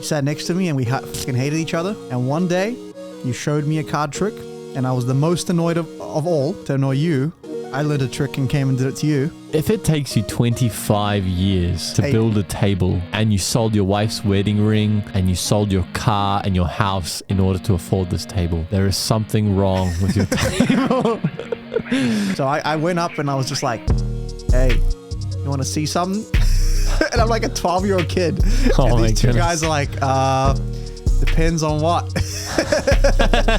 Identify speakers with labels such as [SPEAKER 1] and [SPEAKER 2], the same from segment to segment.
[SPEAKER 1] You sat next to me and we fucking hated each other. And one day, you showed me a card trick, and I was the most annoyed of all to annoy you. I learned a trick and came and did it to you.
[SPEAKER 2] If it takes you 25 years to build a table, and you sold your wife's wedding ring, and you sold your car and your house in order to afford this table, there is something wrong with your table.
[SPEAKER 1] So I went up and I was just like, hey, you want to see something? And I'm like a 12-year-old kid.
[SPEAKER 2] Oh,
[SPEAKER 1] and
[SPEAKER 2] my
[SPEAKER 1] these two
[SPEAKER 2] goodness.
[SPEAKER 1] guys are like, depends on what.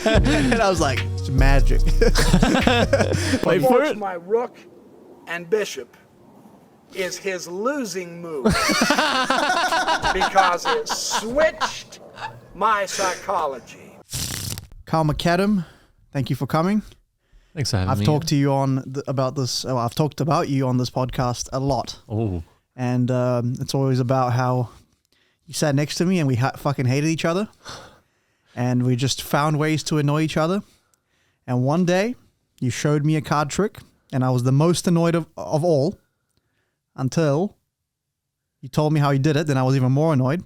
[SPEAKER 1] And I was like, it's magic.
[SPEAKER 2] Wait for it.
[SPEAKER 3] My rook and bishop is his losing move because it switched my psychology.
[SPEAKER 1] Carl Macadam, thank you for coming.
[SPEAKER 2] Thanks for having me.
[SPEAKER 1] I've talked to you about this. I've talked about you on this podcast a lot.
[SPEAKER 2] Oh.
[SPEAKER 1] And it's always about how you sat next to me and we fucking hated each other. And we just found ways to annoy each other. And one day, you showed me a card trick, and I was the most annoyed of all until you told me how you did it. Then I was even more annoyed.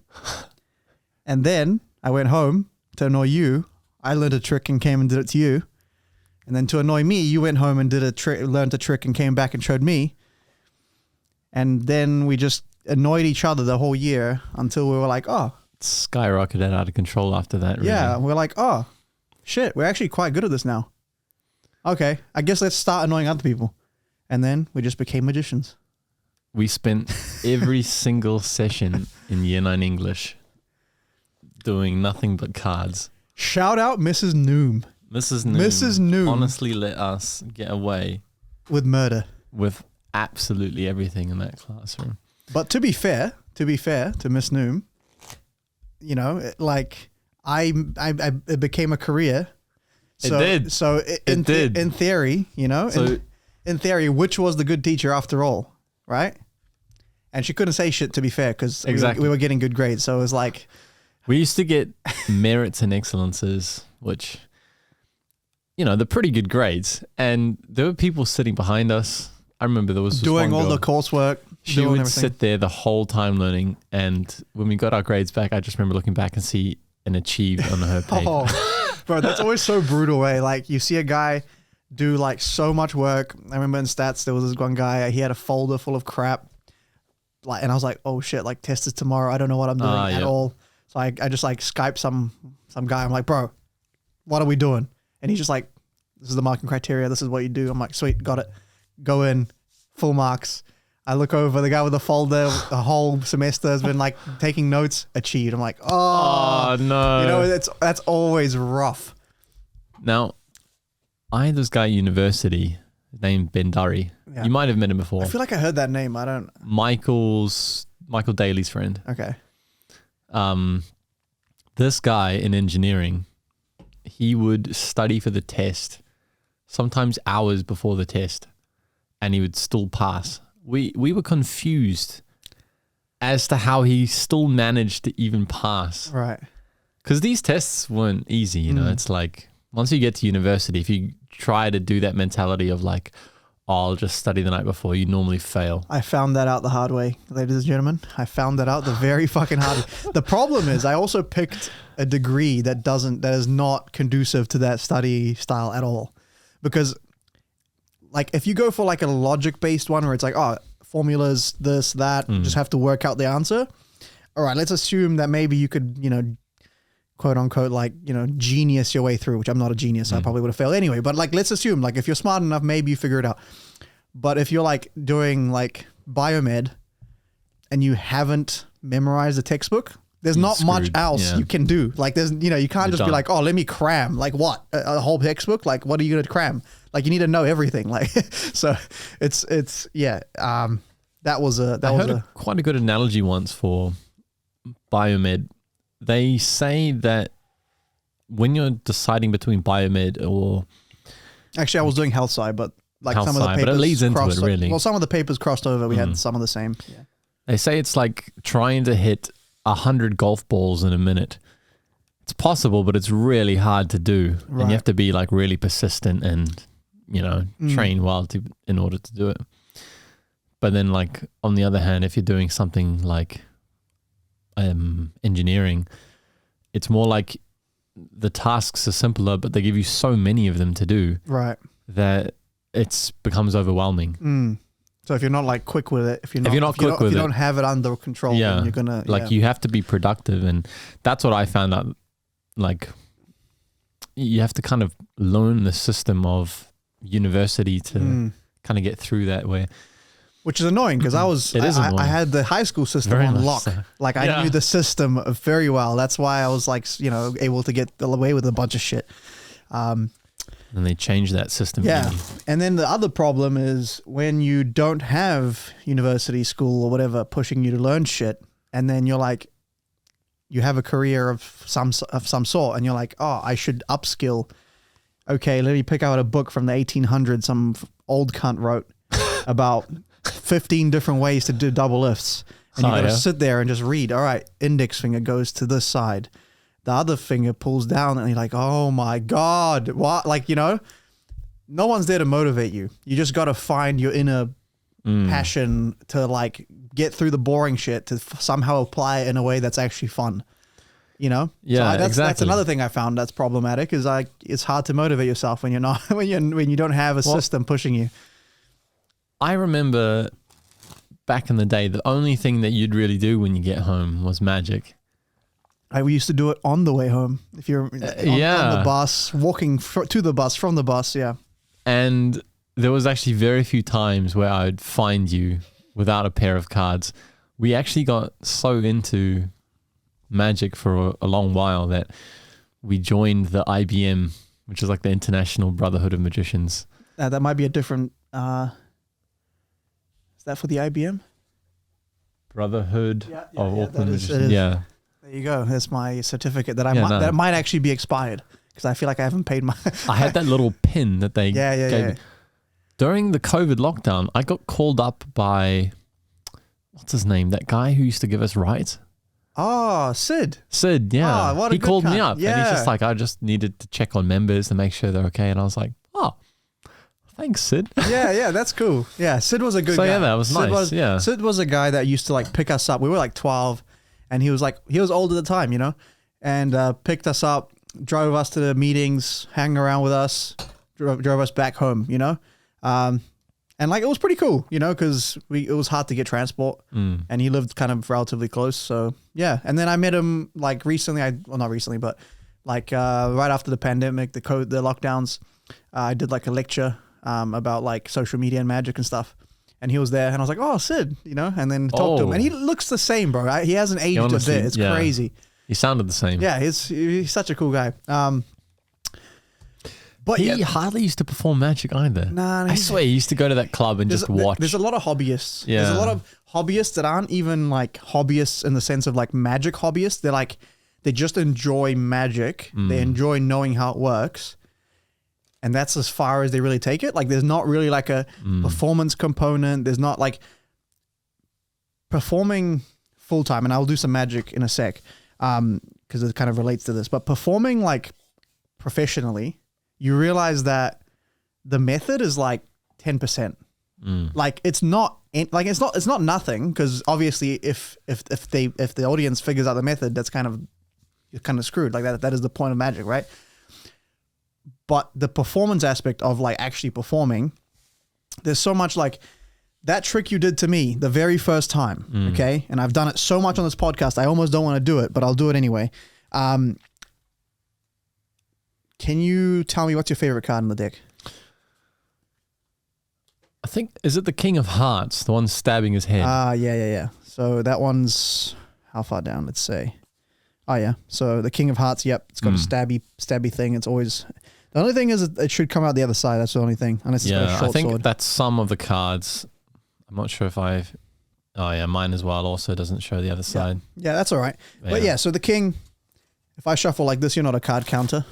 [SPEAKER 1] And then I went home to annoy you. I learned a trick and came and did it to you. And then to annoy me, you went home and did learned a trick and came back and showed me. And then we just annoyed each other the whole year until we were like, oh.
[SPEAKER 2] Skyrocketed out of control after that, really.
[SPEAKER 1] Yeah, we're like, oh, shit, we're actually quite good at this now. Okay, I guess let's start annoying other people. And then we just became magicians.
[SPEAKER 2] We spent every single session in Year 9 English doing nothing but cards.
[SPEAKER 1] Shout out Mrs. Noom.
[SPEAKER 2] Mrs. Noom honestly let us get away
[SPEAKER 1] with murder.
[SPEAKER 2] With absolutely everything in that classroom.
[SPEAKER 1] But to be fair to Miss Noom, you know, like it became a career. So,
[SPEAKER 2] it did.
[SPEAKER 1] So in theory, you know,
[SPEAKER 2] so,
[SPEAKER 1] in theory, which was the good teacher after all, right? And she couldn't say shit, to be fair, because we were getting good grades. So it was like,
[SPEAKER 2] we used to get merits and excellences, which, you know, they're pretty good grades. And there were people sitting behind us. I remember there was
[SPEAKER 1] doing all
[SPEAKER 2] girl,
[SPEAKER 1] the coursework.
[SPEAKER 2] She would sit there the whole time learning. And when we got our grades back, I just remember looking back and see an achieved on her paper.
[SPEAKER 1] Oh, bro, that's always so brutal, eh? Like, you see a guy do like so much work. I remember in stats, there was this one guy, he had a folder full of crap. Like, and I was like, oh shit, like test is tomorrow. I don't know what I'm doing at all. So I just like Skype some guy. I'm like, bro, what are we doing? And he's just like, this is the marking criteria. This is what you do. I'm like, sweet, got it. Go in, full marks. I look over, the guy with the folder, the whole semester has been like taking notes, achieved. I'm like, oh
[SPEAKER 2] no.
[SPEAKER 1] You know, that's always rough.
[SPEAKER 2] Now, I had this guy at university named Ben Durry. Yeah. You might have met him before.
[SPEAKER 1] I feel like I heard that name. I don't.
[SPEAKER 2] Michael Daly's friend.
[SPEAKER 1] Okay.
[SPEAKER 2] This guy in engineering, he would study for the test, sometimes hours before the test, and he would still pass. We were confused as to how he still managed to even pass.
[SPEAKER 1] Right.
[SPEAKER 2] Because these tests weren't easy, you know. It's like, once you get to university, if you try to do that mentality of like, oh, I'll just study the night before, you normally fail.
[SPEAKER 1] I found that out the hard way, ladies and gentlemen. I found that out the very fucking hard way. The problem is I also picked a degree that is not conducive to that study style at all. Because like if you go for like a logic-based one where it's like, oh, formulas, this, that, just have to work out the answer. All right, let's assume that maybe you could, you know, quote unquote, like, you know, genius your way through, which I'm not a genius. So I probably would have failed anyway. But like, let's assume like if you're smart enough, maybe you figure it out. But if you're like doing like biomed and you haven't memorized the textbook, there's not much else you can do. Like there's, you know, you can't just be like, oh, let me cram. Like what? A whole textbook? Like what are you going to cram? Like you need to know everything. Like, so it's yeah. That was
[SPEAKER 2] quite a good analogy once for biomed. They say that when you're deciding between biomed or...
[SPEAKER 1] Actually, I was doing health sci, but like
[SPEAKER 2] health
[SPEAKER 1] some of the papers...
[SPEAKER 2] but it leads into it, really.
[SPEAKER 1] Well, some of the papers crossed over. We had some of the same. Yeah.
[SPEAKER 2] They say it's like trying to hit 100 golf balls in a minute. It's possible, but it's really hard to do. Right. And you have to be like really persistent and, you know, train well in order to do it. But then like on the other hand, if you're doing something like engineering, it's more like the tasks are simpler, but they give you so many of them to do
[SPEAKER 1] Right.
[SPEAKER 2] that it becomes overwhelming.
[SPEAKER 1] So if you're not like quick with it, if you don't have it under control, then you're gonna
[SPEAKER 2] you have to be productive, and that's what I found out. Like, you have to kind of learn the system of university to kind of get through that way.
[SPEAKER 1] Which is annoying because I had the high school system
[SPEAKER 2] Very
[SPEAKER 1] on
[SPEAKER 2] much
[SPEAKER 1] lock.
[SPEAKER 2] so.
[SPEAKER 1] Like I knew the system very well. That's why I was like, able to get away with a bunch of shit.
[SPEAKER 2] And they changed that system.
[SPEAKER 1] Yeah.
[SPEAKER 2] Maybe.
[SPEAKER 1] And then the other problem is when you don't have university, school or whatever pushing you to learn shit, and then you're like, you have a career of some sort, and you're like, oh, I should upskill. Okay, let me pick out a book from the 1800s some old cunt wrote about 15 different ways to do double lifts. And you got to sit there and just read. All right, index finger goes to this side. The other finger pulls down, and you're like, oh my God, what? Like, no one's there to motivate you. You just got to find your inner passion to like get through the boring shit to somehow apply it in a way that's actually fun.
[SPEAKER 2] Yeah,
[SPEAKER 1] so
[SPEAKER 2] exactly.
[SPEAKER 1] That's another thing I found that's problematic is like it's hard to motivate yourself when you're not when you don't have a system pushing you.
[SPEAKER 2] I remember back in the day, the only thing that you'd really do when you get home was magic.
[SPEAKER 1] We used to do it on the way home. If you're on the bus, walking to the bus from the bus, yeah.
[SPEAKER 2] And there was actually very few times where I would find you without a pair of cards. We actually got so into magic for a long while that we joined the IBM, which is like the International Brotherhood of Magicians.
[SPEAKER 1] That might be a different... is that for the IBM?
[SPEAKER 2] Brotherhood of Auckland Magicians.
[SPEAKER 1] Yeah. There you go. That's my certificate that might actually be expired because I feel like I haven't paid my...
[SPEAKER 2] I had that little pin that they gave me. During the COVID lockdown, I got called up by, what's his name? That guy who used to give us rides.
[SPEAKER 1] Oh, Sid.
[SPEAKER 2] Sid, yeah.
[SPEAKER 1] Oh,
[SPEAKER 2] he called me up
[SPEAKER 1] and
[SPEAKER 2] he's just like, I just needed to check on members and make sure they're okay. And I was like, oh, thanks, Sid.
[SPEAKER 1] Yeah, that's cool. Yeah, Sid was a good guy.
[SPEAKER 2] So yeah, that was nice.
[SPEAKER 1] Sid was a guy that used to like pick us up. We were like 12 and he was old at the time, and picked us up, drove us to the meetings, hang around with us, drove us back home, and like it was pretty cool, because it was hard to get transport, and he lived kind of relatively close. So yeah, and then I met him like recently. Not recently, but like right after the pandemic, the lockdowns. I did like a lecture about like social media and magic and stuff, and he was there, and I was like, oh, Sid, and then talked to him, and he looks the same, bro. He hasn't aged a bit. It's crazy.
[SPEAKER 2] He sounded the same.
[SPEAKER 1] Yeah, he's such a cool guy. But
[SPEAKER 2] he hardly used to perform magic either.
[SPEAKER 1] Nah,
[SPEAKER 2] I swear he used to go to that club and just watch.
[SPEAKER 1] There's a lot of hobbyists.
[SPEAKER 2] Yeah.
[SPEAKER 1] There's a lot of hobbyists that aren't even like hobbyists in the sense of like magic hobbyists. They're like, they just enjoy magic. They enjoy knowing how it works. And that's as far as they really take it. Like there's not really like a performance component. There's not like performing full time. And I'll do some magic in a sec because it kind of relates to this. But performing like professionally, you realize that the method is like 10%. Like it's not nothing because obviously if the audience figures out the method, that's kind of screwed. Like that is the point of magic, right? But the performance aspect of like actually performing, there's so much like that trick you did to me the very first time. Okay. And I've done it so much on this podcast. I almost don't want to do it, but I'll do it anyway. Can you tell me what's your favorite card in the deck?
[SPEAKER 2] I think, is it the King of Hearts, the one stabbing his head?
[SPEAKER 1] Yeah. So that one's how far down? Let's say. Oh yeah. So the King of Hearts. Yep. It's got a stabby thing. It's always, the only thing is it should come out the other side. That's the only thing. Unless it's got a short
[SPEAKER 2] I think
[SPEAKER 1] sword.
[SPEAKER 2] that's some of the cards. I'm not sure if mine as well also doesn't show the other side.
[SPEAKER 1] Yeah, that's all right. But yeah, so the King, if I shuffle like this, you're not a card counter.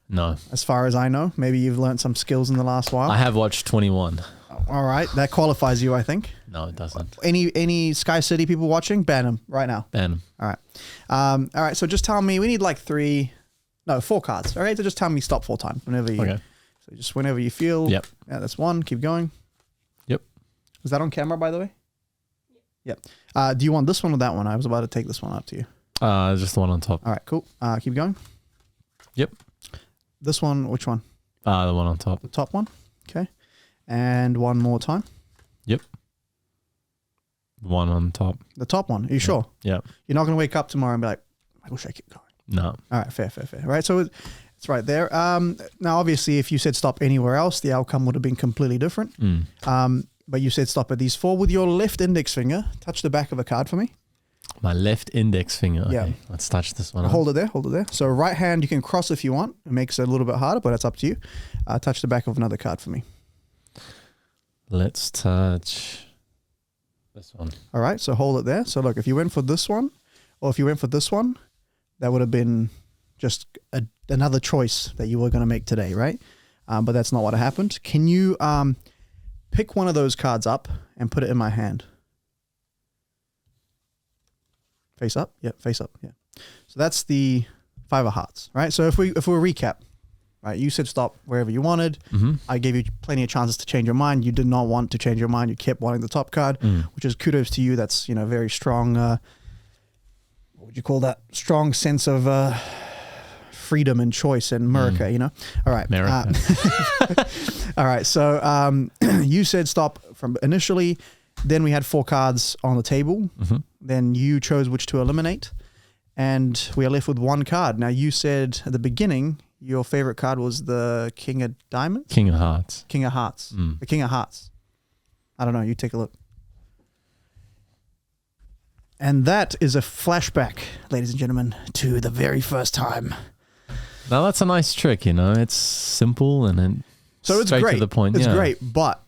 [SPEAKER 2] No.
[SPEAKER 1] As far as I know. Maybe you've learned some skills in the last while.
[SPEAKER 2] I have watched 21.
[SPEAKER 1] All right. That qualifies you, I think.
[SPEAKER 2] No, it doesn't.
[SPEAKER 1] Any Sky City people watching? Ban them right now.
[SPEAKER 2] Ban them.
[SPEAKER 1] All right. All right. So just tell me, we need like 4 cards. All right. So just tell me stop 4 times whenever you. Okay. So just whenever you feel.
[SPEAKER 2] Yep.
[SPEAKER 1] Yeah, that's 1. Keep going.
[SPEAKER 2] Yep.
[SPEAKER 1] Is that on camera, by the way? Yep. Do you want this one or that one? I was about to take this one up to you.
[SPEAKER 2] Just the one on top.
[SPEAKER 1] All right, cool. Keep going.
[SPEAKER 2] Yep.
[SPEAKER 1] This one, which one?
[SPEAKER 2] The one on top.
[SPEAKER 1] The top one. Okay. And one more time.
[SPEAKER 2] Yep. One on top.
[SPEAKER 1] The top one. Are you sure?
[SPEAKER 2] Yeah.
[SPEAKER 1] You're not going to wake up tomorrow and be like, I wish I kept going.
[SPEAKER 2] No.
[SPEAKER 1] All right, fair. Right, so it's right there. Now, obviously, if you said stop anywhere else, the outcome would have been completely different. But you said stop at these 4 with your left index finger. Touch the back of a card for me.
[SPEAKER 2] My left index finger. Okay.
[SPEAKER 1] Yeah.
[SPEAKER 2] Let's touch this one.
[SPEAKER 1] Hold it there. So right hand, you can cross if you want. It makes it a little bit harder, but it's up to you. Touch the back of another card for me.
[SPEAKER 2] Let's touch this one.
[SPEAKER 1] All right, so hold it there. So look, if you went for this one, or if you went for this one, that would have been just another choice that you were going to make today, right? But that's not what happened. Can you pick one of those cards up and put it in my hand? Face up? Yep, face up. Yeah. So that's the 5 of hearts, right? So if we recap, right? You said stop wherever you wanted. I gave you plenty of chances to change your mind. You did not want to change your mind. You kept wanting the top card, which is kudos to you. That's, very strong. What would you call that? Strong sense of freedom and choice in America, All right. All right. So you said stop from initially. Then we had 4 cards on the table. Then you chose which to eliminate. And we are left with 1 card. Now, you said at the beginning your favorite card was the King of Diamonds?
[SPEAKER 2] King of Hearts.
[SPEAKER 1] King of Hearts. The King of Hearts. I don't know. You take a look. And that is a flashback, ladies and gentlemen, to the very first time.
[SPEAKER 2] Now, that's a nice trick, It's simple and then
[SPEAKER 1] so it's
[SPEAKER 2] straight
[SPEAKER 1] great.
[SPEAKER 2] to the point.
[SPEAKER 1] It's
[SPEAKER 2] yeah.
[SPEAKER 1] great, but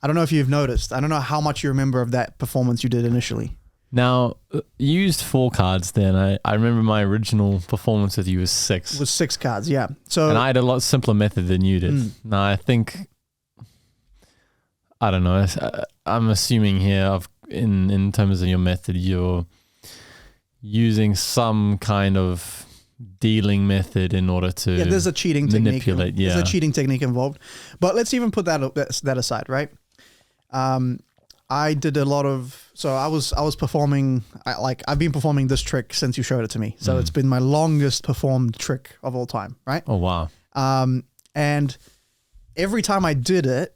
[SPEAKER 1] I don't know if you've noticed. I don't know how much you remember of that performance you did initially.
[SPEAKER 2] Now, you used 4 cards then. I remember my original performance with you was 6.
[SPEAKER 1] It was 6 cards, yeah. So
[SPEAKER 2] and I had a lot simpler method than you did. Now, I think, I don't know, I'm assuming here in terms of your method, you're using some kind of dealing method in order to
[SPEAKER 1] there's a cheating
[SPEAKER 2] manipulate.
[SPEAKER 1] There's a cheating technique involved. But let's even put that aside, right? I did a lot of, so I was performing, I've been performing this trick since you showed it to me. So it's been my longest performed trick of all time, right?
[SPEAKER 2] Oh, wow.
[SPEAKER 1] And every time I did it,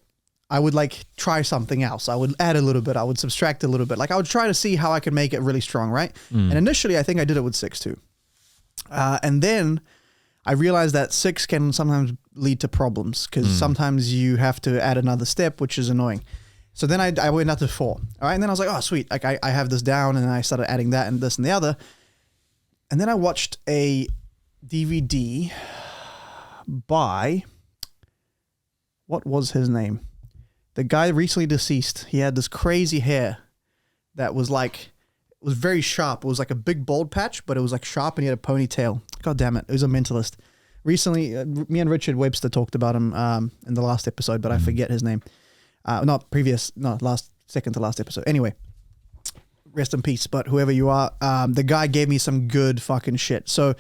[SPEAKER 1] I would try something else. I would add a little bit. I would subtract a little bit. I would try to see how I could make it really strong, right? And initially, I think I did it with 6 too. And then I realized that 6 can sometimes lead to problems because sometimes you have to add another step, which is annoying. So then I went up to 4. All right. And then I was like, oh, sweet. I have this down. And then I started adding that and this and the other. And then I watched a DVD by, what was his name? The guy recently deceased. He had this crazy hair that was it was very sharp. It was like a big bald patch, but it was sharp and he had a ponytail. God damn it. It was a mentalist. Recently, me and Richard Webster talked about him in the last episode, but I forget his name. Second to last episode. Anyway, rest in peace. But whoever you are, the guy gave me some good fucking shit. So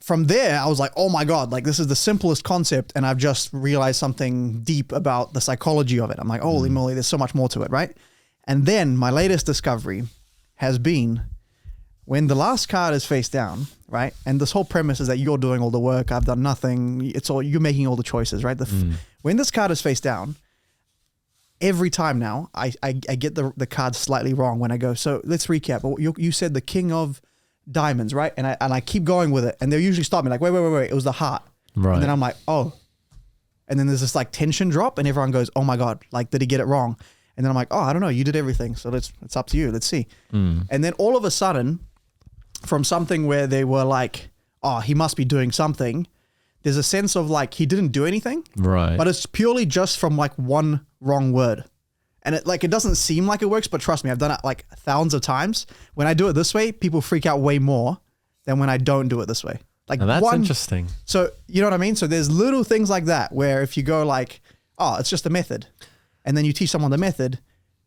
[SPEAKER 1] from there, I was like, oh my God, this is the simplest concept. And I've just realized something deep about the psychology of it. I'm like, holy moly, there's so much more to it, right? And then my latest discovery has been when the last card is face down, right? And this whole premise is that you're doing all the work. I've done nothing. It's all, you're making all the choices, right? When this card is face down, every time now, I get the card slightly wrong when I go, so let's recap. You said the King of Diamonds, right? And I keep going with it. And they'll usually stop me wait. It was the heart.
[SPEAKER 2] Right.
[SPEAKER 1] And then I'm like, oh. And then there's this tension drop and everyone goes, oh my God, did he get it wrong? And then I'm like, oh, I don't know. You did everything. So it's up to you. Let's see. And then all of a sudden, from something where they were like, oh, he must be doing something, there's a sense of he didn't do anything.
[SPEAKER 2] Right.
[SPEAKER 1] But it's purely just from one wrong word. And it doesn't seem like it works, but trust me, I've done it thousands of times. When I do it this way, people freak out way more than when I don't do it this way.
[SPEAKER 2] Now that's interesting.
[SPEAKER 1] So, you know what I mean? So there's little things like that where if you go oh, it's just a method. And then you teach someone the method,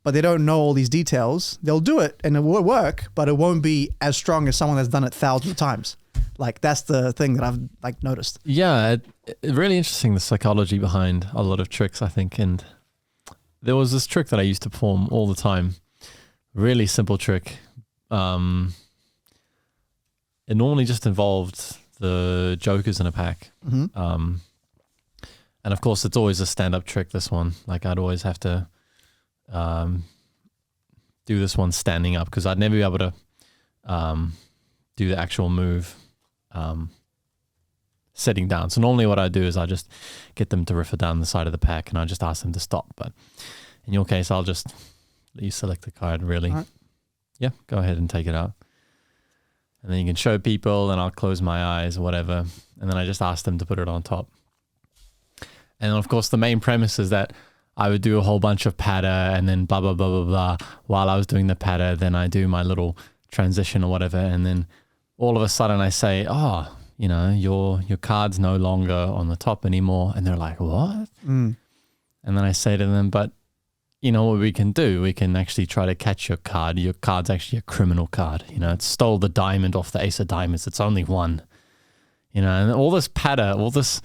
[SPEAKER 1] but they don't know all these details. They'll do it and it will work, but it won't be as strong as someone that's done it thousands of times. That's the thing that I've noticed.
[SPEAKER 2] Yeah, really interesting, the psychology behind a lot of tricks, I think. And there was this trick that I used to perform all the time. really simple trick. It normally just involved the jokers in a pack. And of course, it's always a stand-up trick, this one. Like, I'd always have to do this one standing up because I'd never be able to do the actual move sitting down. So normally what I do is I just get them to riff it down the side of the pack and I just ask them to stop. But in your case, I'll just let you select the card, really.
[SPEAKER 1] All right.
[SPEAKER 2] Yeah, go ahead and take it out. And then you can show people and I'll close my eyes or whatever. And then I just ask them to put it on top. And of course, the main premise is that I would do a whole bunch of patter and then blah, blah, blah, blah, blah. While I was doing the patter, then I do my little transition or whatever. And then all of a sudden I say, oh, you know, your card's no longer on the top anymore. And they're like, what? And then I say to them, but you know what we can do? We can actually try to catch your card. Your card's actually a criminal card. You know, it stole the diamond off the ace of diamonds. It's only one. You know, and all this patter, all this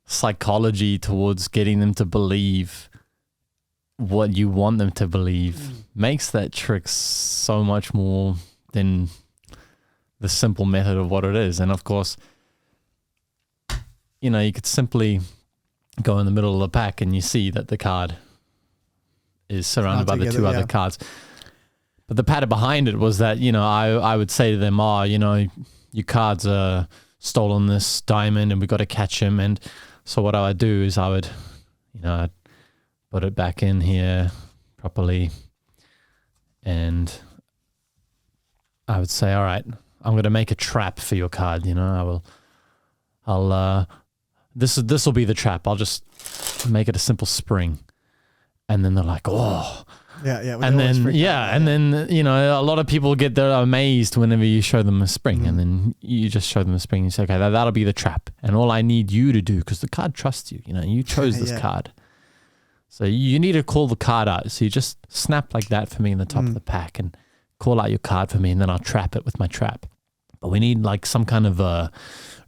[SPEAKER 2] psychology towards getting them to believe what you want them to believe makes that trick so much more than the simple method of what it is. And of course, you know, you could simply go in the middle of the pack and you see that the card is surrounded by the two other cards. But the patter behind it was that, you know, I would say to them, oh, you know, your cards are stolen this diamond and we've got to catch him. And so what I would do is I would, you know, I'd put it back in here properly and I would say, all right, I'm going to make a trap for your card. You know, this will be the trap. I'll just make it a simple spring. And then they're like, oh,
[SPEAKER 1] yeah.
[SPEAKER 2] And then, and then, you know, a lot of people they're amazed whenever you show them a spring and then you just show them a spring and you say, okay, that'll be the trap. And all I need you to do, because the card trusts you, you know, you chose this card. So you need to call the card out. So you just snap like that for me in the top of the pack and call out your card for me and then I'll trap it with my trap. But we need like some kind of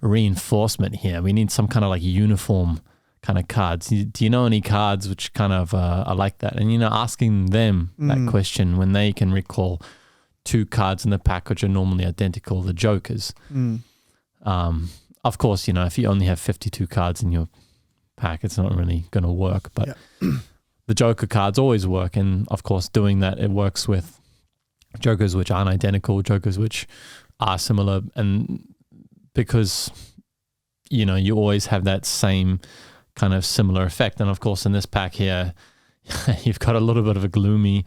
[SPEAKER 2] reinforcement here. We need some kind of like uniform kind of cards. Do you know any cards which kind of are like that? And, you know, asking them that question when they can recall two cards in the pack which are normally identical, the jokers. Of course, you know, if you only have 52 cards in your pack, it's not really going to work. But the joker cards always work. And, of course, doing that, it works with jokers which aren't identical, jokers which are similar. And because, you know, you always have that same kind of similar effect. And of course in this pack here you've got a little bit of a gloomy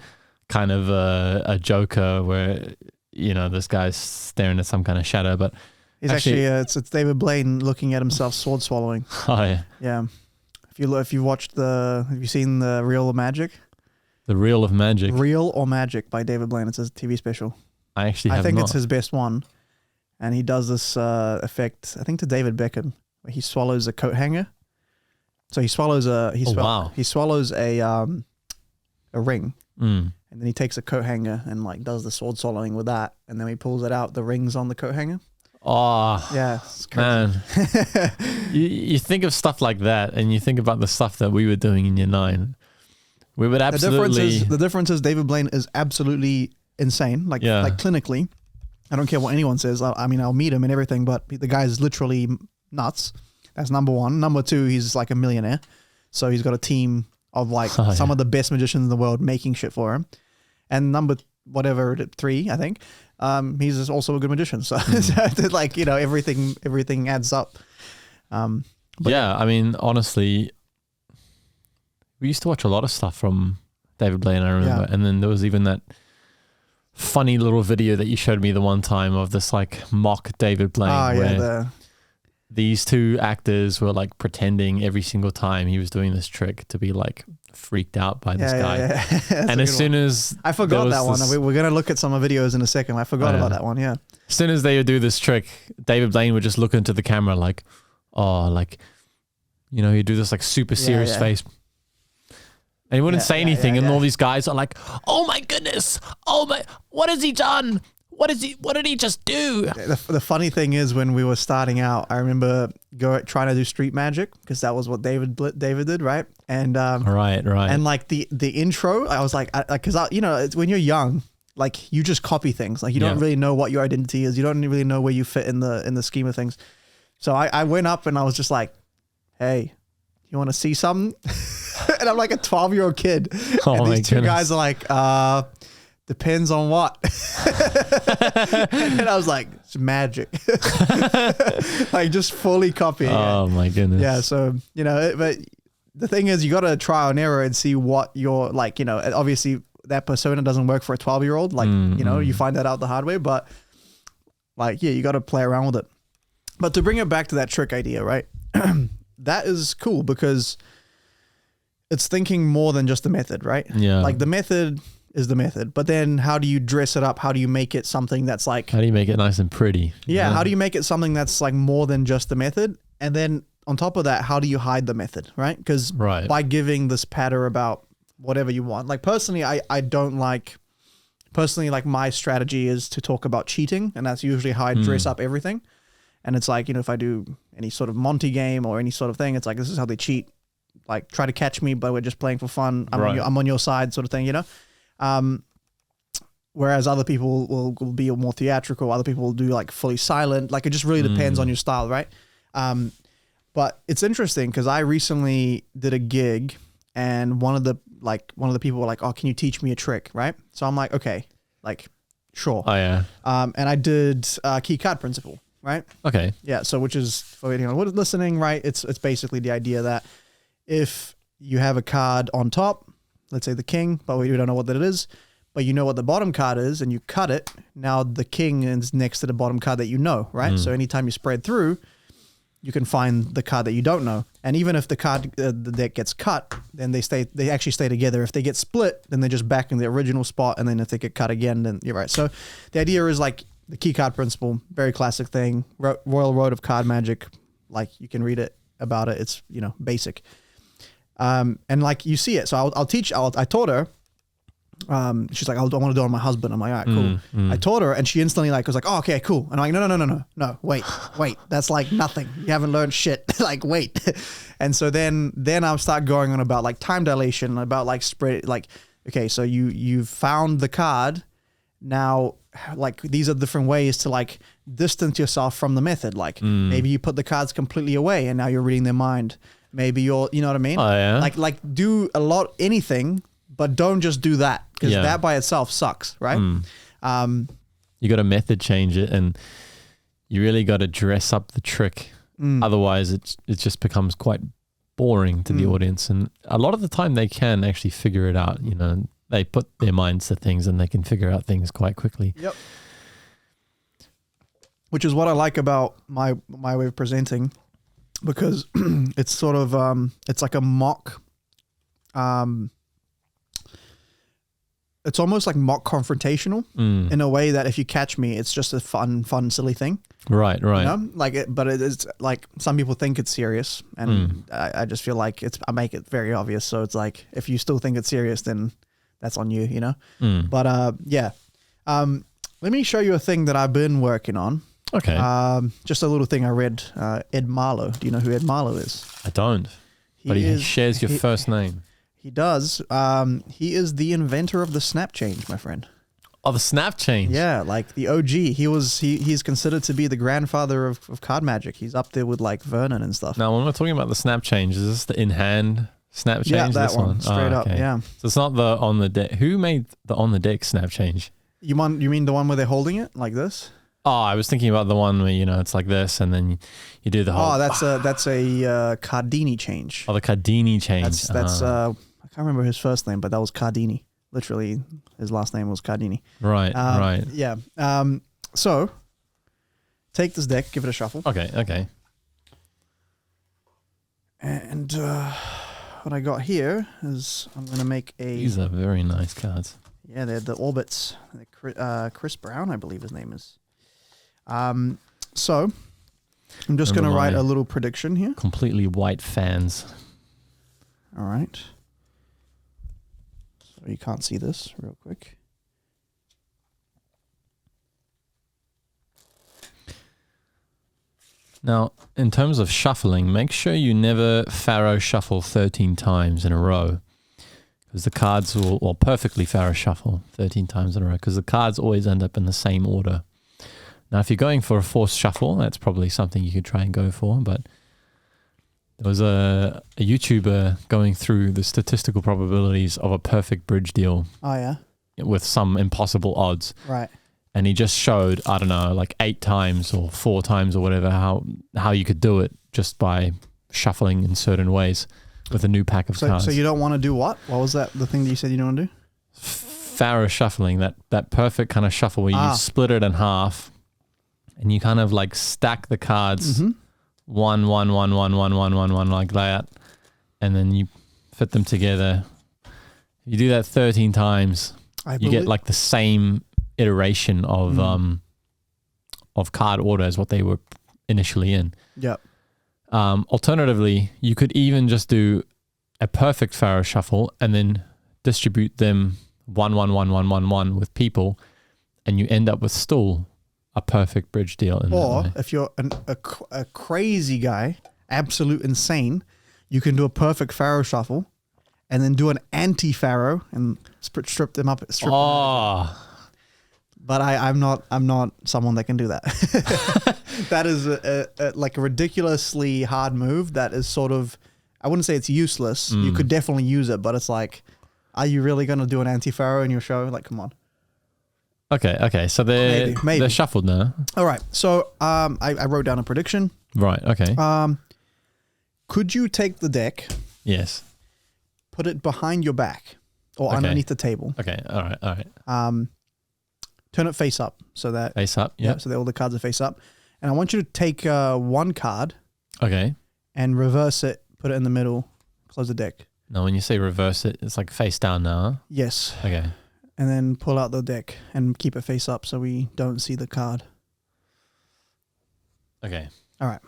[SPEAKER 2] kind of a joker where, you know, this guy's staring at some kind of shadow, but
[SPEAKER 1] he's actually it's David Blaine looking at himself sword swallowing.
[SPEAKER 2] Oh
[SPEAKER 1] yeah. If you watched have you seen the Real or Magic?
[SPEAKER 2] The Real of Magic.
[SPEAKER 1] Real or Magic by David Blaine. It's a TV special.
[SPEAKER 2] I think
[SPEAKER 1] it's his best one. And he does this effect, I think, to David Beckham, where he swallows a coat hanger. So he swallows he swallows a ring, and then he takes a coat hanger and like does the sword swallowing with that, and then he pulls it out. The rings on the coat hanger.
[SPEAKER 2] Oh
[SPEAKER 1] yeah,
[SPEAKER 2] man! you think of stuff like that, and you think about the stuff that we were doing in year 9. We would absolutely.
[SPEAKER 1] The difference is David Blaine is absolutely insane. Like clinically, I don't care what anyone says. I mean, I'll meet him and everything, but the guy is literally nuts. That's number one. Number two, he's like a millionaire. So he's got a team of like some of the best magicians in the world making shit for him. And number 3, I think, he's just also a good magician. So, like, you know, everything adds up.
[SPEAKER 2] I mean, honestly, we used to watch a lot of stuff from David Blaine, I remember. And then there was even that funny little video that you showed me the one time of this like mock David Blaine. These two actors were like pretending every single time he was doing this trick to be like freaked out by this guy. And as soon as
[SPEAKER 1] I forgot that one, we're going to look at some videos in a second. I forgot about that one. Yeah.
[SPEAKER 2] As soon as they would do this trick, David Blaine would just look into the camera like, oh, like, you know, he'd do this like super serious face. And he wouldn't say anything. And all these guys are like, oh my goodness. Oh my, what has he done? What did he just do?
[SPEAKER 1] The funny thing is when we were starting out, I remember trying to do street magic because that was what David did, right? And
[SPEAKER 2] right.
[SPEAKER 1] And like the intro, I was like, because you know, it's when you're young, like you just copy things. Like you don't really know what your identity is. You don't really know where you fit in the scheme of things. So I went up and I was just like, hey, you want to see something? And I'm like a 12-year-old kid. And these two guys are like, depends on what. And then I was like, it's magic. Like just fully copying
[SPEAKER 2] Oh my goodness.
[SPEAKER 1] Yeah. So, but the thing is, you got to trial and error and see what you're like, obviously that persona doesn't work for a 12-year-old. Like, you find that out the hard way, but like, you got to play around with it. But to bring it back to that trick idea, right? That is cool because it's thinking more than just the method, right?
[SPEAKER 2] Yeah.
[SPEAKER 1] Like the method is the method, but then how do you dress it up? How do you make it something that's like...
[SPEAKER 2] How do you make it nice and pretty?
[SPEAKER 1] Yeah. How do you make it something that's like more than just the method? And then on top of that, how do you hide the method, right? Because by giving this patter about whatever you want, like personally, I don't like... Personally, like my strategy is to talk about cheating, and that's usually how I dress up everything. And it's like, if I do any sort of Monty game or any sort of thing, it's like, this is how they cheat. Like, try to catch me, but we're just playing for fun. I'm on your side sort of thing, Whereas other people will be more theatrical. Other people will do like fully silent. Like, it just really depends on your style, right? But it's interesting because I recently did a gig and one of the people were like, oh, can you teach me a trick, right? So I'm like, okay, like, sure.
[SPEAKER 2] Oh, yeah.
[SPEAKER 1] And I did key card principle. Right.
[SPEAKER 2] Okay.
[SPEAKER 1] Yeah. So, which is for anyone listening, right? It's basically the idea that if you have a card on top, let's say the king, but we don't know what that it is, but you know what the bottom card is, and you cut it. Now the king is next to the bottom card that you know, right? So anytime you spread through, you can find the card that you don't know, and even if the card the deck gets cut, then they actually stay together. If they get split, then they're just back in the original spot, and then if they get cut again, then you're right. So the idea is like. The key card principle, very classic thing. Royal Road of Card Magic, like you can read it about it. It's basic, and like you see it. So I taught her. She's like, I want to do it on my husband. I'm like, all right, cool. I taught her, and she instantly like was like, oh, okay, cool. And I'm like, no, wait, that's like nothing. You haven't learned shit. Like, wait. And so then I'll start going on about like time dilation, about like spread, like okay, so you've found the card. Now, like these are different ways to like distance yourself from the method. Like maybe you put the cards completely away and now you're reading their mind. Maybe you know what I mean?
[SPEAKER 2] Oh, yeah.
[SPEAKER 1] Like do anything, but don't just do that because that by itself sucks, right?
[SPEAKER 2] You got to method change it, and you really got to dress up the trick. Otherwise, it just becomes quite boring to the audience. And a lot of the time, they can actually figure it out. They put their minds to things and they can figure out things quite quickly. Yep.
[SPEAKER 1] Which is what I like about my way of presenting, because it's sort of it's like a mock. It's almost like mock confrontational in a way that if you catch me, it's just a fun, silly thing.
[SPEAKER 2] Right.
[SPEAKER 1] But it's like some people think it's serious, and I just feel like I make it very obvious. So it's like if you still think it's serious, then that's on you, But let me show you a thing that I've been working on.
[SPEAKER 2] Okay.
[SPEAKER 1] Just a little thing I read. Ed Marlowe. Do you know who Ed Marlowe is?
[SPEAKER 2] I don't. But he shares your first name.
[SPEAKER 1] He does. He is the inventor of the snap change, my friend.
[SPEAKER 2] Oh, the snap change.
[SPEAKER 1] Yeah, like the OG. He's considered to be the grandfather of card magic. He's up there with like Vernon and stuff.
[SPEAKER 2] Now, when we're talking about the snap change, is this the in-hand snap change?
[SPEAKER 1] Yeah, that one. Straight up, yeah.
[SPEAKER 2] So it's not the on the deck. Who made the on the deck snap change?
[SPEAKER 1] You mean the one where they're holding it like this?
[SPEAKER 2] Oh, I was thinking about the one where it's like this, and then you do the whole.
[SPEAKER 1] Oh, that's a Cardini change.
[SPEAKER 2] Oh, the Cardini change.
[SPEAKER 1] That's I can't remember his first name, but that was Cardini. Literally, his last name was Cardini.
[SPEAKER 2] Right. Right.
[SPEAKER 1] Yeah. So take this deck, give it a shuffle.
[SPEAKER 2] Okay.
[SPEAKER 1] And what I got here is I'm going to make a...
[SPEAKER 2] These are very nice cards.
[SPEAKER 1] Yeah, they're the Orbits. Chris Brown, I believe his name is. So I'm just going to write a little prediction here.
[SPEAKER 2] Completely white fans.
[SPEAKER 1] All right. So you can't see this real quick.
[SPEAKER 2] Now, in terms of shuffling, make sure you never Pharaoh shuffle 13 times in a row. because the cards will, or perfectly Pharaoh shuffle 13 times in a row, because the cards always end up in the same order. Now, if you're going for a forced shuffle, that's probably something you could try and go for, but there was a YouTuber going through the statistical probabilities of a perfect bridge deal
[SPEAKER 1] Oh, yeah.
[SPEAKER 2] with some impossible odds.
[SPEAKER 1] Right.
[SPEAKER 2] And he just showed, I don't know, like 8 times or 4 times or whatever, how you could do it just by shuffling in certain ways with a new pack of cards.
[SPEAKER 1] So you don't want to do what? What was that? The thing that you said you don't want to do?
[SPEAKER 2] Pharaoh shuffling, that perfect kind of shuffle where you split it in half and you kind of like stack the cards one, like that. And then you fit them together. You do that 13 times, you get like the same iteration of card order as what they were initially in.
[SPEAKER 1] Yep.
[SPEAKER 2] Alternatively, you could even just do a perfect Pharaoh shuffle and then distribute them 1, 1, 1, 1, 1, 1 with people, and you end up with still a perfect bridge deal.
[SPEAKER 1] Or if you're a crazy guy, absolute insane, you can do a perfect Pharaoh shuffle and then do an anti-Pharaoh and strip them up. But I'm not someone that can do that. That is like a ridiculously hard move. That is sort of, I wouldn't say it's useless. You could definitely use it, but it's like, are you really going to do an anti-Pharaoh in your show? Like, come on.
[SPEAKER 2] Okay. So they're shuffled now.
[SPEAKER 1] All right. So I wrote down a prediction.
[SPEAKER 2] Right. Okay.
[SPEAKER 1] Could you take the deck?
[SPEAKER 2] Yes.
[SPEAKER 1] Put it behind your back or underneath the table.
[SPEAKER 2] Okay. All right.
[SPEAKER 1] Turn it face up so that
[SPEAKER 2] face up.
[SPEAKER 1] Yeah. So that all the cards are face up. And I want you to take one card.
[SPEAKER 2] Okay.
[SPEAKER 1] And reverse it. Put it in the middle. Close the deck.
[SPEAKER 2] Now, when you say reverse it, it's like face down now.
[SPEAKER 1] Yes.
[SPEAKER 2] Okay.
[SPEAKER 1] And then pull out the deck and keep it face up so we don't see the card.
[SPEAKER 2] Okay.
[SPEAKER 1] All right.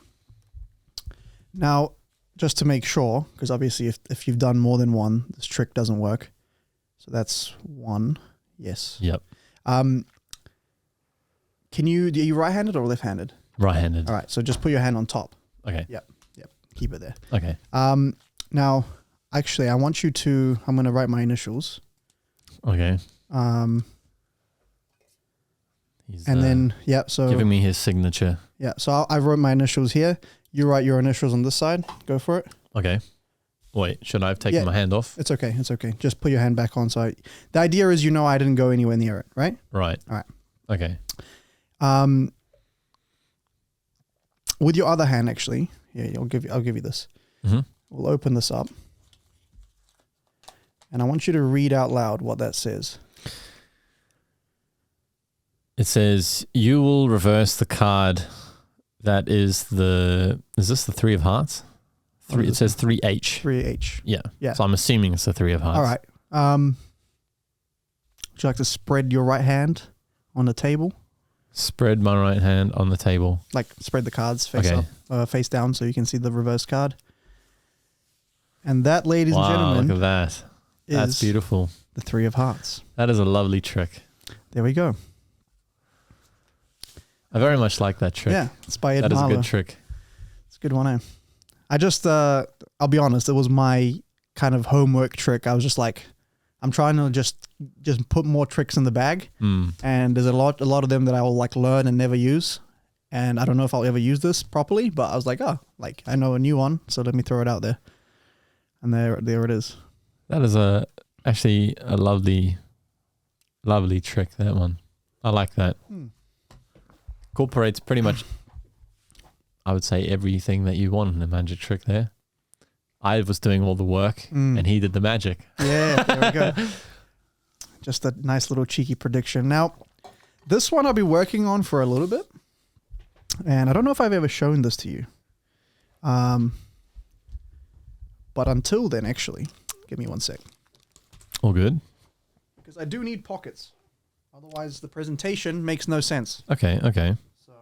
[SPEAKER 1] Now, just to make sure, because obviously if you've done more than one, this trick doesn't work. So that's one. Yes.
[SPEAKER 2] Yep.
[SPEAKER 1] Are you right-handed or left-handed?
[SPEAKER 2] Right-handed.
[SPEAKER 1] All right. So just put your hand on top.
[SPEAKER 2] Okay.
[SPEAKER 1] Yep. Keep it there.
[SPEAKER 2] Okay.
[SPEAKER 1] Now, actually, I want you to, I'm going to write my initials.
[SPEAKER 2] Okay.
[SPEAKER 1] He's so
[SPEAKER 2] giving me his signature.
[SPEAKER 1] Yeah. So I wrote my initials here. You write your initials on this side. Go for it.
[SPEAKER 2] Okay. Wait, should I have taken my hand off?
[SPEAKER 1] It's okay. Just put your hand back on. So the idea is, I didn't go anywhere near it, right?
[SPEAKER 2] Right.
[SPEAKER 1] All right.
[SPEAKER 2] Okay.
[SPEAKER 1] With your other hand, actually, I'll give you this.
[SPEAKER 2] Mm-hmm.
[SPEAKER 1] We'll open this up, and I want you to read out loud what that says.
[SPEAKER 2] It says, you will reverse the card that is this the 3 of hearts? It says 3H.
[SPEAKER 1] 3H.
[SPEAKER 2] Yeah. So I'm assuming it's the 3 of hearts.
[SPEAKER 1] All right. Would you like to spread your right hand on the table?
[SPEAKER 2] Spread my right hand on the table.
[SPEAKER 1] Like spread the cards face up, face down so you can see the reverse card. And that, ladies and gentlemen,
[SPEAKER 2] look at that. That's beautiful.
[SPEAKER 1] The 3 of hearts.
[SPEAKER 2] That is a lovely trick.
[SPEAKER 1] There we go.
[SPEAKER 2] I very much like that trick.
[SPEAKER 1] Yeah, it's by Ed
[SPEAKER 2] That is
[SPEAKER 1] Marlowe.
[SPEAKER 2] a good trick.
[SPEAKER 1] It's a good one, eh? I just, I'll be honest, it was my kind of homework trick. I was just like, I'm trying to just put more tricks in the bag. And there's a lot of them that I will like learn and never use. And I don't know if I'll ever use this properly, but I was like, I know a new one, so let me throw it out there. And there it is.
[SPEAKER 2] That is actually a lovely trick, that one. I like that. Incorporates pretty much, I would say, everything that you want in a magic trick there. I was doing all the work and he did the magic.
[SPEAKER 1] Yeah, there we go. Just a nice little cheeky prediction. Now, this one I'll be working on for a little bit. And I don't know if I've ever shown this to you. But until then, actually, give me one sec.
[SPEAKER 2] All good.
[SPEAKER 1] Because I do need pockets. Otherwise, the presentation makes no sense.
[SPEAKER 2] Okay.
[SPEAKER 1] So,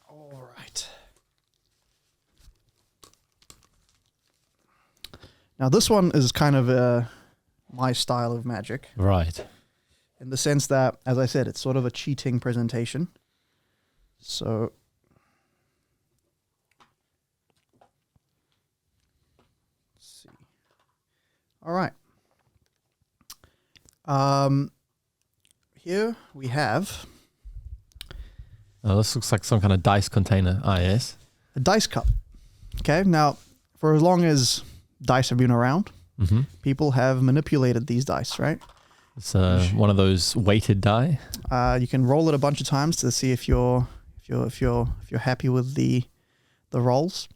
[SPEAKER 1] all right. Now, this one is kind of my style of magic.
[SPEAKER 2] Right.
[SPEAKER 1] In the sense that, as I said, it's sort of a cheating presentation. So All right. Here we have
[SPEAKER 2] Oh, this looks like some kind of dice container. Ah, yes.
[SPEAKER 1] a dice cup. Okay. Now, for as long as dice have been around,
[SPEAKER 2] Mm-hmm.
[SPEAKER 1] people have manipulated these dice, right?
[SPEAKER 2] It's one of those weighted die.
[SPEAKER 1] You can roll it a bunch of times to see if you're happy with the rolls.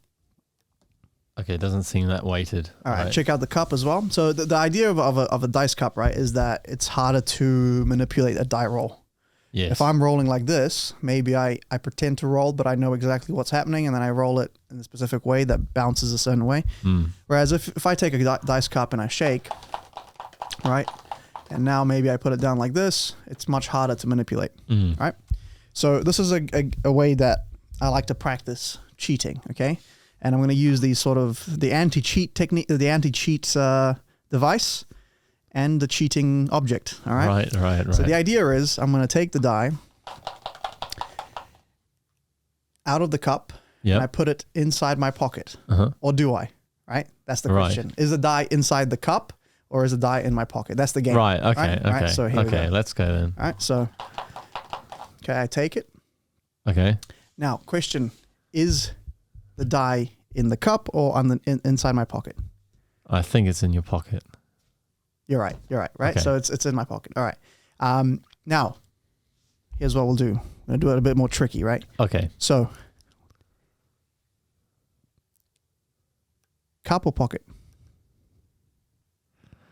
[SPEAKER 2] Okay, it doesn't seem that weighted.
[SPEAKER 1] All right, check out the cup as well. So the idea of a dice cup, right, is that it's harder to manipulate a die roll.
[SPEAKER 2] Yes.
[SPEAKER 1] If I'm rolling like this, maybe I pretend to roll, but I know exactly what's happening, and then I roll it in a specific way that bounces a certain way. Whereas if I take a dice cup and I shake, right, and now maybe I put it down like this, it's much harder to manipulate, right? So this is a way that I like to practice cheating, okay? And I'm going to use these sort of the anti-cheat technique, the anti-cheat device, and the cheating object, all right?
[SPEAKER 2] Right.
[SPEAKER 1] So the idea is I'm going to take the die out of the cup and I put it inside my pocket. Or do I? Right? That's the question. Is the die inside the cup or is the die in my pocket? That's the game.
[SPEAKER 2] Right, okay, okay.
[SPEAKER 1] Right? So here we go.
[SPEAKER 2] Let's go then.
[SPEAKER 1] All right, so, okay, I take it.
[SPEAKER 2] Okay.
[SPEAKER 1] Now, question, is the die in the cup or on inside my pocket?
[SPEAKER 2] I think it's in your pocket.
[SPEAKER 1] You're right, right?
[SPEAKER 2] Okay.
[SPEAKER 1] So it's in my pocket. All right. Now, here's what we'll do. I'm going to do it a bit more tricky, right?
[SPEAKER 2] Okay.
[SPEAKER 1] So, cup or pocket?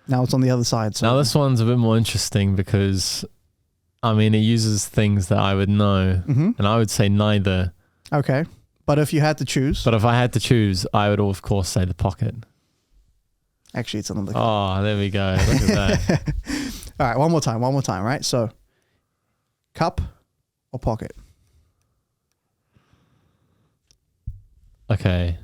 [SPEAKER 1] Now it's on the other side. So
[SPEAKER 2] Now this one's a bit more interesting because, I mean, it uses things that I would know, and I would say neither.
[SPEAKER 1] Okay. But if you had to choose.
[SPEAKER 2] But if I had to choose, I would of course say the pocket.
[SPEAKER 1] Actually, it's on the cup.
[SPEAKER 2] Oh, there we go. Look at that.
[SPEAKER 1] All right, one more time, right? So, cup or pocket?
[SPEAKER 2] Okay.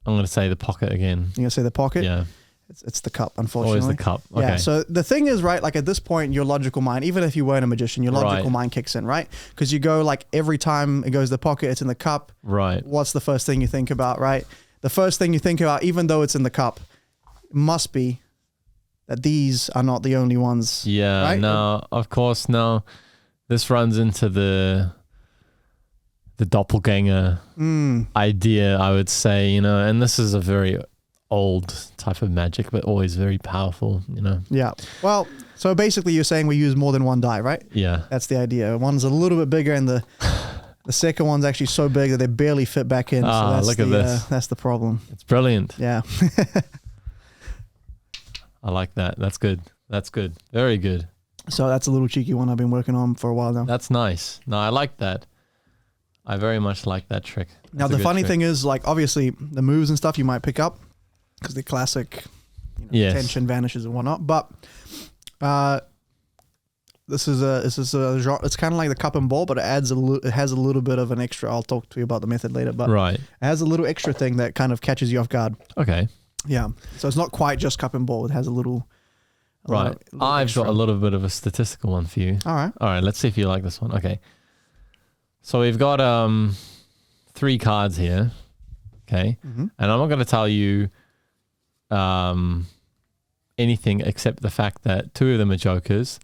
[SPEAKER 2] I'm going to say the pocket again.
[SPEAKER 1] You're going to say the pocket?
[SPEAKER 2] Yeah.
[SPEAKER 1] It's the cup, unfortunately.
[SPEAKER 2] Always the cup. Okay.
[SPEAKER 1] Yeah, so the thing is, right, like at this point, your logical mind, even if you weren't a magician, your logical mind kicks in, right? Because you go like every time it goes the pocket, it's in the cup.
[SPEAKER 2] Right.
[SPEAKER 1] What's the first thing you think about, right? The first thing you think about, even though it's in the cup, must be that these are not the only ones.
[SPEAKER 2] Yeah,
[SPEAKER 1] right?
[SPEAKER 2] no, of course, no. This runs into the doppelganger idea, I would say, you know, and this is a very old type of magic, but always very powerful, you know.
[SPEAKER 1] Yeah. Well, so basically you're saying we use more than one die, right?
[SPEAKER 2] Yeah.
[SPEAKER 1] That's the idea. One's a little bit bigger and the second one's actually so big that they barely fit back in. So that's
[SPEAKER 2] look at this.
[SPEAKER 1] That's the problem.
[SPEAKER 2] It's brilliant.
[SPEAKER 1] Yeah.
[SPEAKER 2] I like that. That's good. That's good. Very good.
[SPEAKER 1] So that's a little cheeky one I've been working on for a while now.
[SPEAKER 2] That's nice. No, I like that. I very much like that trick.
[SPEAKER 1] Now, the funny thing is, like, obviously the moves and stuff you might pick up because the classic tension vanishes and whatnot. But this is a genre. It's kind of like the cup and ball, but it has a little bit of an extra. I'll talk to you about the method later. But it has a little extra thing that kind of catches you off guard.
[SPEAKER 2] Okay.
[SPEAKER 1] Yeah. So it's not quite just cup and ball. It has a little.
[SPEAKER 2] I've got a little bit of a statistical one for you.
[SPEAKER 1] All right.
[SPEAKER 2] All right. Let's see if you like this one. Okay. So we've got 3 cards here. Okay. And I'm not going to tell you anything except the fact that 2 of them are jokers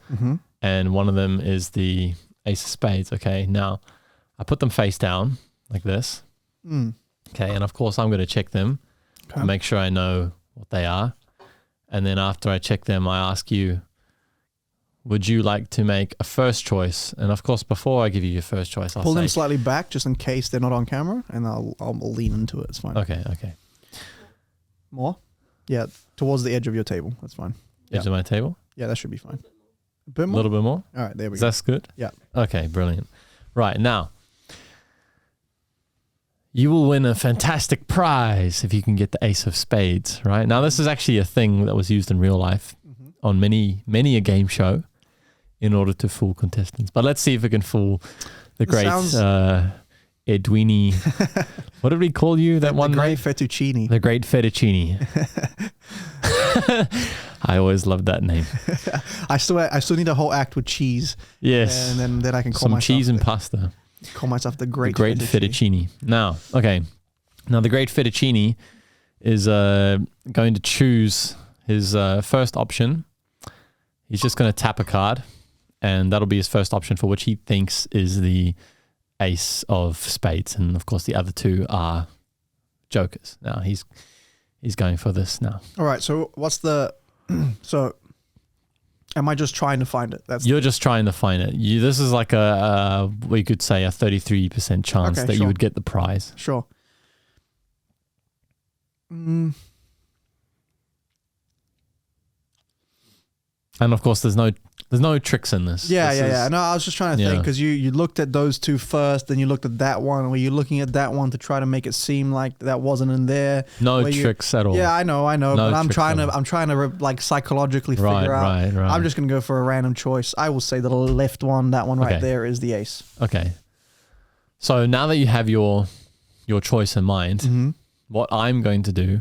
[SPEAKER 2] and one of them is the ace of spades. Okay. Now I put them face down like this. Okay. And of course I'm going to check them. Okay. Make sure I know what they are. And then after I check them, I ask you, would you like to make a first choice? And of course, before I give you your first choice, I'll
[SPEAKER 1] pull them slightly back just in case they're not on camera, and I'll lean into it. It's fine.
[SPEAKER 2] Okay.
[SPEAKER 1] More? Yeah, towards the edge of your table. That's fine.
[SPEAKER 2] Edge of my table?
[SPEAKER 1] Yeah, that should be fine. A bit more?
[SPEAKER 2] A little bit more?
[SPEAKER 1] All right, there we go.
[SPEAKER 2] That's good?
[SPEAKER 1] Yeah.
[SPEAKER 2] Okay, brilliant. Right, now, you will win a fantastic prize if you can get the ace of spades, right? Now, this is actually a thing that was used in real life on many a game show in order to fool contestants. But let's see if we can fool the great Edwini. What did we call you? That one?
[SPEAKER 1] The great fettuccine.
[SPEAKER 2] The great fettuccine. I always loved that name.
[SPEAKER 1] I still need a whole act with cheese.
[SPEAKER 2] Yes.
[SPEAKER 1] And then I can call
[SPEAKER 2] some
[SPEAKER 1] myself
[SPEAKER 2] cheese and pasta.
[SPEAKER 1] Call myself the great
[SPEAKER 2] fettuccine. Now, okay. Now the great fettuccine is going to choose his first option, he's just going to tap a card, and that'll be his first option for which he thinks is the ace of spades. And of course, the other two are jokers. Now he's going for this now.
[SPEAKER 1] All right. So what's the so? Am I just trying to find it?
[SPEAKER 2] You're just trying to find it. This is like we could say a 33% chance that you would get the prize.
[SPEAKER 1] Sure.
[SPEAKER 2] And of course, there's no tricks in this.
[SPEAKER 1] Yeah. No, I was just trying to think because you looked at those two first, then you looked at that one. Were you looking at that one to try to make it seem like that wasn't in there?
[SPEAKER 2] No tricks at all.
[SPEAKER 1] Yeah, I know.
[SPEAKER 2] No,
[SPEAKER 1] but I'm trying to like psychologically figure out.
[SPEAKER 2] Right.
[SPEAKER 1] I'm just gonna go for a random choice. I will say the left one, that one right there, is the ace.
[SPEAKER 2] Okay. So now that you have your choice in mind, what I'm going to do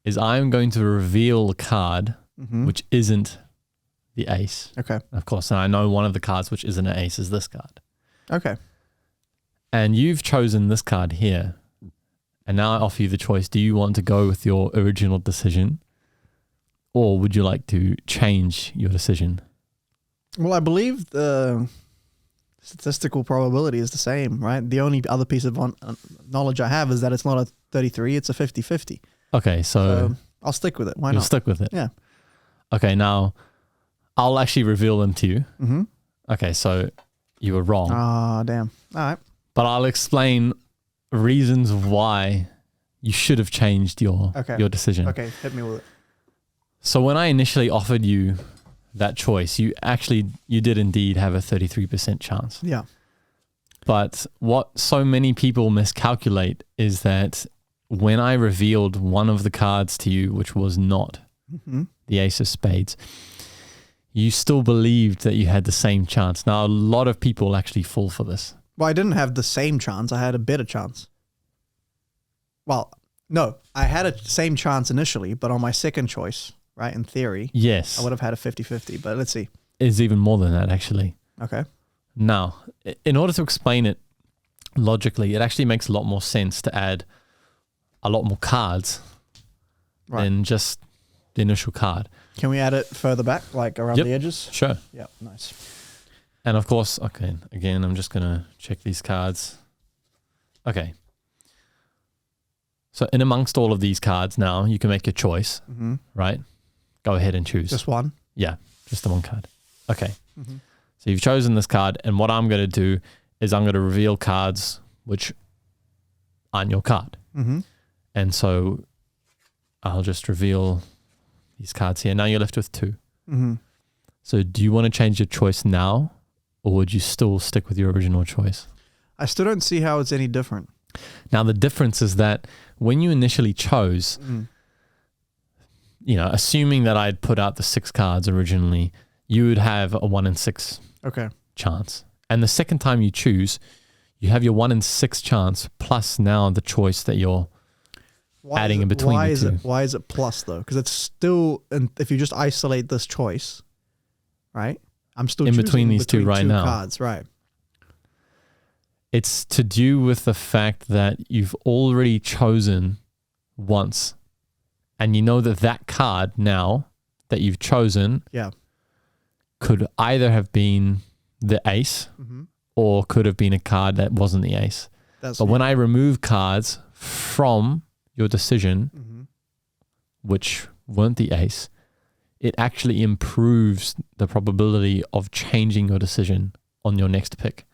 [SPEAKER 2] is I'm going to reveal a card which isn't the ace.
[SPEAKER 1] Okay.
[SPEAKER 2] Of course, and I know one of the cards which isn't an ace is this card.
[SPEAKER 1] Okay.
[SPEAKER 2] And you've chosen this card here. And now I offer you the choice. Do you want to go with your original decision, or would you like to change your decision?
[SPEAKER 1] Well, I believe the statistical probability is the same, right? The only other piece of knowledge I have is that it's not a 33, it's a 50-50.
[SPEAKER 2] Okay, so
[SPEAKER 1] I'll stick with it. Why
[SPEAKER 2] you'll
[SPEAKER 1] not?
[SPEAKER 2] stick with it?
[SPEAKER 1] Yeah.
[SPEAKER 2] Okay, now I'll actually reveal them to you.
[SPEAKER 1] Mm-hmm.
[SPEAKER 2] Okay, so you were wrong.
[SPEAKER 1] Ah, damn. All right.
[SPEAKER 2] But I'll explain reasons why you should have changed your decision.
[SPEAKER 1] Okay, hit me with it.
[SPEAKER 2] So when I initially offered you that choice, you did indeed have a 33% chance.
[SPEAKER 1] Yeah.
[SPEAKER 2] But what so many people miscalculate is that when I revealed one of the cards to you, which was not the ace of spades, you still believed that you had the same chance. Now, a lot of people actually fall for this.
[SPEAKER 1] Well, I didn't have the same chance. I had a better chance. Well, no, I had a same chance initially, but on my second choice, right, in theory,
[SPEAKER 2] yes,
[SPEAKER 1] I would have had a 50-50, but let's see.
[SPEAKER 2] It's even more than that, actually.
[SPEAKER 1] Okay.
[SPEAKER 2] Now, in order to explain it logically, it actually makes a lot more sense to add a lot more cards than just the initial card.
[SPEAKER 1] Can we add it further back, like around the edges?
[SPEAKER 2] Sure.
[SPEAKER 1] Yep, nice.
[SPEAKER 2] And of course, okay, again, I'm just going to check these cards. Okay. So in amongst all of these cards now, you can make your choice, right? Go ahead and choose.
[SPEAKER 1] Just one?
[SPEAKER 2] Yeah, just the one card. Okay. So you've chosen this card, and what I'm going to do is I'm going to reveal cards which aren't your card. And so I'll just reveal these cards here. Now you're left with two. So do you want to change your choice now, or would you still stick with your original choice?
[SPEAKER 1] I still don't see how it's any different.
[SPEAKER 2] Now, the difference is that when you initially chose, assuming that I'd put out the 6 cards originally, you would have a 1 in 6 chance. And the second time you choose, you have your 1 in 6 chance plus now the choice that you're adding in between the two.
[SPEAKER 1] Why is it plus, though? Because it's still, if you just isolate this choice, right? I'm still
[SPEAKER 2] in
[SPEAKER 1] choosing
[SPEAKER 2] between these two right now.
[SPEAKER 1] Cards, right?
[SPEAKER 2] It's to do with the fact that you've already chosen once, and you know that card now that you've chosen could either have been the ace or could have been a card that wasn't the ace. But when I remove cards from your decision, which weren't the ace, it actually improves the probability of changing your decision on your next pick.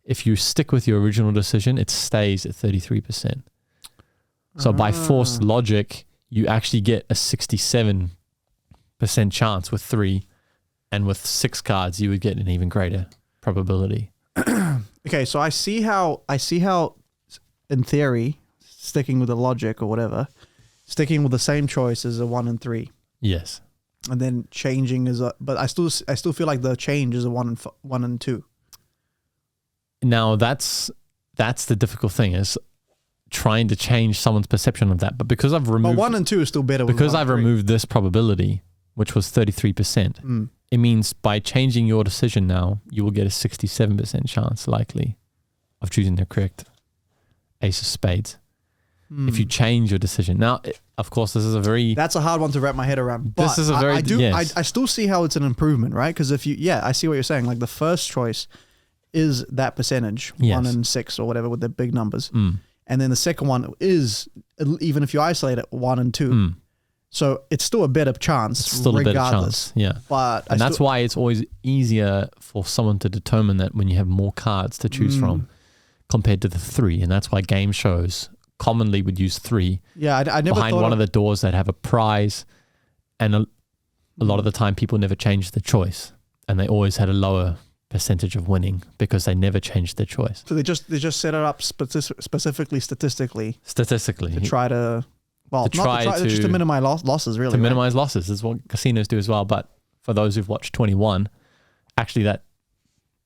[SPEAKER 2] If you stick with your original decision, it stays at 33%. So by forced logic, you actually get a 67% chance with 3, and with 6 cards, you would get an even greater probability.
[SPEAKER 1] Okay, so I see how, in theory, sticking with the logic or whatever, sticking with the same choice is a 1 in 3.
[SPEAKER 2] Yes.
[SPEAKER 1] And then changing is but I still feel like the change is a 1 in 2.
[SPEAKER 2] Now that's the difficult thing, is trying to change someone's perception of that. But because I've removed,
[SPEAKER 1] but 1 and 2 is still better.
[SPEAKER 2] Because I've removed this probability, which was 33%. It means by changing your decision now, you will get a 67% chance likely of choosing the correct ace of spades. if you change your decision. Now, of course, this is a very...
[SPEAKER 1] That's a hard one to wrap my head around. But
[SPEAKER 2] This is a very...
[SPEAKER 1] I still see how it's an improvement, right? Because if you... Yeah, I see what you're saying. Like the first choice is that percentage, 1 and 6 or whatever with the big numbers. And then the second one is, even if you isolate it, 1 and 2. So it's still a better chance,
[SPEAKER 2] It's still
[SPEAKER 1] regardless.
[SPEAKER 2] a better chance, yeah.
[SPEAKER 1] But
[SPEAKER 2] And that's why it's always easier for someone to determine that when you have more cards to choose from compared to the 3. And that's why game shows commonly would use 3.
[SPEAKER 1] Yeah, I never
[SPEAKER 2] behind
[SPEAKER 1] thought
[SPEAKER 2] one of the doors that have a prize. And a lot of the time people never changed the choice. And they always had a lower percentage of winning because they never changed their choice.
[SPEAKER 1] So they just set it up specifically statistically to try to... Well, just to minimize losses, really.
[SPEAKER 2] To minimize losses is what casinos do as well. But for those who've watched 21, actually that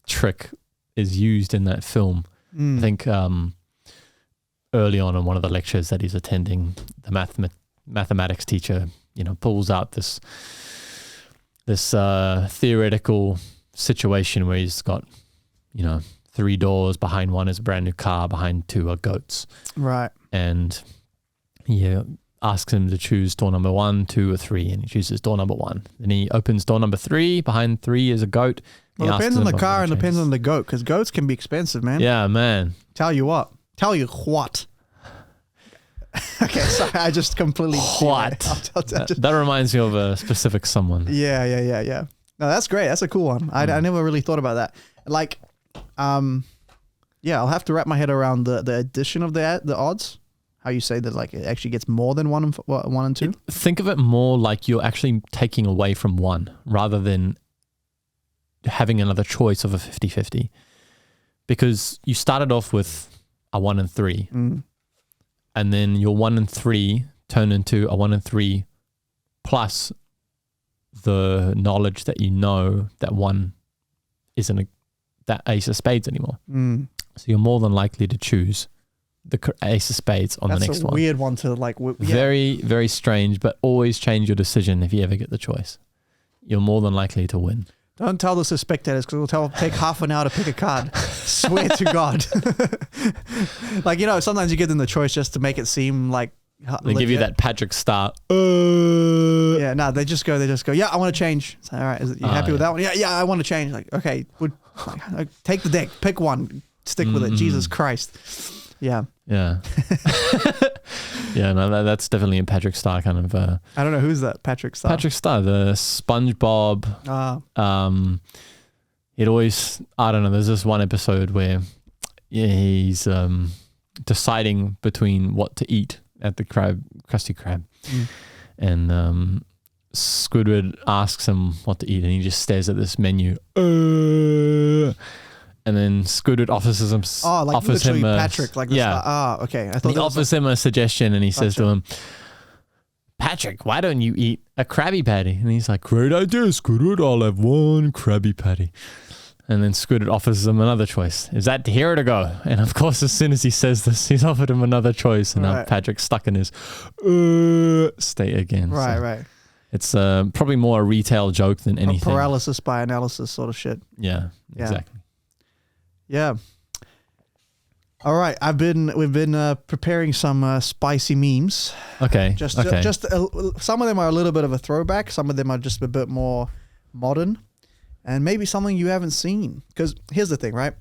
[SPEAKER 2] trick is used in that film. I think early on in one of the lectures that he's attending, the mathematics teacher, pulls out this theoretical situation where he's got, 3 doors. Behind one is a brand new car. Behind 2 are goats.
[SPEAKER 1] Right.
[SPEAKER 2] And he asks him to choose door number 1, 2, or 3, and he chooses door number 1. Then he opens door number 3. Behind 3 is a goat.
[SPEAKER 1] Well, it depends on the car and depends on the goat, because goats can be expensive, man.
[SPEAKER 2] Yeah, man.
[SPEAKER 1] Tell you what. Okay, sorry, I just completely...
[SPEAKER 2] What? That reminds me of a specific someone.
[SPEAKER 1] Yeah. No, that's great. That's a cool one. I never really thought about that. Like, I'll have to wrap my head around the addition of the odds. How you say that, like, it actually gets more than 1 and 2?
[SPEAKER 2] Think of it more like you're actually taking away from 1 rather than having another choice of a 50-50. Because you started off with a 1 and 3. And then your 1 and 3 turn into a 1 and 3 plus the knowledge that you know that 1 isn't that ace of spades anymore. So you're more than likely to choose the ace of spades on the next one.
[SPEAKER 1] That's a weird one to like...
[SPEAKER 2] Very, very strange, but always change your decision if you ever get the choice. You're more than likely to win.
[SPEAKER 1] Don't tell this to spectators, because it'll take half an hour to pick a card. Swear to God. Like, sometimes you give them the choice just to make it seem like...
[SPEAKER 2] They give you that Patrick Star.
[SPEAKER 1] Yeah, no, they just go, yeah, I want to change. So, all right, you happy with that one? Yeah, I want to change. Like, okay, take the deck, pick one, stick with it. Jesus Christ. Yeah.
[SPEAKER 2] Yeah. Yeah, no, that's definitely a Patrick Star kind of...
[SPEAKER 1] I don't know, who's that Patrick Star?
[SPEAKER 2] Patrick Star, the SpongeBob. It always... I don't know, there's this one episode where he's deciding between what to eat at the Krusty Krab. And Squidward asks him what to eat, and he just stares at this menu. And then Squidward offers him
[SPEAKER 1] Patrick, like this. Yeah. Okay. I thought
[SPEAKER 2] he offers him a suggestion, and he says to him, Patrick, why don't you eat a Krabby Patty? And he's like, great idea, Squidward. I'll have 1 Krabby Patty. And then Squidward offers him another choice. Is that here to go? And of course, as soon as he says this, he's offered him another choice. And now Patrick's stuck in his state again.
[SPEAKER 1] Right.
[SPEAKER 2] It's probably more a retail joke than anything.
[SPEAKER 1] Paralysis by analysis sort of shit.
[SPEAKER 2] Yeah, exactly.
[SPEAKER 1] Yeah. All right. We've been preparing some spicy memes.
[SPEAKER 2] Okay.
[SPEAKER 1] Just some of them are a little bit of a throwback. Some of them are just a bit more modern, and maybe something you haven't seen. Because here's the thing, right?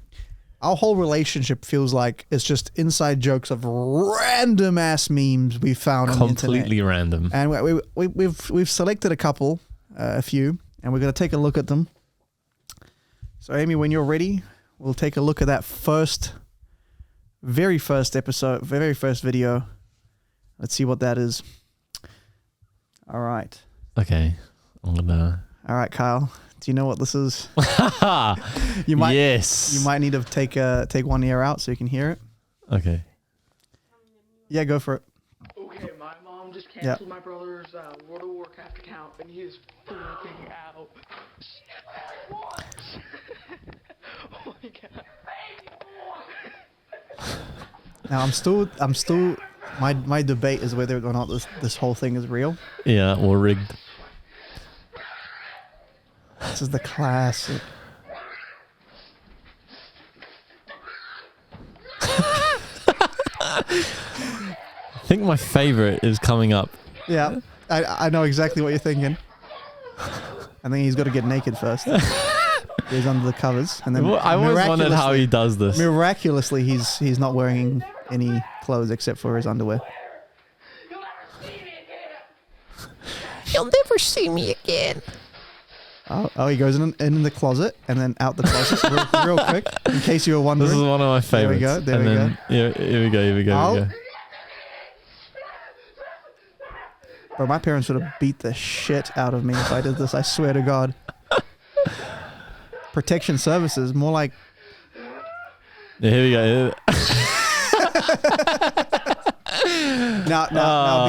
[SPEAKER 1] Our whole relationship feels like it's just inside jokes of random ass memes we found on the internet.
[SPEAKER 2] Completely random.
[SPEAKER 1] And we've selected a few, and we're gonna take a look at them. So Amy, when you're ready, we'll take a look at that very first video. Let's see what that is. All right.
[SPEAKER 2] Okay.
[SPEAKER 1] All right, Kyle. Do you know what this is?
[SPEAKER 2] Yes.
[SPEAKER 1] You might need to take one ear out so you can hear it.
[SPEAKER 2] Okay.
[SPEAKER 1] Yeah, go for it.
[SPEAKER 4] Okay, my mom just canceled my brother's World of Warcraft account, and he is freaking out. What? Oh my god.
[SPEAKER 1] Now I'm still. My debate is whether or not this whole thing is real.
[SPEAKER 2] Yeah, or rigged.
[SPEAKER 1] This is the classic.
[SPEAKER 2] think my favorite is coming up.
[SPEAKER 1] Yeah, I know exactly what you're thinking. I think he's got to get naked first. He's under the covers, and then
[SPEAKER 2] I always wondered how he does this.
[SPEAKER 1] Miraculously, he's not wearing any clothes except for his underwear.
[SPEAKER 5] You'll never see me again.
[SPEAKER 1] Oh, he goes in the closet and then out the closet real quick, in case you were wondering.
[SPEAKER 2] This is one of my favorites.
[SPEAKER 1] There we go.
[SPEAKER 2] Here we go.
[SPEAKER 1] Bro, my parents would have beat the shit out of me if I did this. I swear to God. Protection services, more like.
[SPEAKER 2] Yeah, here we go.
[SPEAKER 1] Now,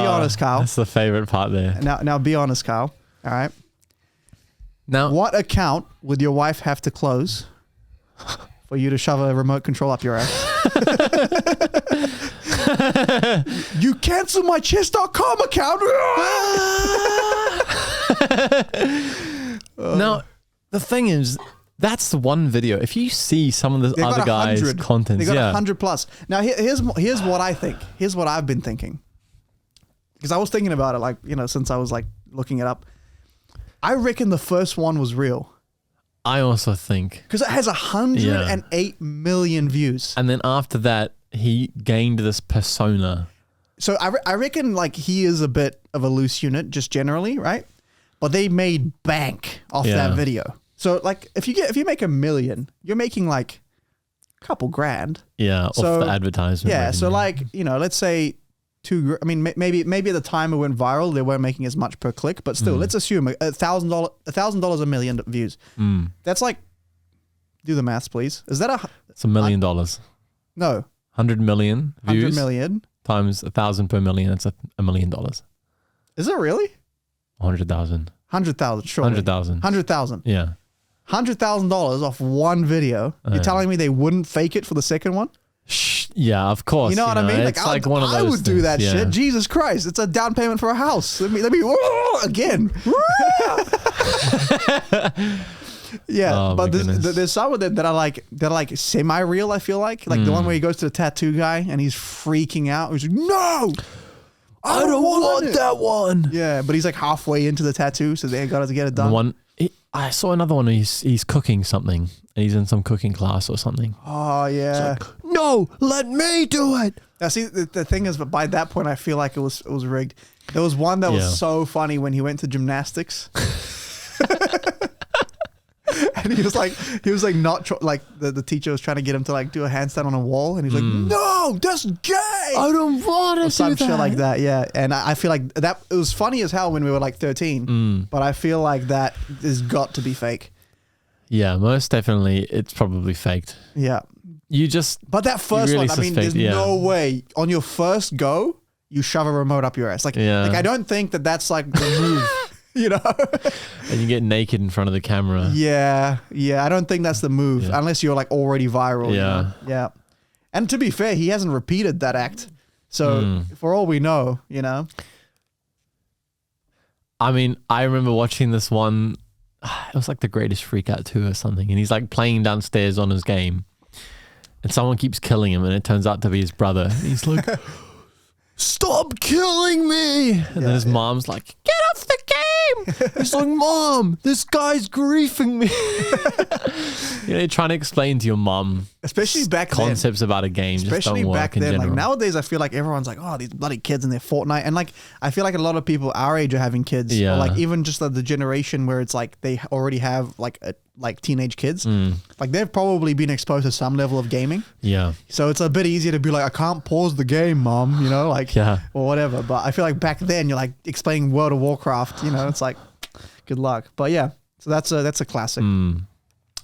[SPEAKER 1] be honest, Kyle.
[SPEAKER 2] That's the favorite part there.
[SPEAKER 1] Now, be honest, Kyle. All right.
[SPEAKER 2] Now,
[SPEAKER 1] what account would your wife have to close for you to shove a remote control up your ass? You cancel my chess.com account.
[SPEAKER 2] Now, the thing is, that's the one video. If you see some of this other guy's content,
[SPEAKER 1] they got 100 plus. Now, here's what I think. Here's what I've been thinking. Because I was thinking about it, like, since I was like looking it up. I reckon the first one was real.
[SPEAKER 2] I also think.
[SPEAKER 1] Because it has 108 million views.
[SPEAKER 2] And then after that, he gained this persona.
[SPEAKER 1] So I reckon like he is a bit of a loose unit just generally, right? But they made bank off that video. So like if you make 1 million, you're making like a couple grand.
[SPEAKER 2] Yeah,
[SPEAKER 1] so,
[SPEAKER 2] off the advertisement.
[SPEAKER 1] Yeah,
[SPEAKER 2] revenue.
[SPEAKER 1] so like, let's say maybe at the time it went viral, they weren't making as much per click, but still, let's assume $1,000 a million views. That's like, do the maths, please. Is that
[SPEAKER 2] it's $1 million.
[SPEAKER 1] No.
[SPEAKER 2] 100 million views.
[SPEAKER 1] 100 million
[SPEAKER 2] times 1,000 per million. That's $1 million.
[SPEAKER 1] Is it really?
[SPEAKER 2] 100,000.
[SPEAKER 1] 100,000. Sure.
[SPEAKER 2] 100,000.
[SPEAKER 1] 100,000.
[SPEAKER 2] Yeah.
[SPEAKER 1] $100,000 off one video. You're telling me they wouldn't fake it for the second one?
[SPEAKER 2] Yeah, of course.
[SPEAKER 1] You know what I mean?
[SPEAKER 2] It's like one of those
[SPEAKER 1] I would do that
[SPEAKER 2] things,
[SPEAKER 1] shit. Jesus Christ. It's a down payment for a house. Let me again. Yeah, but there's some of them that are like semi-real, I feel like the one where he goes to the tattoo guy and he's freaking out. He's like, no, I don't want that one. Yeah, but he's like halfway into the tattoo, so they got to get it done.
[SPEAKER 2] I saw another one. He's cooking something, and he's in some cooking class or something.
[SPEAKER 1] Oh yeah.
[SPEAKER 2] Like, no, let me do it.
[SPEAKER 1] Now see, the thing is, but by that point, I feel like it was rigged. There was one that was so funny when he went to gymnastics. And he was like not like the teacher was trying to get him to like do a handstand on a wall, and he's like, no, that's gay.
[SPEAKER 2] I don't want to do
[SPEAKER 1] some
[SPEAKER 2] that.
[SPEAKER 1] shit like that. Yeah, and I feel like that it was funny as hell when we were like 13, but I feel like that has got to be fake.
[SPEAKER 2] Yeah, most definitely, it's probably faked.
[SPEAKER 1] Yeah,
[SPEAKER 2] but
[SPEAKER 1] that first one, I mean, there's no way on your first go you shove a remote up your ass. Like I don't think that's like the move.
[SPEAKER 2] And you get naked in front of the camera.
[SPEAKER 1] Yeah. I don't think that's the move unless you're like already viral. Yeah. And to be fair, he hasn't repeated that act. So for all we know,
[SPEAKER 2] I mean, I remember watching this one. It was like The Greatest Freak Out 2 or something. And he's like playing downstairs on his game. And someone keeps killing him. And it turns out to be his brother. And he's like, stop killing me. And then his mom's like, get off the game. He's like, Mom, this guy's griefing me. You're trying to explain to your mom,
[SPEAKER 1] especially back then,
[SPEAKER 2] concepts about a game,
[SPEAKER 1] especially
[SPEAKER 2] just don't
[SPEAKER 1] back
[SPEAKER 2] work
[SPEAKER 1] then.
[SPEAKER 2] in
[SPEAKER 1] Like
[SPEAKER 2] general.
[SPEAKER 1] nowadays, I feel like everyone's like, oh, these bloody kids in their Fortnite, and like I feel like a lot of people our age are having kids, or like even just the generation where it's like they already have like teenage kids, like they've probably been exposed to some level of gaming.
[SPEAKER 2] Yeah.
[SPEAKER 1] So it's a bit easier to be like, I can't pause the game, Mom, or whatever. But I feel like back then you're like explaining World of Warcraft, it's like, good luck. But yeah, so that's a classic.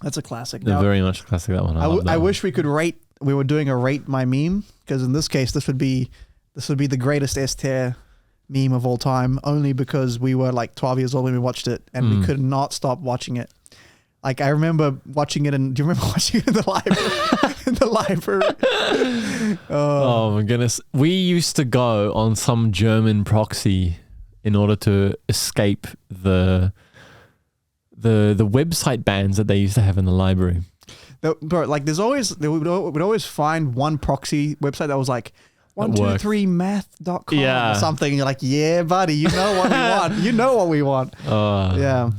[SPEAKER 1] That's a classic.
[SPEAKER 2] They're very much a classic, that one.
[SPEAKER 1] I wish we could rate. We were doing a rate my meme, because in this case, this would be the greatest S tier meme of all time, only because we were like 12 years old when we watched it, and we could not stop watching it. Like I remember watching it, and do you remember watching it in the library? In the library.
[SPEAKER 2] Oh my goodness! We used to go on some German proxy in order to escape the website bans that they used to have in the library.
[SPEAKER 1] Bro, like we'd always find one proxy website that was like 123math.com
[SPEAKER 2] Yeah.
[SPEAKER 1] or something. You're like, yeah, buddy, you know what we want. You know what we want. Yeah.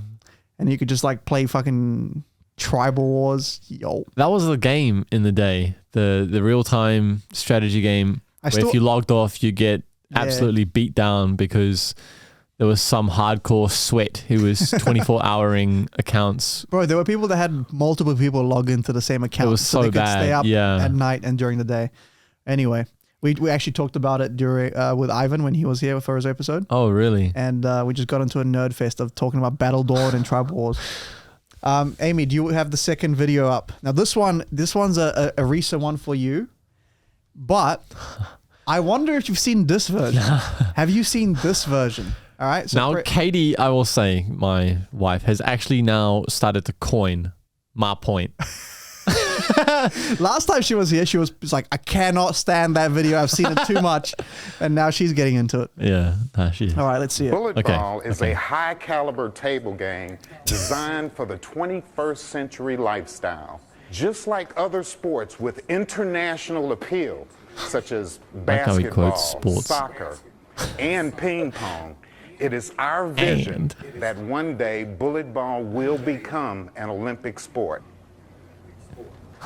[SPEAKER 1] And you could just like play fucking Tribal Wars. Yo.
[SPEAKER 2] That was the game in the day. The real-time strategy game where if you logged off, you get absolutely beat down because there was some hardcore sweat who was 24-houring accounts.
[SPEAKER 1] Bro, there were people that had multiple people log into the same account.
[SPEAKER 2] It was so
[SPEAKER 1] they could
[SPEAKER 2] bad.
[SPEAKER 1] stay up
[SPEAKER 2] Yeah.
[SPEAKER 1] at night and during the day. Anyway, we actually talked about it during with Ivan when he was here for his episode.
[SPEAKER 2] Oh, really?
[SPEAKER 1] And we just got into a nerd fest of talking about Battledore and Tribal Wars. Amy, do you have the second video up? Now this one's a recent one for you, but I wonder if you've seen this version. Have you seen this version? All right. So
[SPEAKER 2] now, Katie, I will say, my wife has actually now started to coin my point.
[SPEAKER 1] last time she was here, she was like, I cannot stand that video. I've seen it too much. And now she's getting into it.
[SPEAKER 2] Yeah, she is.
[SPEAKER 1] All right, let's see it.
[SPEAKER 6] Bullet ball is a high caliber table game designed for the 21st century lifestyle. Just like other sports with international appeal, such as basketball, soccer, and ping pong, it is our vision that one day bullet ball will become an Olympic sport.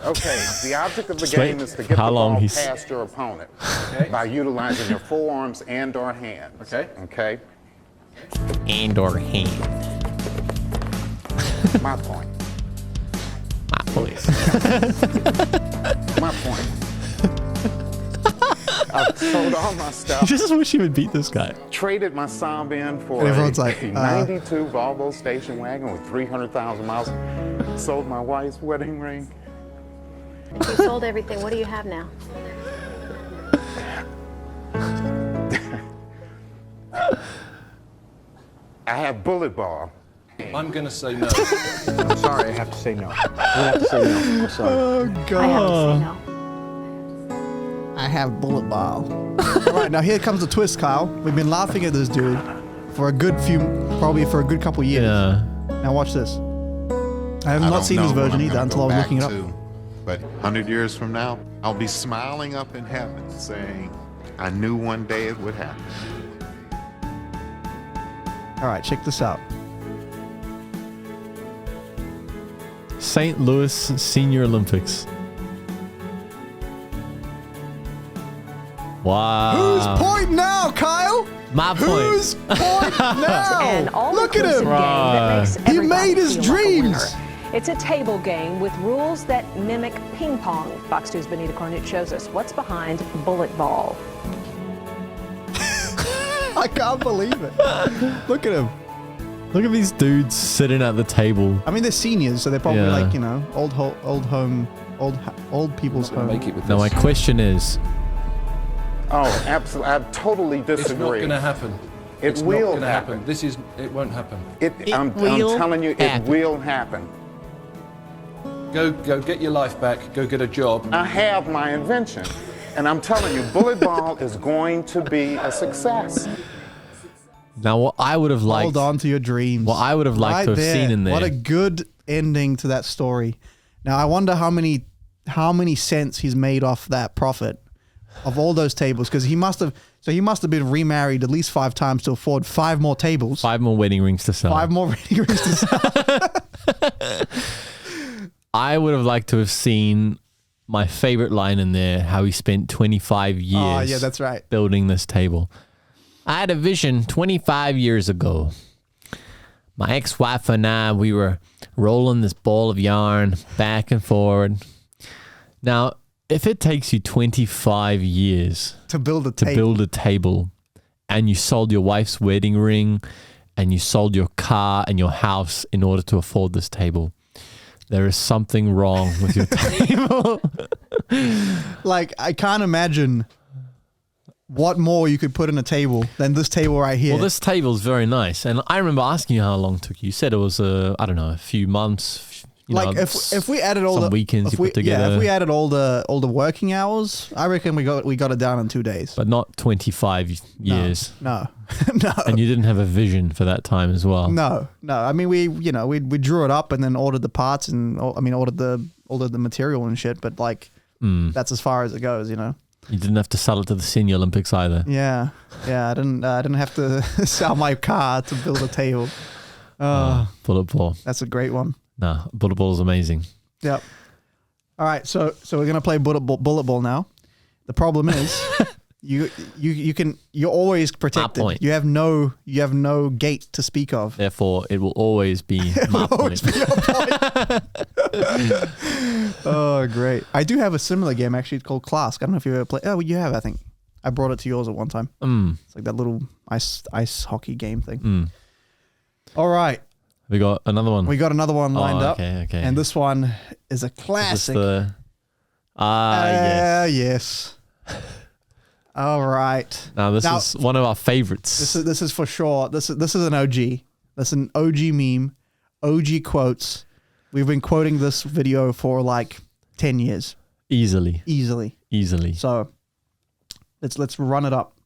[SPEAKER 6] Okay, the object of the game is to get the ball past your opponent by utilizing your forearms and or hands. Okay?
[SPEAKER 2] And or hand.
[SPEAKER 6] My point.
[SPEAKER 2] My point.
[SPEAKER 6] My point. I've sold all my stuff.
[SPEAKER 2] I just wish he would beat this guy.
[SPEAKER 6] Traded my Saab in for
[SPEAKER 1] And everyone's
[SPEAKER 6] a
[SPEAKER 1] like,
[SPEAKER 6] 92 Volvo station wagon with 300,000 miles. Sold my wife's wedding ring.
[SPEAKER 7] You sold everything. What do you have now?
[SPEAKER 6] I have bullet ball.
[SPEAKER 8] I'm going to say no.
[SPEAKER 9] I'm sorry, I have to say no. I have to say no. I'm sorry.
[SPEAKER 1] Oh, God.
[SPEAKER 7] I have to say no.
[SPEAKER 1] I have bullet ball. All right, now here comes the twist, Kyle. We've been laughing at this dude for a good probably for a good couple years.
[SPEAKER 2] Yeah.
[SPEAKER 1] Now watch this. I have not seen this version either until I was looking it up.
[SPEAKER 10] But 100 years from now, I'll be smiling up in heaven saying, I knew one day it would happen.
[SPEAKER 1] All right, check this out.
[SPEAKER 2] St. Louis Senior Olympics. Wow.
[SPEAKER 1] Whose point now, Kyle?
[SPEAKER 2] My point.
[SPEAKER 1] Whose point now?
[SPEAKER 11] An
[SPEAKER 1] Look at him.
[SPEAKER 11] game that makes
[SPEAKER 1] He made his
[SPEAKER 11] everybody feel like a
[SPEAKER 1] dreams.
[SPEAKER 11] winner. It's a table game with rules that mimic ping pong. Fox 2's Benita Cornett shows us what's behind bullet ball.
[SPEAKER 1] I can't believe it. Look at him.
[SPEAKER 2] Look at these dudes sitting at the table.
[SPEAKER 1] I mean, they're seniors, so they're probably like, you know, old people's home.
[SPEAKER 8] Make it with
[SPEAKER 2] Now, my
[SPEAKER 8] this.
[SPEAKER 2] question is,
[SPEAKER 6] Oh, absolutely. I totally
[SPEAKER 8] It's not
[SPEAKER 6] disagree.
[SPEAKER 8] going to happen.
[SPEAKER 6] It
[SPEAKER 8] It's
[SPEAKER 6] will
[SPEAKER 8] not going to
[SPEAKER 6] happen.
[SPEAKER 8] happen. It won't happen.
[SPEAKER 6] I'm
[SPEAKER 2] will
[SPEAKER 6] telling you, it
[SPEAKER 2] happen.
[SPEAKER 6] will happen.
[SPEAKER 8] Go get your life back. Go get a job.
[SPEAKER 6] I have my invention. And I'm telling you, bullet ball is going to be a success.
[SPEAKER 2] now what I would have liked.
[SPEAKER 1] Hold on to your dreams.
[SPEAKER 2] What I would have liked to have
[SPEAKER 1] there.
[SPEAKER 2] seen in there.
[SPEAKER 1] What a good ending to that story. Now I wonder how many cents he's made off that profit of all those tables, because he must have been remarried at least 5 times to afford 5 more tables.
[SPEAKER 2] 5 more wedding rings to sell.
[SPEAKER 1] 5 more wedding rings to sell.
[SPEAKER 2] I would have liked to have seen my favorite line in there, how he spent 25 years
[SPEAKER 1] Oh, yeah, that's right.
[SPEAKER 2] building this table. I had a vision 25 years ago. My ex-wife and I, we were rolling this ball of yarn back and forward. Now, if it takes you 25 years
[SPEAKER 1] To build a
[SPEAKER 2] to
[SPEAKER 1] table.
[SPEAKER 2] build a table and you sold your wife's wedding ring and you sold your car and your house in order to afford this table, there is something wrong with your table.
[SPEAKER 1] Like, I can't imagine what more you could put in a table than this table right here.
[SPEAKER 2] Well, this table is very nice. And I remember asking you how long it took you. You said it was, I don't know, a few months. You
[SPEAKER 1] like
[SPEAKER 2] know,
[SPEAKER 1] if we added all
[SPEAKER 2] some
[SPEAKER 1] the
[SPEAKER 2] weekends
[SPEAKER 1] if
[SPEAKER 2] you
[SPEAKER 1] we,
[SPEAKER 2] put together.
[SPEAKER 1] Yeah, if we added all the working hours, I reckon we got it down in 2 days.
[SPEAKER 2] But not 25 years.
[SPEAKER 1] No. No.
[SPEAKER 2] And you didn't have a vision for that time as well.
[SPEAKER 1] No. I mean, we drew it up and then ordered the parts and ordered the material and shit. But like, that's as far as it goes, you know.
[SPEAKER 2] You didn't have to sell it to the Senior Olympics either.
[SPEAKER 1] Yeah. I didn't have to sell my car to build a table.
[SPEAKER 2] Bullet ball.
[SPEAKER 1] That's a great one.
[SPEAKER 2] No, bullet ball is amazing.
[SPEAKER 1] Yep. All right, so we're gonna play bullet ball now. The problem is, you're always protected.
[SPEAKER 2] point.
[SPEAKER 1] You have no gate to speak of.
[SPEAKER 2] Therefore, it will always be my point.
[SPEAKER 1] Oh, great! I do have a similar game actually. It's called Clask. I don't know if you ever played. Oh, you have. I think I brought it to yours at one time. It's like that little ice hockey game thing. All right.
[SPEAKER 2] We got another one.
[SPEAKER 1] We got another one lined up.
[SPEAKER 2] Okay.
[SPEAKER 1] And this one is a classic.
[SPEAKER 2] Yes.
[SPEAKER 1] All right.
[SPEAKER 2] Now this is one of our favorites.
[SPEAKER 1] This is for sure. This is an OG. That's an OG meme. OG quotes. We've been quoting this video for like 10 years.
[SPEAKER 2] Easily.
[SPEAKER 1] So let's run it up.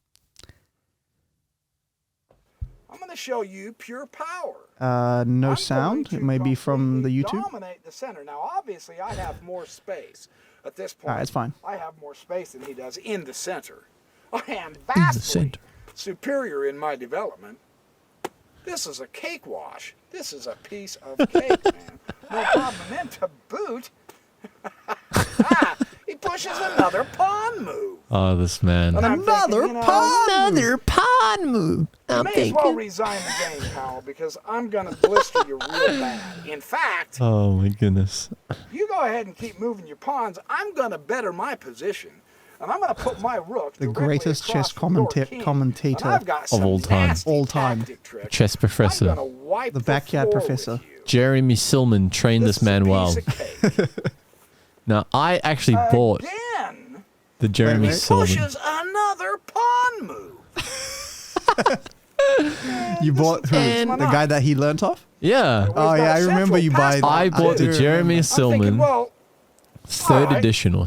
[SPEAKER 3] I'm going to show you pure power.
[SPEAKER 1] No sound. It may be from the YouTube.
[SPEAKER 3] Dominate the center. Now, obviously, I have more space at this point.
[SPEAKER 1] All right, it's fine.
[SPEAKER 3] I have more space than he does in the center. I am vastly superior in my development. This is a cake wash. This is a piece of cake, man. No problem. And then to boot, he pushes another pawn move.
[SPEAKER 2] Oh, this man.
[SPEAKER 1] Another pawn move.
[SPEAKER 3] You may as well resign the game, pal, because I'm going to blister you real bad. In fact,
[SPEAKER 2] Oh my goodness.
[SPEAKER 3] you go ahead and keep moving your pawns. I'm going to better my position, and I'm going to put my rook
[SPEAKER 1] The
[SPEAKER 3] directly
[SPEAKER 1] greatest
[SPEAKER 3] across
[SPEAKER 1] chess
[SPEAKER 3] from your king,
[SPEAKER 1] commentator
[SPEAKER 3] and I've got
[SPEAKER 2] of
[SPEAKER 3] some
[SPEAKER 2] all time.
[SPEAKER 3] nasty
[SPEAKER 1] All time.
[SPEAKER 3] tactic tricks.
[SPEAKER 2] Chess professor.
[SPEAKER 3] I'm gonna wipe
[SPEAKER 1] The backyard
[SPEAKER 3] floor
[SPEAKER 1] professor.
[SPEAKER 3] with you.
[SPEAKER 2] Jeremy Silman trained this
[SPEAKER 3] is a
[SPEAKER 2] man
[SPEAKER 3] piece
[SPEAKER 2] well.
[SPEAKER 3] of cake.
[SPEAKER 2] Now, I actually bought
[SPEAKER 3] Again,
[SPEAKER 2] the Jeremy
[SPEAKER 1] Wait.
[SPEAKER 2] Silman.
[SPEAKER 3] pushes another pawn move.
[SPEAKER 1] You bought who?
[SPEAKER 3] And-
[SPEAKER 1] The guy that he learnt off?
[SPEAKER 2] Yeah.
[SPEAKER 3] We've
[SPEAKER 1] Oh
[SPEAKER 3] got
[SPEAKER 1] yeah, I
[SPEAKER 3] central
[SPEAKER 1] remember you buy.
[SPEAKER 3] pass line.
[SPEAKER 2] I bought
[SPEAKER 1] do
[SPEAKER 2] the Jeremy
[SPEAKER 1] remember.
[SPEAKER 3] I'm thinking,
[SPEAKER 2] Silman
[SPEAKER 3] well,
[SPEAKER 2] 3rd
[SPEAKER 3] all right.
[SPEAKER 2] edition or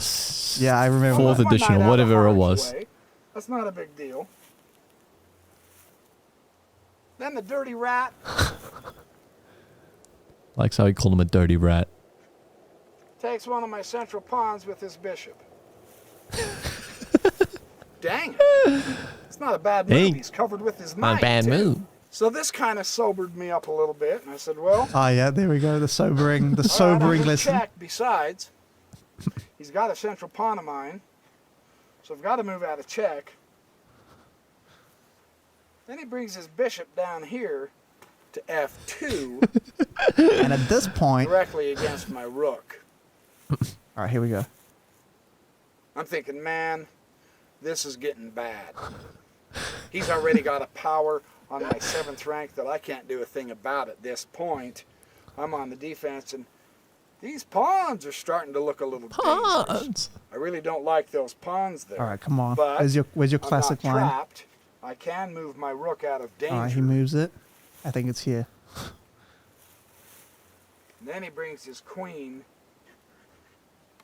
[SPEAKER 1] Yeah, I remember.
[SPEAKER 2] fourth
[SPEAKER 3] one
[SPEAKER 2] edition
[SPEAKER 3] night
[SPEAKER 2] or
[SPEAKER 3] out
[SPEAKER 2] whatever
[SPEAKER 3] of
[SPEAKER 2] it
[SPEAKER 3] harm's
[SPEAKER 2] was.
[SPEAKER 3] way. That's not a big deal. Then the dirty rat
[SPEAKER 2] Likes how he called him a dirty rat.
[SPEAKER 3] takes one of my central pawns with his bishop. Dang it. It's not a bad move.
[SPEAKER 2] Hey.
[SPEAKER 3] He's covered with his
[SPEAKER 2] Not
[SPEAKER 3] knight,
[SPEAKER 2] a bad
[SPEAKER 3] too.
[SPEAKER 2] move.
[SPEAKER 3] So this kind of sobered me up a little bit, and I said, well,
[SPEAKER 1] Oh yeah, there we go. The sobering
[SPEAKER 3] all right,
[SPEAKER 1] sobering
[SPEAKER 3] I'll just
[SPEAKER 1] lesson.
[SPEAKER 3] check. Besides, he's got a central pawn of mine, so I've got to move out of check. Then he brings his bishop down here to F2,
[SPEAKER 1] And at this point, all
[SPEAKER 3] directly against my rook.
[SPEAKER 1] right, here we go.
[SPEAKER 3] I'm thinking, man, this is getting bad. He's already got a power on my 7th rank that I can't do a thing about at this point. I'm on the defense, and these pawns are starting to look a little dangerous. I really don't like those pawns there.
[SPEAKER 1] All right, come on.
[SPEAKER 3] But
[SPEAKER 1] Where's your
[SPEAKER 3] I'm
[SPEAKER 1] classic
[SPEAKER 3] not
[SPEAKER 1] line?
[SPEAKER 3] trapped. I can move my rook out of danger.
[SPEAKER 1] All right, he moves it. I think it's here.
[SPEAKER 3] And then he brings his queen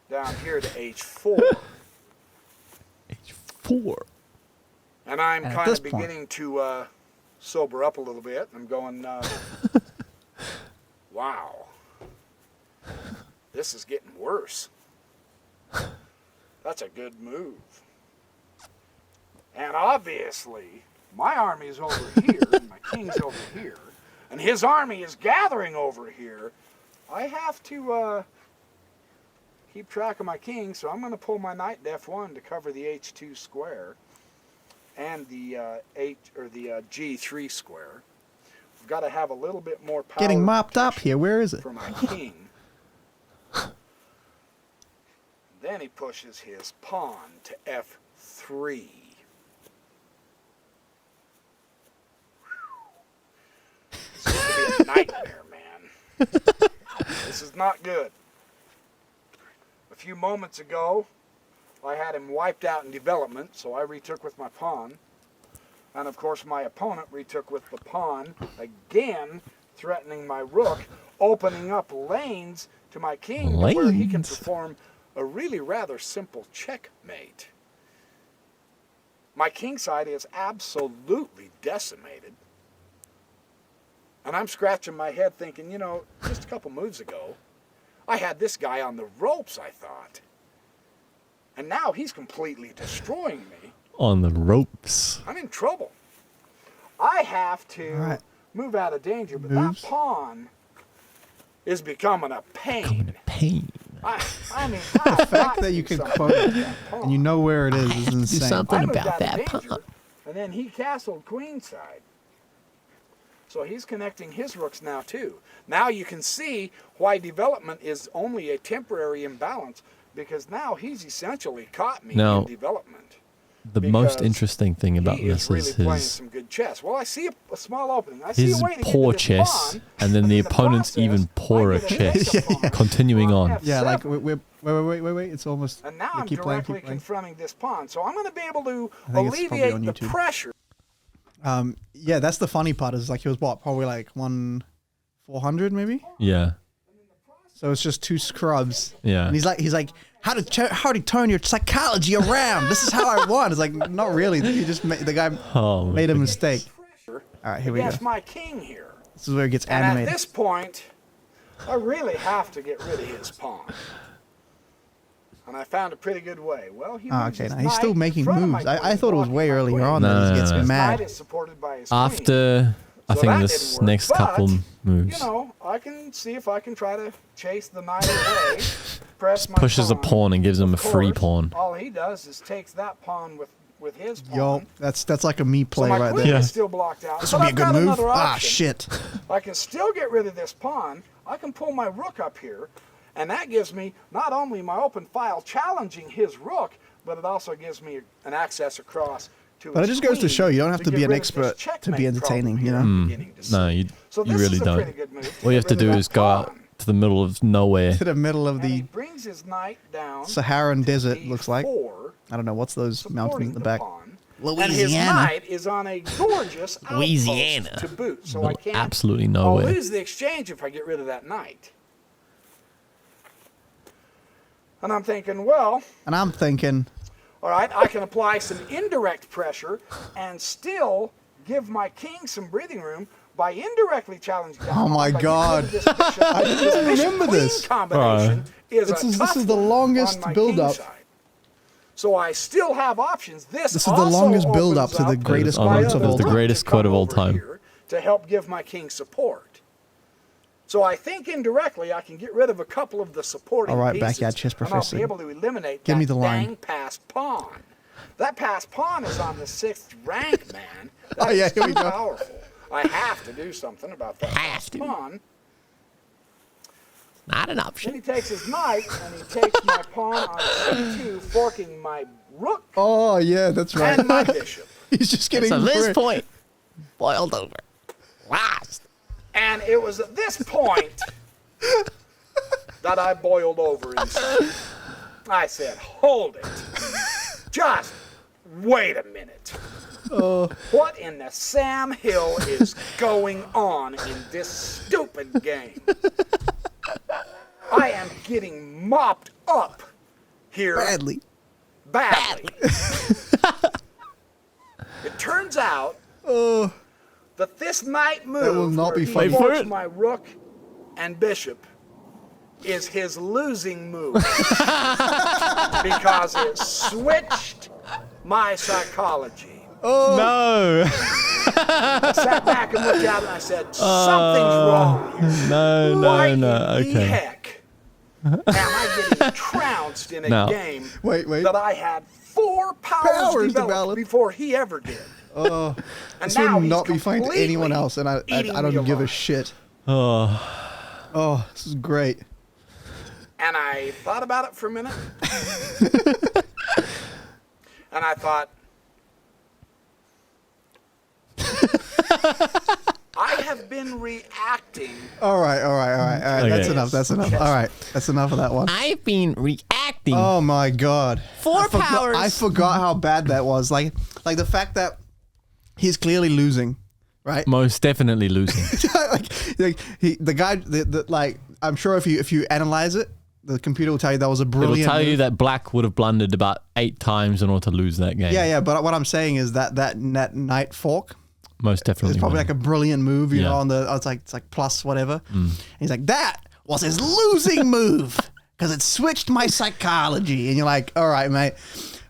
[SPEAKER 3] down here to H4.
[SPEAKER 2] H4.
[SPEAKER 3] And I'm
[SPEAKER 1] And at
[SPEAKER 3] kind
[SPEAKER 1] this
[SPEAKER 3] of
[SPEAKER 1] point-
[SPEAKER 3] beginning to sober up a little bit. I'm going, wow, this is getting worse. That's a good move. And obviously, my army's over here, and my king's over here, and his army is gathering over here. I have to keep track of my king, so I'm going to pull my knight to F1 to cover the H2 square and the G3 square. We've got to have a little bit more power.
[SPEAKER 1] Getting mopped up here. Where is it?
[SPEAKER 3] For my king. Then he pushes his pawn to F3. This is going to be a nightmare, man. This is not good. A few moments ago, I had him wiped out in development, so I retook with my pawn. And of course, my opponent retook with the pawn, again threatening my rook, opening up lanes to my king to where he can perform a really rather simple checkmate. My king side is absolutely decimated. And I'm scratching my head thinking, you know, just a couple moves ago, I had this guy on the ropes, I thought. And now he's completely destroying me.
[SPEAKER 2] On the ropes.
[SPEAKER 3] I'm in trouble. I have to move out of danger, but that pawn is becoming a pain. I mean,
[SPEAKER 1] the fact that you can quote it and you know where it is insane.
[SPEAKER 5] Do something about that pawn.
[SPEAKER 3] And then he castled queenside. So he's connecting his rooks now too. Now you can see why development is only a temporary imbalance, because now he's essentially caught me in development.
[SPEAKER 2] The most interesting thing about
[SPEAKER 3] he
[SPEAKER 2] this
[SPEAKER 3] really
[SPEAKER 2] is
[SPEAKER 3] playing
[SPEAKER 2] his
[SPEAKER 3] some good chess. Well, I see a small opening. I see
[SPEAKER 2] his
[SPEAKER 3] a way to
[SPEAKER 2] poor
[SPEAKER 3] get to this
[SPEAKER 2] chess,
[SPEAKER 3] pawn,
[SPEAKER 2] and then the opponent's
[SPEAKER 3] process,
[SPEAKER 2] even poorer chess. Continuing on.
[SPEAKER 1] Yeah, like wait. It's almost.
[SPEAKER 3] And now I'm
[SPEAKER 1] keep
[SPEAKER 3] directly
[SPEAKER 1] playing.
[SPEAKER 3] confronting this pawn, so I'm going to be able to
[SPEAKER 1] I think it's probably on
[SPEAKER 3] alleviate the
[SPEAKER 1] YouTube.
[SPEAKER 3] pressure.
[SPEAKER 1] Yeah, that's the funny part. Is like he was probably like 400 maybe.
[SPEAKER 2] Yeah.
[SPEAKER 1] So it's just two scrubs.
[SPEAKER 2] Yeah.
[SPEAKER 1] And he's like, how to turn your psychology around? This is how I won. It's like, not really. He just the guy made a mistake. All right, here we go.
[SPEAKER 3] Against my king here.
[SPEAKER 1] This is where it gets
[SPEAKER 3] And
[SPEAKER 1] animated.
[SPEAKER 3] at this point, I really have to get rid of his pawn. And I found a pretty good way. Well, he moves
[SPEAKER 1] okay,
[SPEAKER 3] his
[SPEAKER 1] now he's
[SPEAKER 3] knight
[SPEAKER 1] still
[SPEAKER 3] in
[SPEAKER 1] making
[SPEAKER 3] front of
[SPEAKER 1] moves.
[SPEAKER 3] my
[SPEAKER 1] I
[SPEAKER 3] queen,
[SPEAKER 1] thought it was
[SPEAKER 3] blocking
[SPEAKER 1] way
[SPEAKER 3] my
[SPEAKER 1] earlier
[SPEAKER 3] queen.
[SPEAKER 1] on that he gets
[SPEAKER 3] His
[SPEAKER 1] mad.
[SPEAKER 3] knight is supported by his queen.
[SPEAKER 2] After, I
[SPEAKER 3] So
[SPEAKER 2] think
[SPEAKER 3] that
[SPEAKER 2] this
[SPEAKER 3] didn't work.
[SPEAKER 2] next
[SPEAKER 3] But,
[SPEAKER 2] couple moves.
[SPEAKER 3] You know, I can see if I can try to chase the knight away. Press my
[SPEAKER 2] Pushes a
[SPEAKER 3] pawn.
[SPEAKER 2] pawn and gives him a
[SPEAKER 3] Of
[SPEAKER 2] free
[SPEAKER 3] course,
[SPEAKER 2] pawn.
[SPEAKER 3] All he does is takes that pawn with his pawn.
[SPEAKER 1] Yo, that's like a me play
[SPEAKER 3] so my
[SPEAKER 1] right
[SPEAKER 3] queen
[SPEAKER 1] there.
[SPEAKER 3] is still blocked out.
[SPEAKER 1] This
[SPEAKER 3] but
[SPEAKER 1] would be a
[SPEAKER 3] I've
[SPEAKER 1] good
[SPEAKER 3] got
[SPEAKER 1] move.
[SPEAKER 3] another
[SPEAKER 1] Ah,
[SPEAKER 3] option.
[SPEAKER 1] shit.
[SPEAKER 3] I can still get rid of this pawn. I can pull my rook up here, and that gives me not only my open file challenging his rook, but it also gives me an access across to
[SPEAKER 1] But it
[SPEAKER 3] his
[SPEAKER 1] just goes to
[SPEAKER 3] queen
[SPEAKER 1] show you don't have to
[SPEAKER 3] get
[SPEAKER 1] be an
[SPEAKER 3] rid of this
[SPEAKER 1] expert to
[SPEAKER 3] checkmate
[SPEAKER 1] be entertaining,
[SPEAKER 3] problem
[SPEAKER 1] you
[SPEAKER 3] here
[SPEAKER 1] know?
[SPEAKER 3] I'm beginning to see.
[SPEAKER 2] No, you
[SPEAKER 3] So
[SPEAKER 2] you
[SPEAKER 3] this
[SPEAKER 2] really
[SPEAKER 3] is a
[SPEAKER 2] don't.
[SPEAKER 3] pretty good move to
[SPEAKER 2] All you
[SPEAKER 3] get
[SPEAKER 2] have to
[SPEAKER 3] rid
[SPEAKER 2] do
[SPEAKER 3] of
[SPEAKER 2] is
[SPEAKER 3] that
[SPEAKER 2] go
[SPEAKER 3] pawn.
[SPEAKER 2] out to the middle of nowhere.
[SPEAKER 1] To the middle of
[SPEAKER 3] And he
[SPEAKER 1] the
[SPEAKER 3] brings his knight down
[SPEAKER 1] Saharan
[SPEAKER 3] to
[SPEAKER 1] desert, looks like.
[SPEAKER 3] D4,
[SPEAKER 1] I don't know, what's those mountains in the back?
[SPEAKER 3] pawn.
[SPEAKER 5] Louisiana.
[SPEAKER 3] And his knight is on a gorgeous
[SPEAKER 5] Louisiana.
[SPEAKER 3] outpost to boot, so
[SPEAKER 2] No,
[SPEAKER 3] I can't.
[SPEAKER 2] absolutely
[SPEAKER 3] I'll
[SPEAKER 2] nowhere.
[SPEAKER 3] lose the exchange if I get rid of that knight. And I'm thinking, well,
[SPEAKER 1] And I'm thinking,
[SPEAKER 3] all right, I can apply some indirect pressure and still give my king some breathing room by indirectly challenging.
[SPEAKER 1] Oh my God. I didn't remember this.
[SPEAKER 3] Combination is
[SPEAKER 1] This
[SPEAKER 3] a
[SPEAKER 1] is
[SPEAKER 3] tough
[SPEAKER 1] the
[SPEAKER 3] one
[SPEAKER 1] longest
[SPEAKER 3] on my
[SPEAKER 1] build-up.
[SPEAKER 3] king side. So I still have options. This
[SPEAKER 1] is the
[SPEAKER 3] also
[SPEAKER 1] longest build-up
[SPEAKER 3] opens
[SPEAKER 1] to the
[SPEAKER 3] up
[SPEAKER 1] greatest
[SPEAKER 3] my
[SPEAKER 1] quotes of
[SPEAKER 3] other
[SPEAKER 1] all
[SPEAKER 2] the
[SPEAKER 1] time.
[SPEAKER 2] greatest
[SPEAKER 3] to
[SPEAKER 2] quote
[SPEAKER 3] come
[SPEAKER 2] of all
[SPEAKER 3] over
[SPEAKER 2] time.
[SPEAKER 3] here to help give my king support. So I think indirectly I can get rid of a couple of the supporting
[SPEAKER 1] All right,
[SPEAKER 3] pieces,
[SPEAKER 1] backyard chess
[SPEAKER 3] and I'll
[SPEAKER 1] professor.
[SPEAKER 3] be able to eliminate
[SPEAKER 1] Give
[SPEAKER 3] that
[SPEAKER 1] me the line.
[SPEAKER 3] dang passed pawn. That passed pawn is on the 6th rank, man.
[SPEAKER 1] Oh,
[SPEAKER 3] That
[SPEAKER 1] yeah,
[SPEAKER 3] is
[SPEAKER 1] here we
[SPEAKER 3] too
[SPEAKER 1] go.
[SPEAKER 3] powerful. I have to do something about that passed pawn.
[SPEAKER 5] Not an
[SPEAKER 3] Then
[SPEAKER 5] option.
[SPEAKER 3] he takes his knight and he takes my pawn on c2, forking my rook
[SPEAKER 1] oh yeah, that's right.
[SPEAKER 3] and my bishop.
[SPEAKER 1] He's just getting
[SPEAKER 5] So this
[SPEAKER 1] frick-
[SPEAKER 5] point, boiled over. Lost.
[SPEAKER 3] And it was at this point that I boiled over inside. I said, hold it. Just wait a minute. What in the Sam Hill is going on in this stupid game? I am getting mopped up here
[SPEAKER 1] badly.
[SPEAKER 3] It turns out that this knight move
[SPEAKER 1] That will not
[SPEAKER 3] where
[SPEAKER 1] be
[SPEAKER 3] he
[SPEAKER 1] funny.
[SPEAKER 3] forks my rook and bishop is his losing move because it switched my psychology.
[SPEAKER 2] No.
[SPEAKER 3] I sat back and looked at it and I said, something's wrong here.
[SPEAKER 2] No,
[SPEAKER 3] Why
[SPEAKER 2] no.
[SPEAKER 3] in the
[SPEAKER 2] Okay.
[SPEAKER 3] heck am I getting trounced in a
[SPEAKER 2] No.
[SPEAKER 3] game
[SPEAKER 1] Wait.
[SPEAKER 3] that I had 4 powers developed before he ever did?
[SPEAKER 1] Oh,
[SPEAKER 3] And
[SPEAKER 1] this
[SPEAKER 3] now
[SPEAKER 1] would
[SPEAKER 3] he's
[SPEAKER 1] not be fine to anyone
[SPEAKER 3] completely
[SPEAKER 1] else, and I
[SPEAKER 3] eating
[SPEAKER 1] don't
[SPEAKER 3] me
[SPEAKER 1] give a
[SPEAKER 3] alive.
[SPEAKER 1] shit.
[SPEAKER 2] Oh.
[SPEAKER 1] Oh, this is great.
[SPEAKER 3] And I thought about it for a minute. And I thought, I have been reacting.
[SPEAKER 1] All right.
[SPEAKER 2] Okay.
[SPEAKER 1] That's enough. All right, that's enough of that one.
[SPEAKER 5] I've been reacting.
[SPEAKER 1] Oh my God.
[SPEAKER 5] 4 powers.
[SPEAKER 1] I forgot how bad that was. Like the fact that he's clearly losing, right?
[SPEAKER 2] Most definitely losing.
[SPEAKER 1] like I'm sure if you analyze it, the computer will tell you that was a
[SPEAKER 2] It'll
[SPEAKER 1] brilliant.
[SPEAKER 2] tell you
[SPEAKER 1] move.
[SPEAKER 2] that black would have blundered about 8 times in order to lose that game.
[SPEAKER 1] Yeah. But what I'm saying is that knight fork
[SPEAKER 2] Most definitely.
[SPEAKER 1] is probably like a brilliant move. You
[SPEAKER 2] Yeah.
[SPEAKER 1] know, on the it's like plus whatever. And he's like, that was his losing move. because it switched my psychology. And you're like, all right, mate.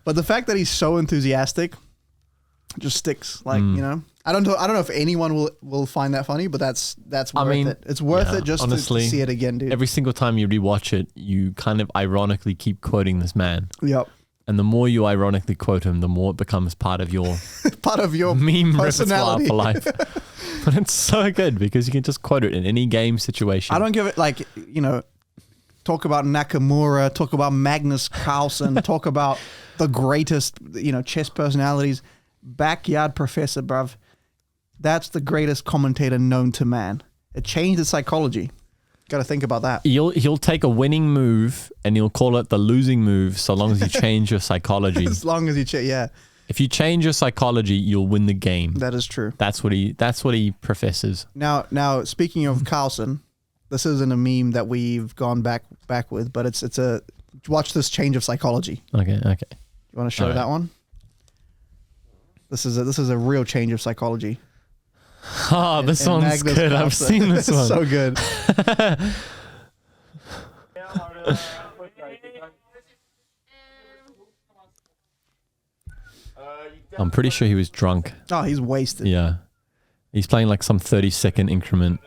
[SPEAKER 1] But the fact that he's so enthusiastic just sticks. Like, you know, I don't know if anyone will find that funny, but that's worth it. It's worth it just honestly, to see it again, dude.
[SPEAKER 2] Every single time you rewatch it, you kind of ironically keep quoting this man.
[SPEAKER 1] Yep.
[SPEAKER 2] And the more you ironically quote him, the more it becomes part of your meme repertoire for life. But it's so good because you can just quote it in any game situation.
[SPEAKER 1] I don't give it like, you know, talk about Nakamura, talk about Magnus Carslen, talk about the greatest, you know, chess personalities. Backyard Professor, bruv. That's the greatest commentator known to man. It changed his psychology. Got to think about that.
[SPEAKER 2] He'll take a winning move and he'll call it the losing move so long as you change your psychology.
[SPEAKER 1] As long as you change, yeah.
[SPEAKER 2] If you change your psychology, you'll win the game.
[SPEAKER 1] That is true.
[SPEAKER 2] That's what he professes.
[SPEAKER 1] Now speaking of Carslen, this isn't a meme that we've gone back with, but it's a watch this change of psychology.
[SPEAKER 2] Okay.
[SPEAKER 1] You want to show that one? This is a real change of psychology.
[SPEAKER 2] Oh, this one's Magnus good. Carslen. I've seen this one.
[SPEAKER 1] So good.
[SPEAKER 2] I'm pretty sure he was drunk.
[SPEAKER 1] Oh, he's wasted.
[SPEAKER 2] Yeah. He's playing like some 30-second increment.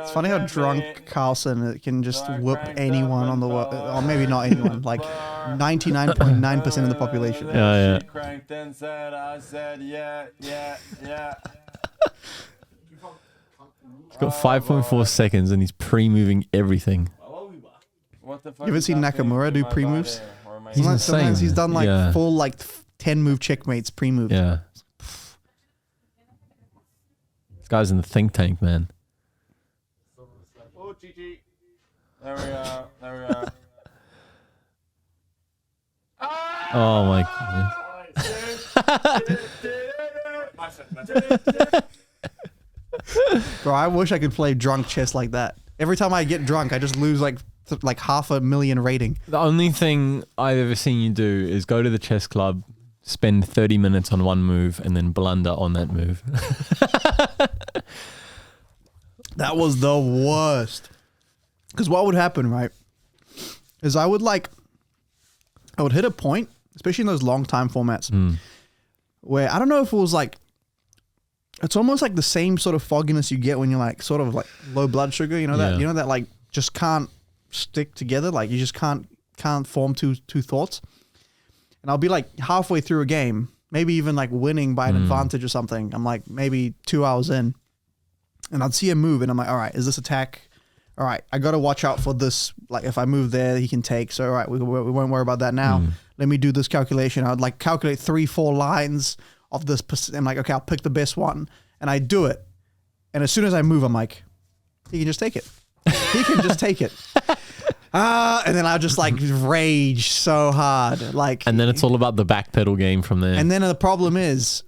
[SPEAKER 1] It's funny how drunk Carslen can just whoop anyone on the world, or maybe not anyone, like 99.9% of the population.
[SPEAKER 2] Yeah. He's got 5.4 seconds and he's pre-moving everything.
[SPEAKER 1] You ever seen Nakamura do pre-moves?
[SPEAKER 2] He's insane.
[SPEAKER 1] Sometimes he's done like full like 10-move checkmates pre-moves.
[SPEAKER 2] Yeah. This guy's in the think tank, man.
[SPEAKER 12] Oh, GG. There we are.
[SPEAKER 2] Oh my goodness.
[SPEAKER 1] Bro, I wish I could play drunk chess like that. Every time I get drunk, I just lose like 500,000 rating.
[SPEAKER 2] The only thing I've ever seen you do is go to the chess club, spend 30 minutes on one move, and then blunder on that move.
[SPEAKER 1] That was the worst. Because what would happen, right, is I would hit a point, especially in those long time formats, where I don't know if it was like, it's almost like the same sort of fogginess you get when you're like sort of like low blood sugar, you know that like just can't stick together, like you just can't form two thoughts. And I'll be like halfway through a game, maybe even like winning by an advantage or something. I'm like maybe 2 hours in, and I'd see a move and I'm like, all right, is this attack? All right, I got to watch out for this. Like if I move there, he can take. So all right, we won't worry about that now. Let me do this calculation. I would like calculate 3-4 lines of this. I'm like, okay, I'll pick the best one, and I do it. And as soon as I move, I'm like, he can just take it. He can just take it. And then I'll just like rage so hard, like.
[SPEAKER 2] And then it's all about the backpedal game from there.
[SPEAKER 1] And then the problem is,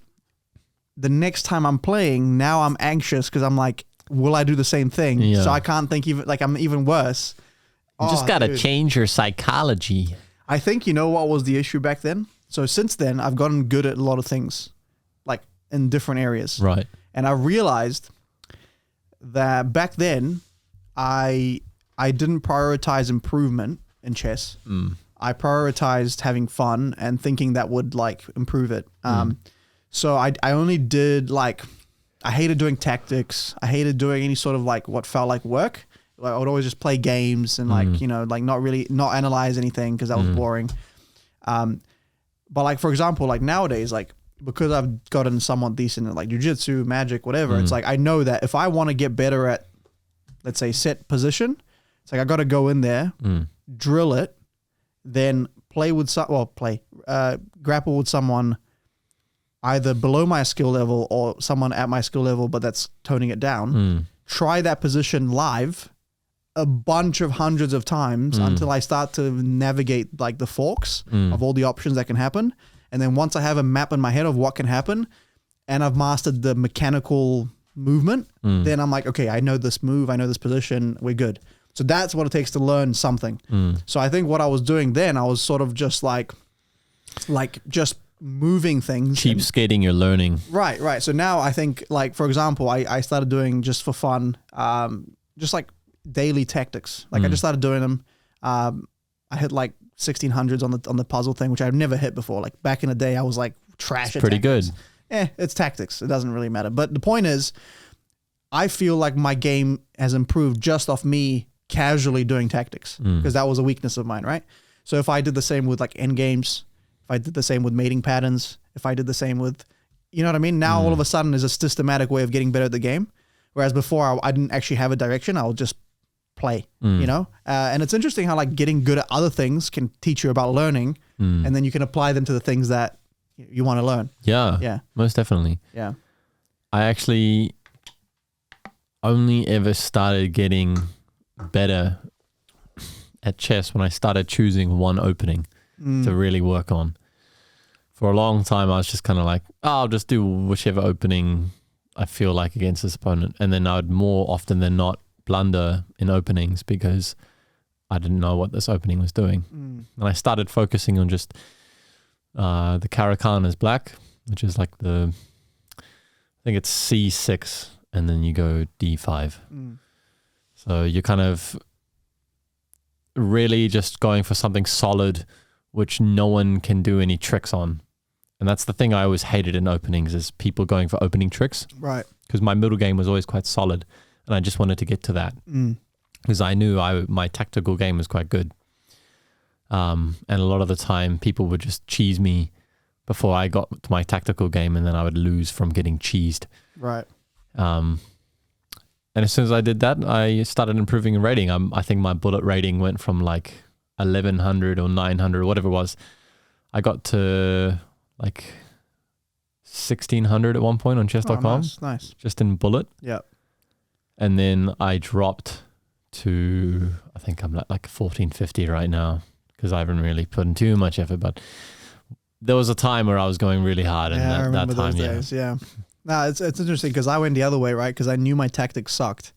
[SPEAKER 1] the next time I'm playing, now I'm anxious because I'm like, will I do the same thing?
[SPEAKER 2] Yeah.
[SPEAKER 1] So I can't think even like I'm even worse.
[SPEAKER 2] You just gotta change your psychology.
[SPEAKER 1] I think you know what was the issue back then. So since then, I've gotten good at a lot of things, like in different areas.
[SPEAKER 2] Right.
[SPEAKER 1] And I realized that back then, I didn't prioritize improvement in chess. I prioritized having fun and thinking that would like improve it. So I only did like, I hated doing tactics. I hated doing any sort of like what felt like work. Like I would always just play games and like, you know, like not analyze anything because that was boring. But like, for example, like nowadays, like because I've gotten somewhat decent at like jiu-jitsu, magic, whatever, it's like I know that if I want to get better at, let's say, set position, it's like I got to go in there, drill it, then grapple with someone either below my skill level or someone at my skill level, but that's toning it down. Try that position live a bunch of hundreds of times until I start to navigate like the forks of all the options that can happen. And then once I have a map in my head of what can happen and I've mastered the mechanical movement, then I'm like, okay, I know this move, I know this position, we're good. So that's what it takes to learn something. So I think what I was doing then, I was sort of just like just moving things.
[SPEAKER 2] Cheapskating your learning.
[SPEAKER 1] Right. So now I think, like, for example, I started doing just for fun, just like daily tactics. Like I just started doing them. I hit like 1600s on the puzzle thing, which I've never hit before. Like back in the day, I was like trash. It's
[SPEAKER 2] pretty good.
[SPEAKER 1] It's tactics. It doesn't really matter. But the point is, I feel like my game has improved just off me casually doing tactics, because that was a weakness of mine, right? So if I did the same with like end games, if I did the same with mating patterns, if I did the same with, you know what I mean? Now all of a sudden is a systematic way of getting better at the game. Whereas before I didn't actually have a direction. I would just play, you know? And it's interesting how like getting good at other things can teach you about learning, and then you can apply them to the things that you want to learn.
[SPEAKER 2] Yeah. Most definitely.
[SPEAKER 1] Yeah.
[SPEAKER 2] I actually only ever started getting better at chess when I started choosing one opening to really work on. For a long time, I was just kind of like, I'll just do whichever opening I feel like against this opponent. And then I would more often than not blunder in openings because I didn't know what this opening was doing. And I started focusing on just the Caracan is black, which is like I think it's C6, and then you go D5. So you're kind of really just going for something solid, which no one can do any tricks on. And that's the thing I always hated in openings, is people going for opening tricks.
[SPEAKER 1] Right.
[SPEAKER 2] Because my middle game was always quite solid, and I just wanted to get to that. Because I knew my tactical game was quite good. And a lot of the time, people would just cheese me before I got to my tactical game, and then I would lose from getting cheesed.
[SPEAKER 1] Right.
[SPEAKER 2] And as soon as I did that, I started improving in rating. I think my bullet rating went from like 1100 or 900 or whatever it was. I got to like 1600 at one point on chess.com.
[SPEAKER 1] Nice.
[SPEAKER 2] Just in bullet.
[SPEAKER 1] Yeah.
[SPEAKER 2] And then I dropped to, I think I'm like 1450 right now, because I haven't really put in too much effort. But there was a time where I was going really hard, and
[SPEAKER 1] I remember
[SPEAKER 2] that time,
[SPEAKER 1] those days, yeah. No, it's interesting because I went the other way, right? Because I knew my tactics sucked.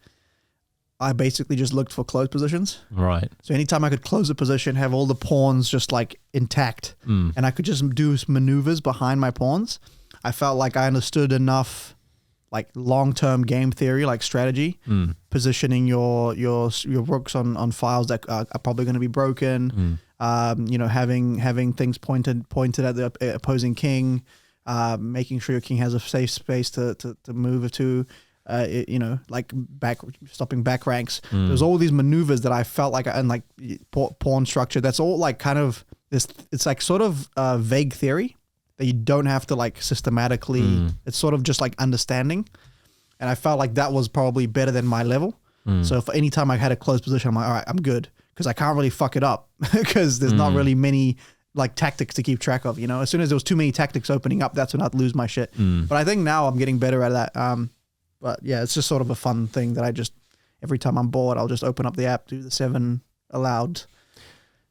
[SPEAKER 1] I basically just looked for close positions.
[SPEAKER 2] Right.
[SPEAKER 1] So anytime I could close a position, have all the pawns just like intact, and I could just do maneuvers behind my pawns, I felt like I understood enough like long-term game theory, like strategy, positioning your rooks on files that are probably going to be broken, you know, having things pointed at the opposing king, making sure your king has a safe space to move to, you know, like stopping back ranks. There's all these maneuvers that I felt like, and like pawn structure. That's all like kind of this. It's like sort of vague theory that you don't have to like systematically. It's sort of just like understanding. And I felt like that was probably better than my level. So if any time I had a close position, I'm like, all right, I'm good, because I can't really fuck it up because there's not really many like tactics to keep track of, you know. As soon as there was too many tactics opening up, that's when I'd lose my shit. But I think now I'm getting better at that. But yeah, it's just sort of a fun thing that I just, every time I'm bored, I'll just open up the app, do the 7 allowed.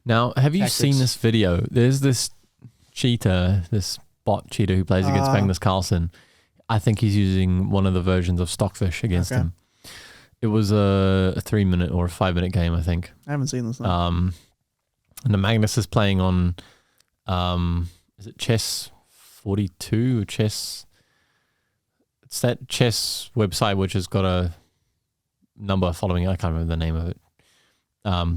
[SPEAKER 2] Now, have you
[SPEAKER 1] tactics.
[SPEAKER 2] seen this video? There's this cheater, this bot cheater who plays against Magnus Carslen. I think he's using one of the versions of Stockfish against him. It was a 3-minute or a 5-minute game, I think.
[SPEAKER 1] I haven't seen this.
[SPEAKER 2] And the Magnus is playing on, is it Chess 42 or Chess? It's that chess website which has got a number following. I can't remember the name of it.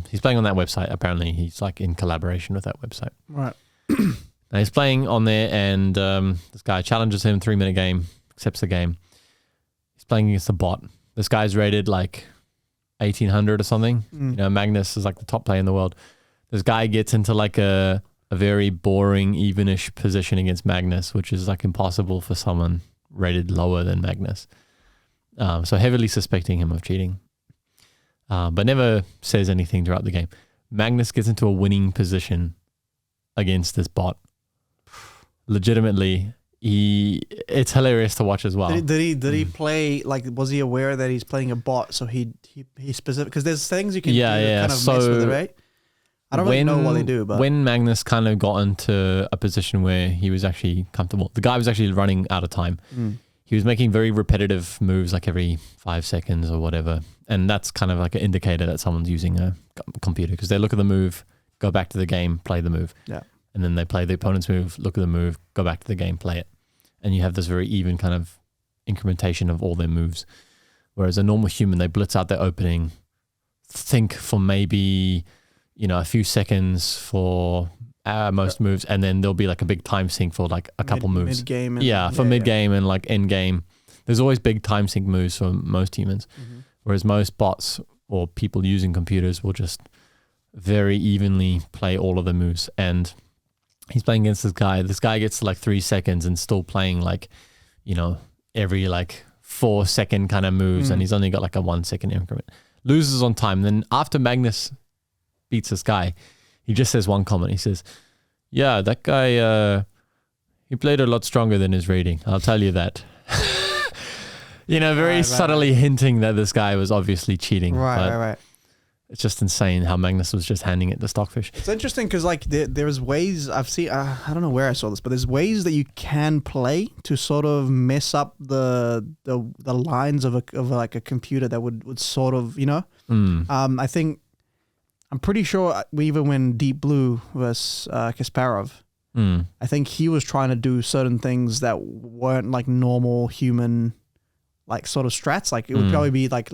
[SPEAKER 2] He's playing on that website. Apparently, he's like in collaboration with that website.
[SPEAKER 1] Right.
[SPEAKER 2] And he's playing on there, and this guy challenges him, 3-minute game, accepts the game. He's playing against a bot. This guy's rated like 1800 or something. You know, Magnus is like the top player in the world. This guy gets into like a very boring, evenish position against Magnus, which is like impossible for someone rated lower than Magnus. So heavily suspecting him of cheating. But never says anything throughout the game. Magnus gets into a winning position against this bot. Legitimately, it's hilarious to watch as well.
[SPEAKER 1] Did he play, like, was he aware that he's playing a bot? So he specific, because there's things you can do to kind of mess with it, right? I don't really know what they do, but
[SPEAKER 2] when Magnus kind of got into a position where he was actually comfortable, the guy was actually running out of time. He was making very repetitive moves, like every 5 seconds or whatever, and that's kind of like an indicator that someone's using a computer, because they look at the move, go back to the game, play the move, and then they play the opponent's move, look at the move, go back to the game, play it. And you have this very even kind of incrementation of all their moves. Whereas a normal human, they blitz out their opening, think for maybe, a few seconds for most moves, and then there'll be like a big time sink for like a couple moves.
[SPEAKER 1] Mid-game.
[SPEAKER 2] Mid-game and like end game. There's always big time sink moves for most humans.
[SPEAKER 1] Mm-hmm.
[SPEAKER 2] Whereas most bots or people using computers will just very evenly play all of the moves. And he's playing against this guy. This guy gets to like 3 seconds and still playing like, every like 4 second kind of moves. And he's only got like a 1 second increment. Loses on time. Then after Magnus beats this guy, he just says one comment. He says, yeah, that guy, he played a lot stronger than his rating. I'll tell you that. Very subtly hinting that this guy was obviously cheating.
[SPEAKER 1] Right.
[SPEAKER 2] It's just insane how Magnus was just handing it to Stockfish.
[SPEAKER 1] It's interesting because like there's ways I've seen. I don't know where I saw this, but there's ways that you can play to sort of mess up the lines of a computer that would sort of I think I'm pretty sure even when Deep Blue versus Kasparov, I think he was trying to do certain things that weren't like normal human like sort of strats. Like it would probably be like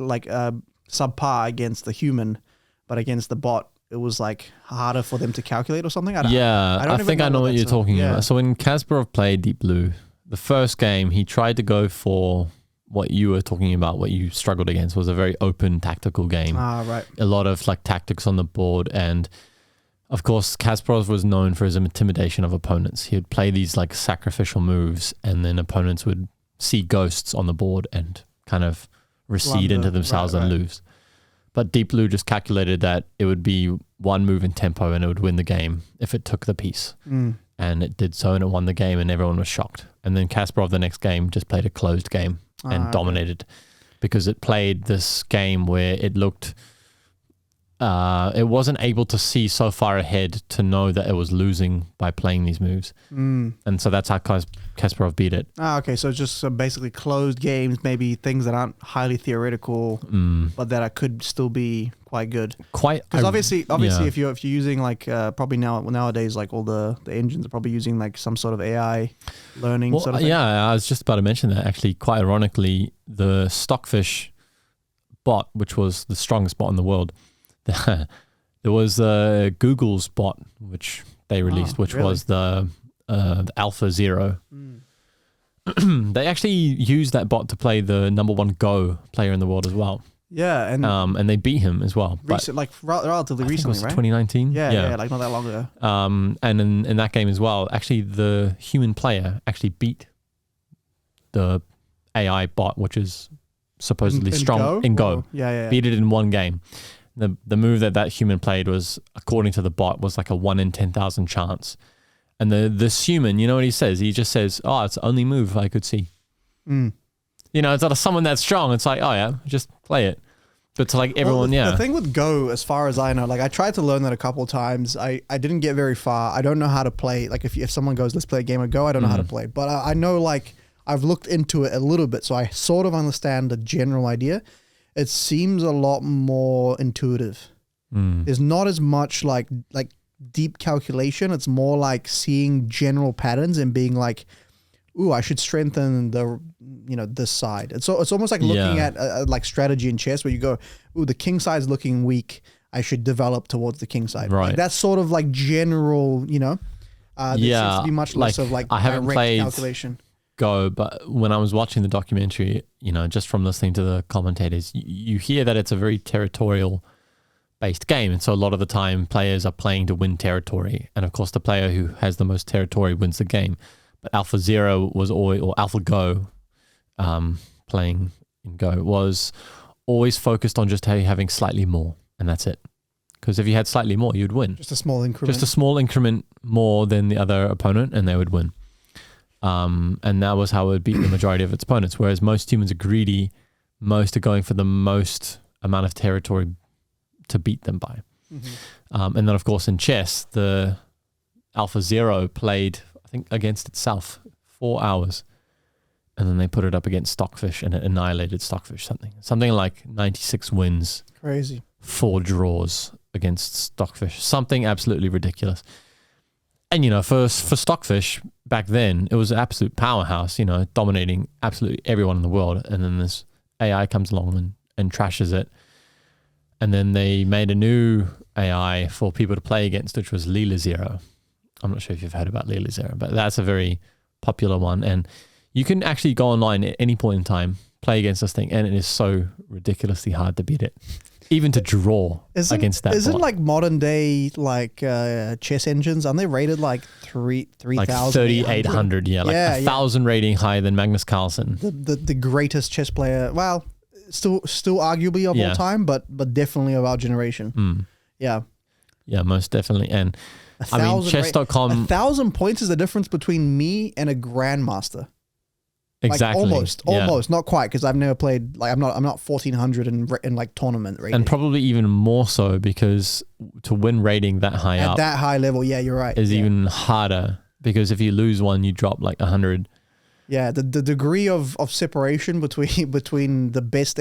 [SPEAKER 1] subpar against the human, but against the bot, it was like harder for them to calculate or something.
[SPEAKER 2] I think I know what you're talking about. So when Kasparov played Deep Blue, the first game he tried to go for what you were talking about, what you struggled against was a very open tactical game.
[SPEAKER 1] Right.
[SPEAKER 2] A lot of like tactics on the board, and of course Kasparov was known for his intimidation of opponents. He would play these like sacrificial moves, and then opponents would see ghosts on the board and kind of recede into themselves and lose. But Deep Blue just calculated that it would be one move in tempo and it would win the game if it took the piece. And it did so, and it won the game, and everyone was shocked. And then Kasparov the next game just played a closed game and dominated because it played this game where it looked it wasn't able to see so far ahead to know that it was losing by playing these moves. And so that's how Kasparov beat it.
[SPEAKER 1] Okay, so it's just basically closed games, maybe things that aren't highly theoretical, but that could still be quite good. Because obviously, if you're using like probably nowadays, like all the engines are probably using like some sort of AI learning sort of thing.
[SPEAKER 2] Yeah, I was just about to mention that. Actually, quite ironically, the Stockfish bot, which was the strongest bot in the world, there was Google's bot, which they released, which was the Alpha Zero. They actually used that bot to play the #1 Go player in the world as well.
[SPEAKER 1] Yeah,
[SPEAKER 2] and they beat him as well.
[SPEAKER 1] Relatively recently, right?
[SPEAKER 2] 2019.
[SPEAKER 1] Yeah, like not that long ago.
[SPEAKER 2] And in that game as well, actually the human player actually beat the AI bot, which is supposedly strong in Go.
[SPEAKER 1] Yeah.
[SPEAKER 2] Beat it in one game. The move that human played was, according to the bot, was like a 1 in 10,000 chance. And this human, you know what he says? He just says, "Oh, it's the only move I could see." It's not someone that's strong. It's like, oh yeah, just play it. But to like everyone,
[SPEAKER 1] The thing with Go, as far as I know, like I tried to learn that a couple of times. I didn't get very far. I don't know how to play. Like if someone goes, let's play a game of Go, I don't know how to play. But I know like I've looked into it a little bit, so I sort of understand the general idea. It seems a lot more intuitive. There's not as much like deep calculation. It's more like seeing general patterns and being like, ooh, I should strengthen this side. It's almost like looking at like strategy in chess where you go, ooh, the king side's looking weak. I should develop towards the king side.
[SPEAKER 2] Right.
[SPEAKER 1] Like, that's sort of like general, there seems to be much less of like
[SPEAKER 2] I haven't
[SPEAKER 1] direct
[SPEAKER 2] played
[SPEAKER 1] calculation.
[SPEAKER 2] Go, but when I was watching the documentary, just from listening to the commentators, you hear that it's a very territorial based game, and so a lot of the time players are playing to win territory, and of course the player who has the most territory wins the game. But Alpha Zero was always, or Alpha Go, playing in Go, was always focused on just having slightly more, and that's it. Because if you had slightly more, you'd win.
[SPEAKER 1] Just a small increment.
[SPEAKER 2] Just a small increment more than the other opponent, and they would win. And that was how it would beat the majority of its opponents. Whereas most humans are greedy, most are going for the most amount of territory to beat them by. And then, of course, in chess, the Alpha Zero played, I think, against itself 4 hours. And then they put it up against Stockfish, and it annihilated Stockfish. Something like 96 wins.
[SPEAKER 1] Crazy.
[SPEAKER 2] 4 draws against Stockfish. Something absolutely ridiculous. And, you know, for Stockfish back then, it was an absolute powerhouse, you know, dominating absolutely everyone in the world. And then this AI comes along and trashes it. And then they made a new AI for people to play against, which was Leela Zero. I'm not sure if you've heard about Leela Zero, but that's a very popular one. And you can actually go online at any point in time, play against this thing, and it is so ridiculously hard to beat it. Even to draw against that.
[SPEAKER 1] Isn't
[SPEAKER 2] bot.
[SPEAKER 1] like modern day like chess engines? Aren't they rated like 3,000?
[SPEAKER 2] Like 3,800, yeah, like 1,000 rating higher than Magnus Carslen.
[SPEAKER 1] The greatest chess player. Well, still arguably of all time, but definitely of our generation. Yeah.
[SPEAKER 2] Yeah, most definitely. And I mean, chess.com.
[SPEAKER 1] 1,000 points is the difference between me and a grandmaster.
[SPEAKER 2] Exactly.
[SPEAKER 1] Like almost, not quite, because I've never played. Like I'm not 1,400 in like tournament rating.
[SPEAKER 2] And probably even more so because to win rating that high
[SPEAKER 1] at
[SPEAKER 2] up,
[SPEAKER 1] that high level, yeah, you're right,
[SPEAKER 2] is even harder because if you lose one, you drop like 100.
[SPEAKER 1] Yeah, the degree of separation between the best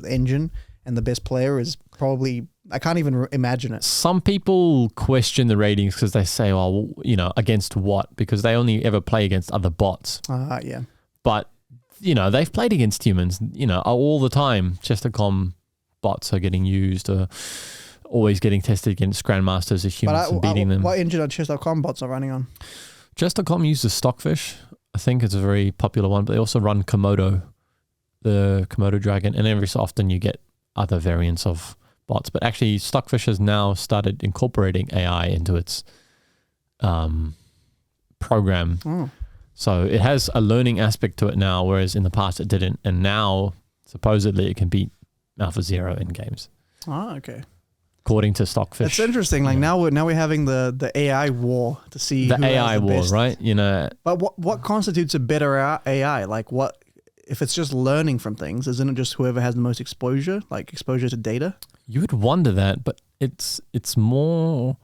[SPEAKER 1] engine and the best player is probably, I can't even imagine it.
[SPEAKER 2] Some people question the ratings because they say, well, you know, against what? Because they only ever play against other bots.
[SPEAKER 1] Yeah.
[SPEAKER 2] But, you know, they've played against humans, you know, all the time. Chess.com bots are getting used or always getting tested against grandmasters of humans and beating them.
[SPEAKER 1] What engine are Chess.com bots are running on?
[SPEAKER 2] Chess.com uses Stockfish. I think it's a very popular one, but they also run Komodo, the Komodo dragon. And every so often you get other variants of bots, but actually Stockfish has now started incorporating AI into its program. So it has a learning aspect to it now, whereas in the past it didn't. And now supposedly it can beat AlphaZero in games.
[SPEAKER 1] Oh, okay.
[SPEAKER 2] According to Stockfish.
[SPEAKER 1] It's interesting. Like now we're having the AI war to see
[SPEAKER 2] the
[SPEAKER 1] who
[SPEAKER 2] AI
[SPEAKER 1] has the
[SPEAKER 2] war,
[SPEAKER 1] best.
[SPEAKER 2] right? You know,
[SPEAKER 1] But what constitutes a better AI? Like what if it's just learning from things? Isn't it just whoever has the most exposure, like exposure to data?
[SPEAKER 2] you would wonder that, but it's more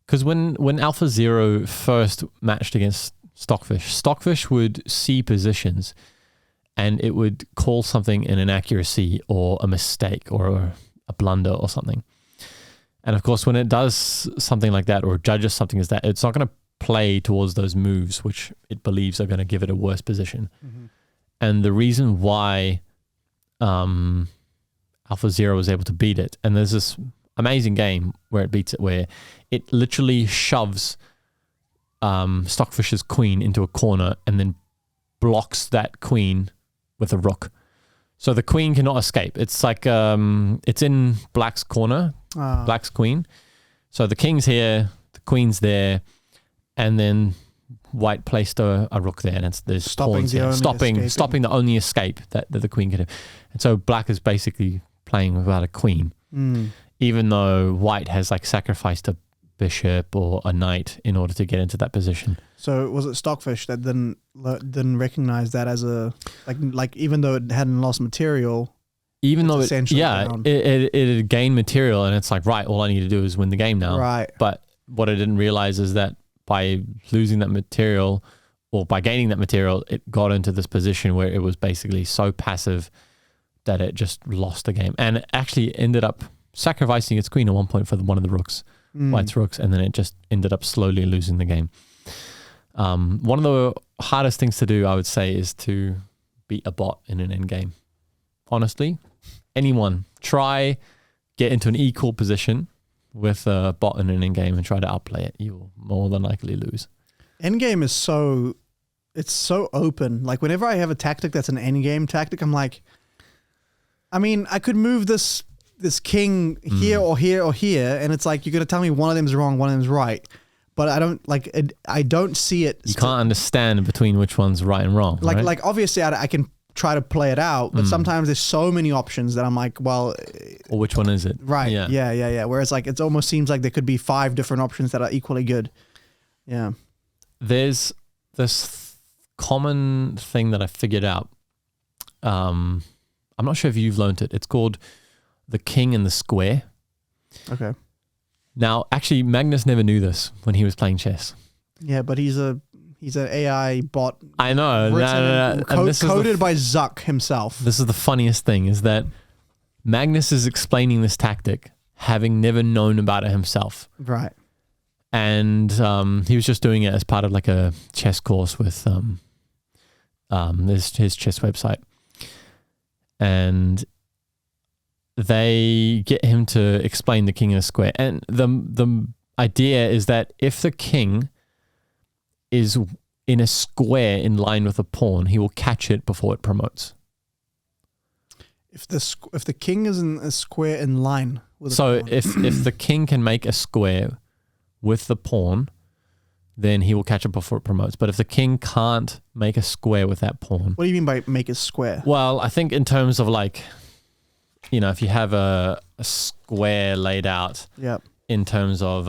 [SPEAKER 2] because when AlphaZero first matched against Stockfish would see positions and it would call something an inaccuracy or a mistake or a blunder or something. And of course, when it does something like that or judges something as that, it's not going to play towards those moves which it believes are going to give it a worse position. Mm-hmm. And the reason why AlphaZero was able to beat it, and there's this amazing game where it beats it, where it literally shoves Stockfish's queen into a corner and then blocks that queen with a rook. So the queen cannot escape. It's like it's in Black's corner, Black's queen. So the king's here, the queen's there, and then White placed a rook there, and there's pawns there, stopping the only escape that the queen could have. And so Black is basically playing without a queen, even though White has like sacrificed a bishop or a knight in order to get into that position.
[SPEAKER 1] So was it Stockfish that didn't recognize that as a like even though it hadn't lost material,
[SPEAKER 2] even though it had gained material, and it's like, right, all I need to do is win the game now.
[SPEAKER 1] Right.
[SPEAKER 2] But what I didn't realize is that by losing that material or by gaining that material, it got into this position where it was basically so passive that it just lost the game, and it actually ended up sacrificing its queen at one point for one of the rooks, White's rooks, and then it just ended up slowly losing the game. One of the hardest things to do, I would say, is to beat a bot in an endgame. Honestly, anyone try get into an equal position with a bot in an endgame and try to outplay it, you will more than likely lose.
[SPEAKER 1] Endgame is so open. Like whenever I have a tactic that's an endgame tactic, I'm like, I mean, I could move this king here or here or here, and it's like you're gonna tell me one of them's wrong, one of them's right. But I don't like it. I don't see it.
[SPEAKER 2] You can't understand between which one's right and wrong.
[SPEAKER 1] Like,
[SPEAKER 2] right?
[SPEAKER 1] like obviously I can try to play it out, but sometimes there's so many options that I'm like, well,
[SPEAKER 2] or which one is it?
[SPEAKER 1] Right. Yeah. Whereas like it almost seems like there could be 5 different options that are equally good. Yeah.
[SPEAKER 2] There's this common thing that I figured out. I'm not sure if you've learned it. It's called the king and the square.
[SPEAKER 1] Okay. Now,
[SPEAKER 2] actually, Magnus never knew this when he was playing chess.
[SPEAKER 1] Yeah, but he's an AI bot.
[SPEAKER 2] I know.
[SPEAKER 1] Coded by Zuck himself.
[SPEAKER 2] This is the funniest thing, is that Magnus is explaining this tactic, having never known about it himself.
[SPEAKER 1] Right.
[SPEAKER 2] And he was just doing it as part of like a chess course with his chess website. And they get him to explain the king in a square. And the idea is that if the king is in a square in line with a pawn, he will catch it before it promotes.
[SPEAKER 1] If the king is in a square in line with a
[SPEAKER 2] So
[SPEAKER 1] pawn.
[SPEAKER 2] if the king can make a square with the pawn, then he will catch it before it promotes. But if the king can't make a square with that pawn...
[SPEAKER 1] What do you mean by make a square?
[SPEAKER 2] Well, I think in terms of like, you know, if you have a square laid out
[SPEAKER 1] Yep.
[SPEAKER 2] in terms of...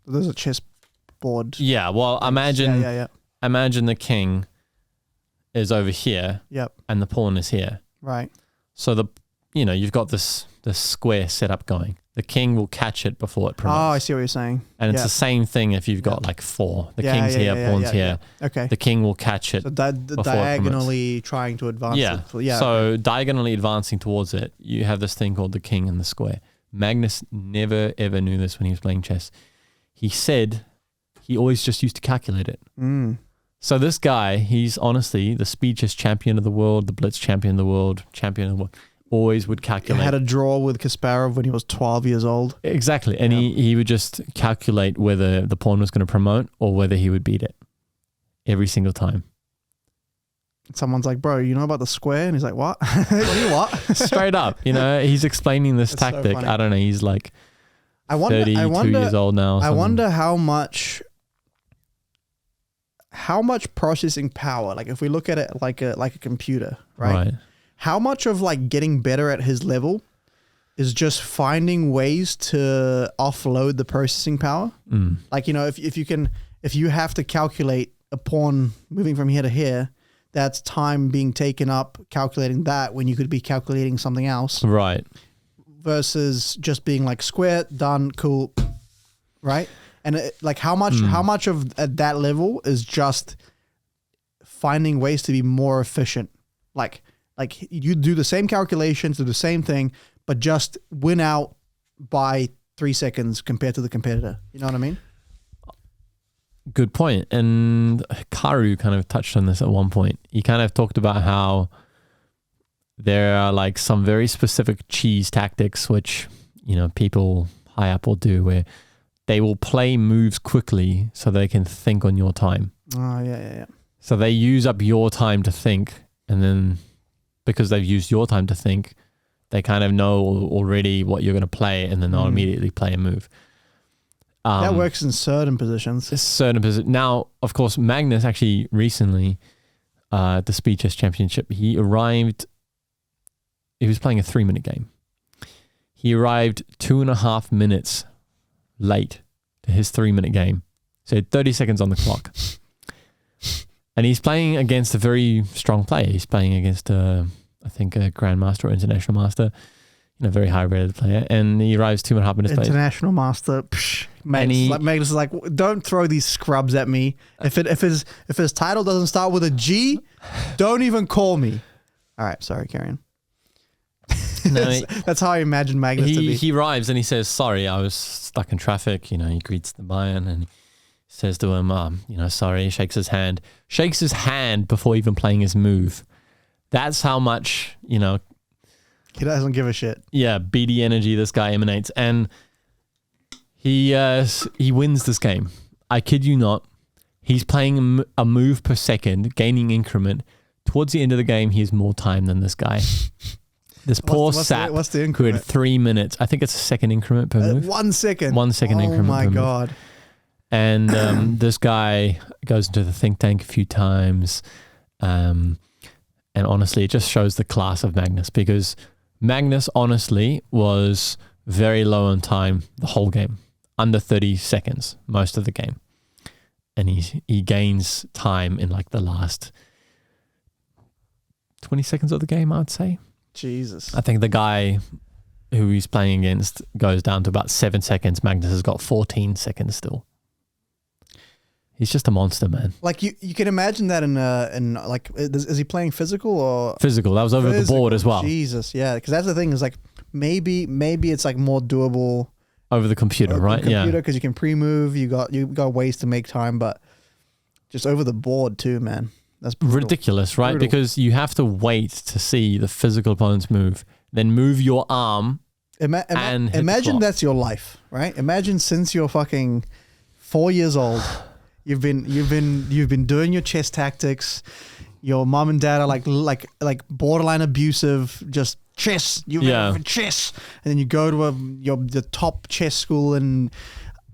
[SPEAKER 1] There's a chess board.
[SPEAKER 2] Yeah, well, imagine
[SPEAKER 1] Yeah.
[SPEAKER 2] imagine the king is over here
[SPEAKER 1] Yep.
[SPEAKER 2] and the pawn is here.
[SPEAKER 1] Right.
[SPEAKER 2] So you've got this square set up going. The king will catch it before it promotes.
[SPEAKER 1] Oh, I see what you're saying.
[SPEAKER 2] And it's
[SPEAKER 1] Yeah.
[SPEAKER 2] the same thing if you've got like 4. The
[SPEAKER 1] Yeah,
[SPEAKER 2] king's
[SPEAKER 1] yeah,
[SPEAKER 2] here, pawn's here.
[SPEAKER 1] yeah. Okay.
[SPEAKER 2] The king will catch it.
[SPEAKER 1] So
[SPEAKER 2] before it
[SPEAKER 1] diagonally trying to advance
[SPEAKER 2] promotes.
[SPEAKER 1] it. Yeah.
[SPEAKER 2] So diagonally advancing towards it, you have this thing called the king and the square. Magnus never ever knew this when he was playing chess. He said he always just used to calculate it.
[SPEAKER 1] Mm.
[SPEAKER 2] So this guy, he's honestly the speed chess champion of the world, the blitz champion of the world, always would calculate.
[SPEAKER 1] He had a draw with Kasparov when he was 12 years old.
[SPEAKER 2] Exactly. And he would just calculate whether the pawn was going to promote or whether he would beat it every single time.
[SPEAKER 1] Someone's like, bro, you know about the square? And he's like, what? What?
[SPEAKER 2] Straight up. He's explaining this
[SPEAKER 1] It's so
[SPEAKER 2] tactic.
[SPEAKER 1] funny.
[SPEAKER 2] I don't know. He's like
[SPEAKER 1] I wonder,
[SPEAKER 2] 32 years old now. or
[SPEAKER 1] I
[SPEAKER 2] something.
[SPEAKER 1] wonder how much processing power, like if we look at it like a computer, right? How much of like getting better at his level is just finding ways to offload the processing power?
[SPEAKER 2] Mm.
[SPEAKER 1] Like, if you have to calculate a pawn moving from here to here, that's time being taken up calculating that when you could be calculating something else.
[SPEAKER 2] Right.
[SPEAKER 1] Versus just being like square, done, cool, right? And how much of at that level is just finding ways to be more efficient? Like you do the same calculations, do the same thing, but just win out by 3 seconds compared to the competitor. You know what I mean?
[SPEAKER 2] Good point. And Karu kind of touched on this at one point. He kind of talked about how there are like some very specific cheese tactics, which, people high up will do, where they will play moves quickly so they can think on your time.
[SPEAKER 1] Oh, yeah.
[SPEAKER 2] So they use up your time to think, and then because they've used your time to think, they kind of know already what you're going to play, and then they'll immediately play a move.
[SPEAKER 1] That works in certain positions.
[SPEAKER 2] Now, of course, Magnus actually recently, at the Speed Chess Championship, he was playing a 3-minute game. He arrived 2.5 minutes late to his 3-minute game. So he had 30 seconds on the clock. And he's playing against a very strong player. He's playing against, I think, a grandmaster or international master, very high-rated player. And he arrives 2.5 minutes late.
[SPEAKER 1] International master. Psh, Magnus is like, don't throw these scrubs at me. If his title doesn't start with a G, don't even call me. All right, sorry, carry on.
[SPEAKER 2] No,
[SPEAKER 1] that's how I imagine Magnus to be.
[SPEAKER 2] He arrives and he says, sorry, I was stuck in traffic. He greets the Bayern and he says to him, sorry, shakes his hand before even playing his move. That's how much,
[SPEAKER 1] he doesn't give a shit.
[SPEAKER 2] Yeah, BD energy this guy emanates. And he wins this game. I kid you not. He's playing a move per second, gaining increment. Towards the end of the game, he has more time than this guy. This poor sap
[SPEAKER 1] what's the
[SPEAKER 2] who
[SPEAKER 1] increment?
[SPEAKER 2] had 3 minutes. I think it's a second increment per move.
[SPEAKER 1] 1 second.
[SPEAKER 2] 1 second increment.
[SPEAKER 1] Oh my
[SPEAKER 2] per move.
[SPEAKER 1] God.
[SPEAKER 2] And this guy goes into the think tank a few times. And honestly, it just shows the class of Magnus, because Magnus honestly was very low on time the whole game. Under 30 seconds most of the game. And he gains time in like the last 20 seconds of the game, I would say.
[SPEAKER 1] Jesus.
[SPEAKER 2] I think the guy who he's playing against goes down to about 7 seconds. Magnus has got 14 seconds still. He's just a monster, man.
[SPEAKER 1] Like you can imagine that in like, is he playing physical or
[SPEAKER 2] Physical. That was over the board as well.
[SPEAKER 1] Jesus, yeah. Because that's the thing is like maybe it's like more doable
[SPEAKER 2] over the computer, right?
[SPEAKER 1] Computer, because you can pre-move. You got ways to make time, but just over the board too, man. That's brutal.
[SPEAKER 2] Ridiculous, right?
[SPEAKER 1] Brutal.
[SPEAKER 2] Because you have to wait to see the physical opponent's move, then move your arm. And
[SPEAKER 1] imagine that's your life, right? Imagine since you're fucking 4 years old, you've been doing your chess tactics. Your mom and dad are like borderline abusive, just chess. Chess, and then you go to the top chess school in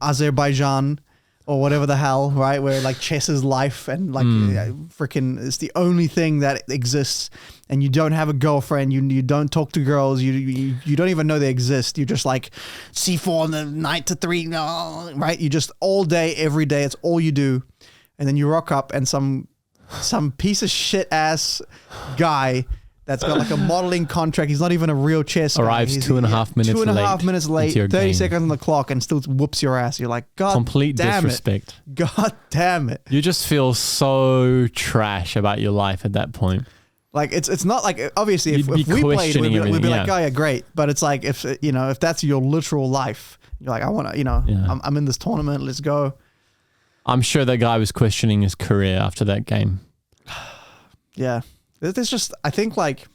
[SPEAKER 1] Azerbaijan or whatever the hell, right? Where like chess is life and like freaking it's the only thing that exists. And you don't have a girlfriend. You don't talk to girls. You don't even know they exist. You just like C4 on the knight to 3, right? You just all day, every day. It's all you do. And then you rock up and some piece of shit ass guy that's got like a modeling contract. He's not even a real chess guy.
[SPEAKER 2] Arrives 2.5 minutes late.
[SPEAKER 1] 2.5 minutes late, 30
[SPEAKER 2] game.
[SPEAKER 1] seconds on the clock and still whoops your ass. You're like, God
[SPEAKER 2] Complete
[SPEAKER 1] damn
[SPEAKER 2] disrespect.
[SPEAKER 1] It. God damn it.
[SPEAKER 2] You just feel so trash about your life at that point.
[SPEAKER 1] Like it's not like obviously if we played we'd be like, oh yeah, great. But it's like if that's your literal life, you're like, I want to, I'm in this tournament, let's go.
[SPEAKER 2] I'm sure that guy was questioning his career after that game.
[SPEAKER 1] Yeah, there's just I think like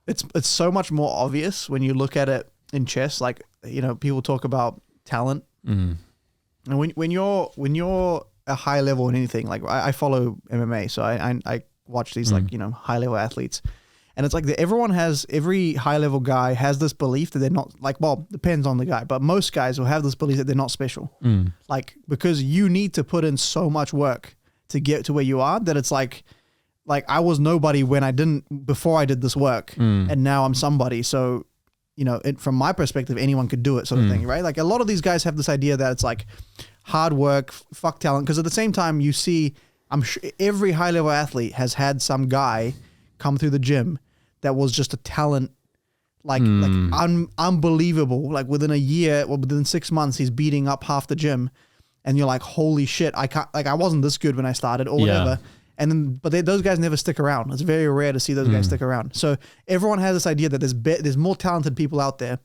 [SPEAKER 1] it's so much more obvious when you look at it in chess. Like people talk about talent, and when you're a high level in anything, like I follow MMA, so I watch these like high level athletes, and it's like every high level guy has this belief that they're not like, well, depends on the guy, but most guys will have this belief that they're not special, like because you need to put in so much work to get to where you are that it's like I was nobody before I did this work, and now I'm somebody. So from my perspective, anyone could do it, sort of thing, right? Like a lot of these guys have this idea that it's like hard work, fuck talent, because at the same time you see. I'm sure every high-level athlete has had some guy come through the gym that was just a talent, like unbelievable. Like within a year, or within 6 months, he's beating up half the gym, and you're like, holy shit! I wasn't this good when I started, or whatever. And then, but those guys never stick around. It's very rare to see those guys stick around. So everyone has this idea that there's more talented people out there,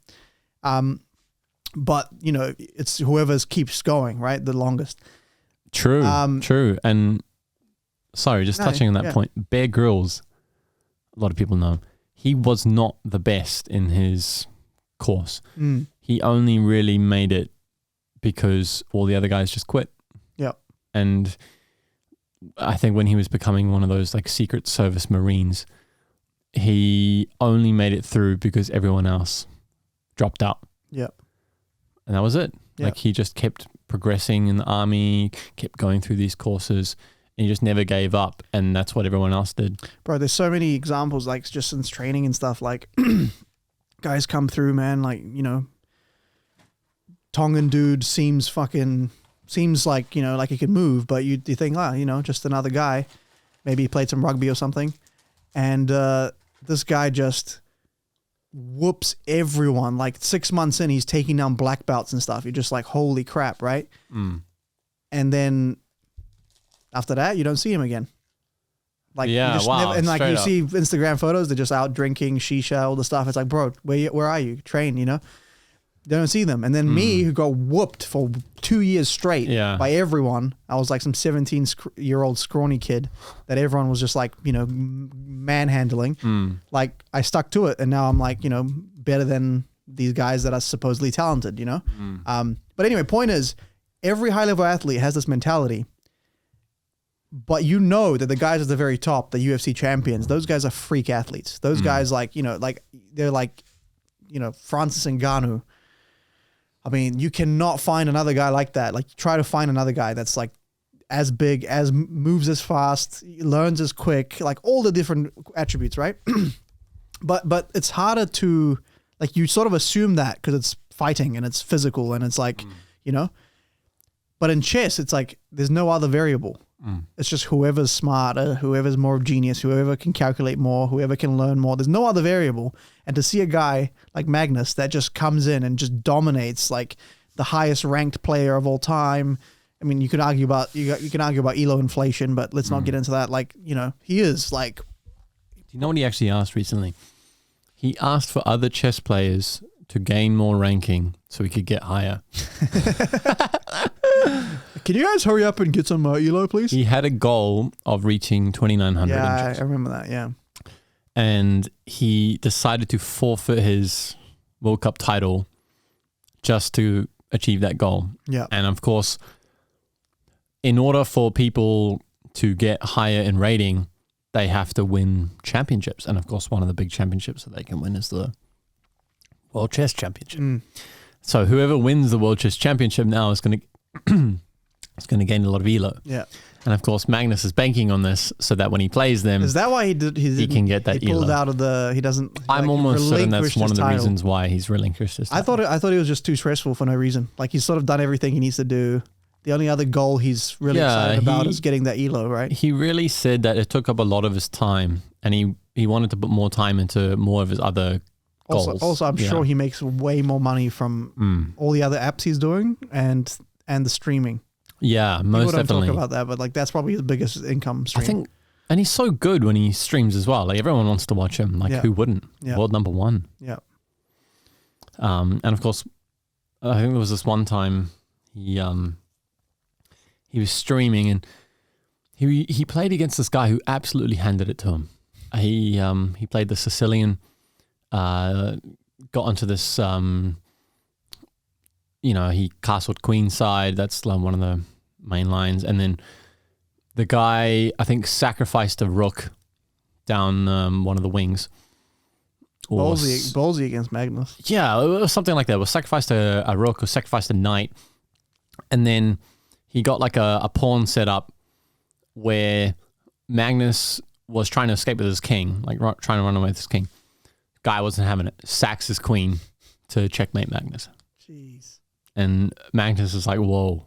[SPEAKER 1] but it's whoever keeps going, right, the longest.
[SPEAKER 2] True, true, and. Sorry, just touching on that point. Bear Grylls, a lot of people know, he was not the best in his course. He only really made it because all the other guys just quit.
[SPEAKER 1] Yeah.
[SPEAKER 2] And I think when he was becoming one of those like Secret Service Marines, he only made it through because everyone else dropped out.
[SPEAKER 1] Yeah.
[SPEAKER 2] And that was it.
[SPEAKER 1] Yep.
[SPEAKER 2] Like he just kept progressing in the army, kept going through these courses. And he just never gave up, and that's what everyone else did.
[SPEAKER 1] Bro, there's so many examples, like just since training and stuff, like guys come through, man, like, Tongan dude seems like, like he can move, but you think, just another guy. Maybe he played some rugby or something. And this guy just whoops everyone. Like 6 months in, he's taking down black belts and stuff. You're just like, holy crap, right? And then... after that, you don't see him again. Like,
[SPEAKER 2] wow.
[SPEAKER 1] And like you see Instagram photos, they're just out drinking, shisha, all the stuff. It's like, bro, where are you? Train, They don't see them. And then me, who got whooped for 2 years straight by everyone. I was like some 17-year-old scrawny kid that everyone was just like, manhandling. Like I stuck to it, and now I'm like, better than these guys that are supposedly talented, But anyway, point is, every high-level athlete has this mentality. But that the guys at the very top, the UFC champions, those guys are freak athletes. Those guys, they're like, Francis Ngannou. I mean, you cannot find another guy like that. Like, try to find another guy that's like as big, as moves as fast, learns as quick, like all the different attributes, right? but it's harder to, like, you sort of assume that because it's fighting and it's physical and it's like, But in chess, it's like there's no other variable. It's just whoever's smarter, whoever's more genius, whoever can calculate more, whoever can learn more. There's no other variable. And to see a guy like Magnus that just comes in and just dominates, like the highest ranked player of all time. I mean, you can argue about ELO inflation, but let's not get into that. Like, he is like.
[SPEAKER 2] Do you know what he actually asked recently? He asked for other chess players to gain more ranking so he could get higher.
[SPEAKER 1] Can you guys hurry up and get some ELO, please?
[SPEAKER 2] He had a goal of reaching 2,900
[SPEAKER 1] Yeah,
[SPEAKER 2] inches.
[SPEAKER 1] I remember that, yeah.
[SPEAKER 2] And he decided to forfeit his World Cup title just to achieve that goal.
[SPEAKER 1] Yeah.
[SPEAKER 2] And of course, in order for people to get higher in rating, they have to win championships. And of course, one of the big championships that they can win is the World Chess Championship. So whoever wins the World Chess Championship now is going to gain a lot of ELO.
[SPEAKER 1] Yeah.
[SPEAKER 2] And of course, Magnus is banking on this so that when he plays them,
[SPEAKER 1] Is that why he
[SPEAKER 2] can get that
[SPEAKER 1] he pulled
[SPEAKER 2] ELO.
[SPEAKER 1] out of the, he doesn't,
[SPEAKER 2] I'm
[SPEAKER 1] like,
[SPEAKER 2] almost certain that's
[SPEAKER 1] relinquished
[SPEAKER 2] one
[SPEAKER 1] his
[SPEAKER 2] of the
[SPEAKER 1] title.
[SPEAKER 2] reasons why he's relinquished his title.
[SPEAKER 1] I thought it was just too stressful for no reason. Like he's sort of done everything he needs to do. The only other goal he's really excited about is getting that ELO, right?
[SPEAKER 2] He really said that it took up a lot of his time, and he wanted to put more time into more of his other goals.
[SPEAKER 1] Also, I'm sure he makes way more money from all the other apps he's doing and the streaming.
[SPEAKER 2] Yeah, most
[SPEAKER 1] People don't
[SPEAKER 2] definitely.
[SPEAKER 1] talk about that, but like that's probably his biggest income stream.
[SPEAKER 2] I think, and he's so good when he streams as well. Like everyone wants to watch him. Like who wouldn't?
[SPEAKER 1] Yeah.
[SPEAKER 2] World number one.
[SPEAKER 1] Yeah.
[SPEAKER 2] And of course, I think there was this one time he was streaming and he played against this guy who absolutely handed it to him. He played the Sicilian, got onto this, he castled queenside. That's one of the main lines. And then the guy, I think, sacrificed a rook down one of the wings.
[SPEAKER 1] Ballsy against Magnus.
[SPEAKER 2] Yeah, it was something like that. It was sacrificed a rook or sacrificed a knight. And then he got like a pawn set up where Magnus was trying to escape with his king, like trying to run away with his king. Guy wasn't having it. Sacks his queen to checkmate Magnus.
[SPEAKER 1] Jeez.
[SPEAKER 2] And Magnus is like, whoa.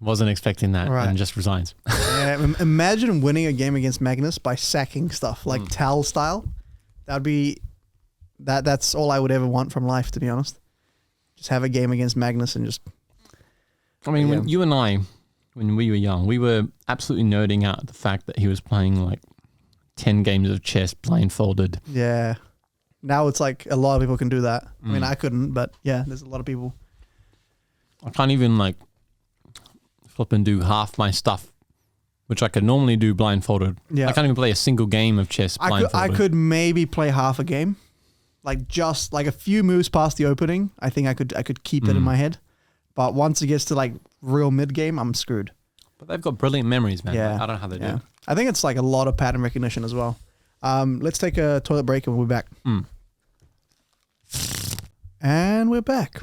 [SPEAKER 2] Wasn't expecting that,
[SPEAKER 1] Right.
[SPEAKER 2] and just resigns.
[SPEAKER 1] Yeah, imagine winning a game against Magnus by sacking stuff like Tal style. That'd be that's all I would ever want from life, to be honest. Just have a game against Magnus and just.
[SPEAKER 2] I mean, when you and I, when we were young, we were absolutely nerding out at the fact that he was playing like 10 games of chess blindfolded.
[SPEAKER 1] Yeah. Now it's like a lot of people can do that. I mean, I couldn't, but yeah, there's a lot of people.
[SPEAKER 2] I can't even like flip and do half my stuff, which I could normally do blindfolded.
[SPEAKER 1] Yeah.
[SPEAKER 2] I can't even play a single game of chess blindfolded.
[SPEAKER 1] I could maybe play half a game, like just like a few moves past the opening. I think I could keep it in my head, but once it gets to like real mid game, I'm screwed.
[SPEAKER 2] But they've got brilliant memories, man.
[SPEAKER 1] Yeah.
[SPEAKER 2] Like, I don't know how they do it.
[SPEAKER 1] I think it's like a lot of pattern recognition as well. Let's take a toilet break and we'll be back. And we're back.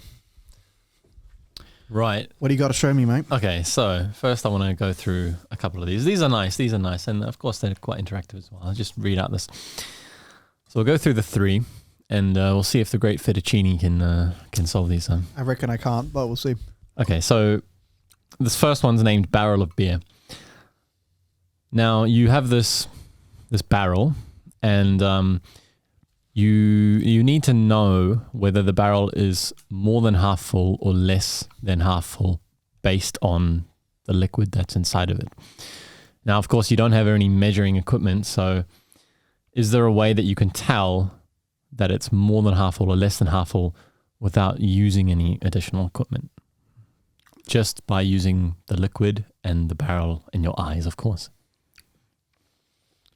[SPEAKER 2] Right.
[SPEAKER 1] What do you got to show me, mate?
[SPEAKER 2] Okay, so first I want to go through a couple of these. These are nice, and of course they're quite interactive as well. I'll just read out this. So we'll go through the three, and we'll see if the great fettuccine can solve these.
[SPEAKER 1] I reckon I can't, but we'll see.
[SPEAKER 2] Okay, so this first one's named Barrel of Beer. Now you have this barrel, and you need to know whether the barrel is more than half full or less than half full based on the liquid that's inside of it. Now, of course, you don't have any measuring equipment, so is there a way that you can tell that it's more than half full or less than half full without using any additional equipment? Just by using the liquid and the barrel in your eyes, of course.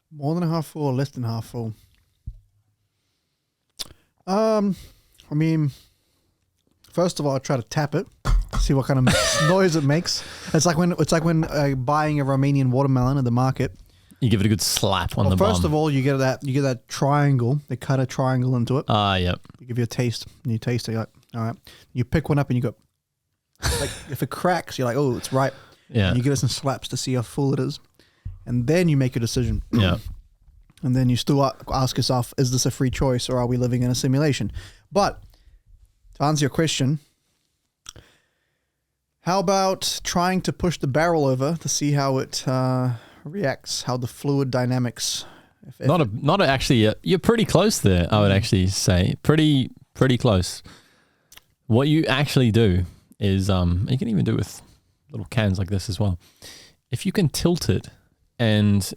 [SPEAKER 1] More than half full or less than half full? I mean, first of all, I try to tap it, see what kind of noise it makes. It's like when buying a Romanian watermelon at the market.
[SPEAKER 2] You give it a good slap on the bum.
[SPEAKER 1] First of all, you get that triangle. They cut a triangle into it.
[SPEAKER 2] Yep.
[SPEAKER 1] You give you a taste, and you taste it. You're like, all right. You pick one up, and you go. Like if it cracks, you're like, oh, it's ripe.
[SPEAKER 2] Yeah.
[SPEAKER 1] And you give it some slaps to see how full it is, and then you make a decision.
[SPEAKER 2] Yeah.
[SPEAKER 1] And then you still ask yourself, is this a free choice or are we living in a simulation? But to answer your question, how about trying to push the barrel over to see how it reacts, how the fluid dynamics.
[SPEAKER 2] Not actually. You're pretty close there, I would actually say. Pretty close. What you actually do is, you can even do with little cans like this as well. If you can tilt it and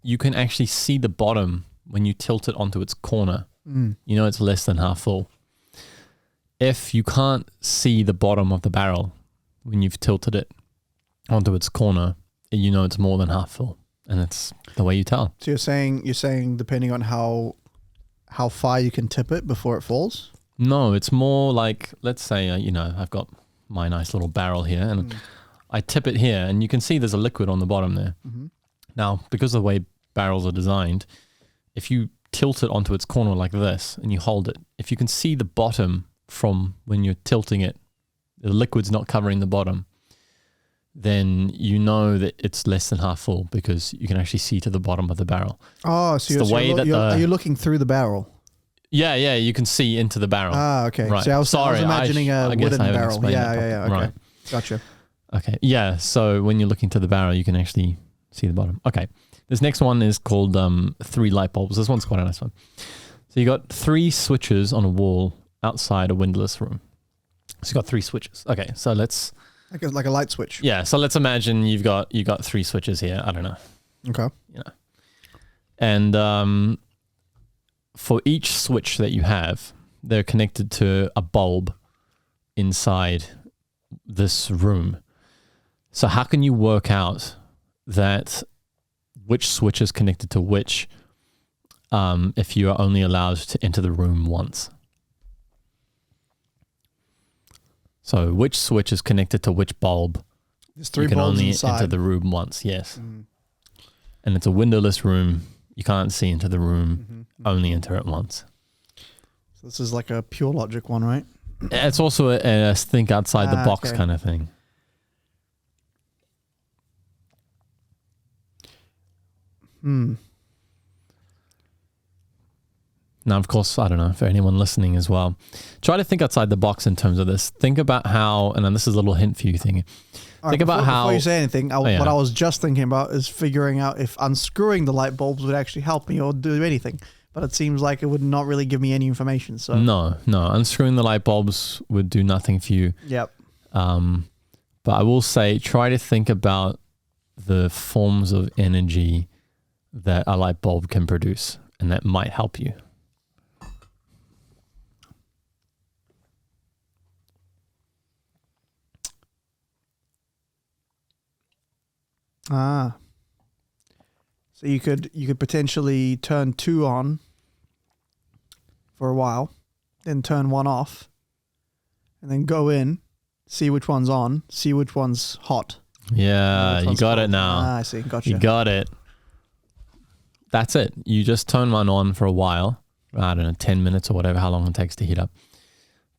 [SPEAKER 2] you can actually see the bottom when you tilt it onto its corner. You know it's less than half full. If you can't see the bottom of the barrel when you've tilted it onto its corner, you know it's more than half full, and it's the way you tell.
[SPEAKER 1] So you're saying depending on how far you can tip it before it falls?
[SPEAKER 2] No, it's more like, let's say, I've got my nice little barrel here, and I tip it here, and you can see there's a liquid on the bottom there. Now, because of the way barrels are designed, if you tilt it onto its corner like this and you hold it, if you can see the bottom from when you're tilting it, the liquid's not covering the bottom, then you know that it's less than half full because you can actually see to the bottom of the barrel.
[SPEAKER 1] Oh, so are you looking through the barrel?
[SPEAKER 2] Yeah, you can see into the barrel.
[SPEAKER 1] Ah, okay.
[SPEAKER 2] Right.
[SPEAKER 1] So I was imagining a wooden barrel. Yeah. Okay.
[SPEAKER 2] Right.
[SPEAKER 1] Gotcha.
[SPEAKER 2] Okay. Yeah. So when you're looking to the barrel, you can actually see the bottom. Okay. This next one is called 3 light bulbs. This one's quite a nice one. So you got 3 switches on a wall outside a windowless room. So you got 3 switches. Okay. So let's
[SPEAKER 1] like a light switch.
[SPEAKER 2] Yeah. So let's imagine you got 3 switches here. I don't know.
[SPEAKER 1] Okay.
[SPEAKER 2] And for each switch that you have, they're connected to a bulb inside this room. So how can you work out that which switch is connected to which if you are only allowed to enter the room once? So which switch is connected to which bulb?
[SPEAKER 1] There's 3
[SPEAKER 2] you can
[SPEAKER 1] bulbs
[SPEAKER 2] only
[SPEAKER 1] inside.
[SPEAKER 2] enter the room once, yes. And it's a windowless room. You can't see into the room, only enter it once.
[SPEAKER 1] So this is like a pure logic one, right?
[SPEAKER 2] It's also a think outside the box kind of thing. Now, of course, I don't know, for anyone listening as well, try to think outside the box in terms of this. Think about how, and then this is a little hint for you thinking. Think about how...
[SPEAKER 1] Before you say anything, what I was just thinking about is figuring out if unscrewing the light bulbs would actually help me or do anything. But it seems like it would not really give me any information. So
[SPEAKER 2] No. Unscrewing the light bulbs would do nothing for you.
[SPEAKER 1] Yep.
[SPEAKER 2] But I will say, try to think about the forms of energy that a light bulb can produce, and that might help you.
[SPEAKER 1] So you could potentially turn 2 on for a while, then turn 1 off, and then go in, see which one's on, see which one's hot.
[SPEAKER 2] Yeah, you got it now.
[SPEAKER 1] I see. Gotcha.
[SPEAKER 2] You got it. That's it. You just turn one on for a while. I don't know, 10 minutes or whatever, how long it takes to heat up.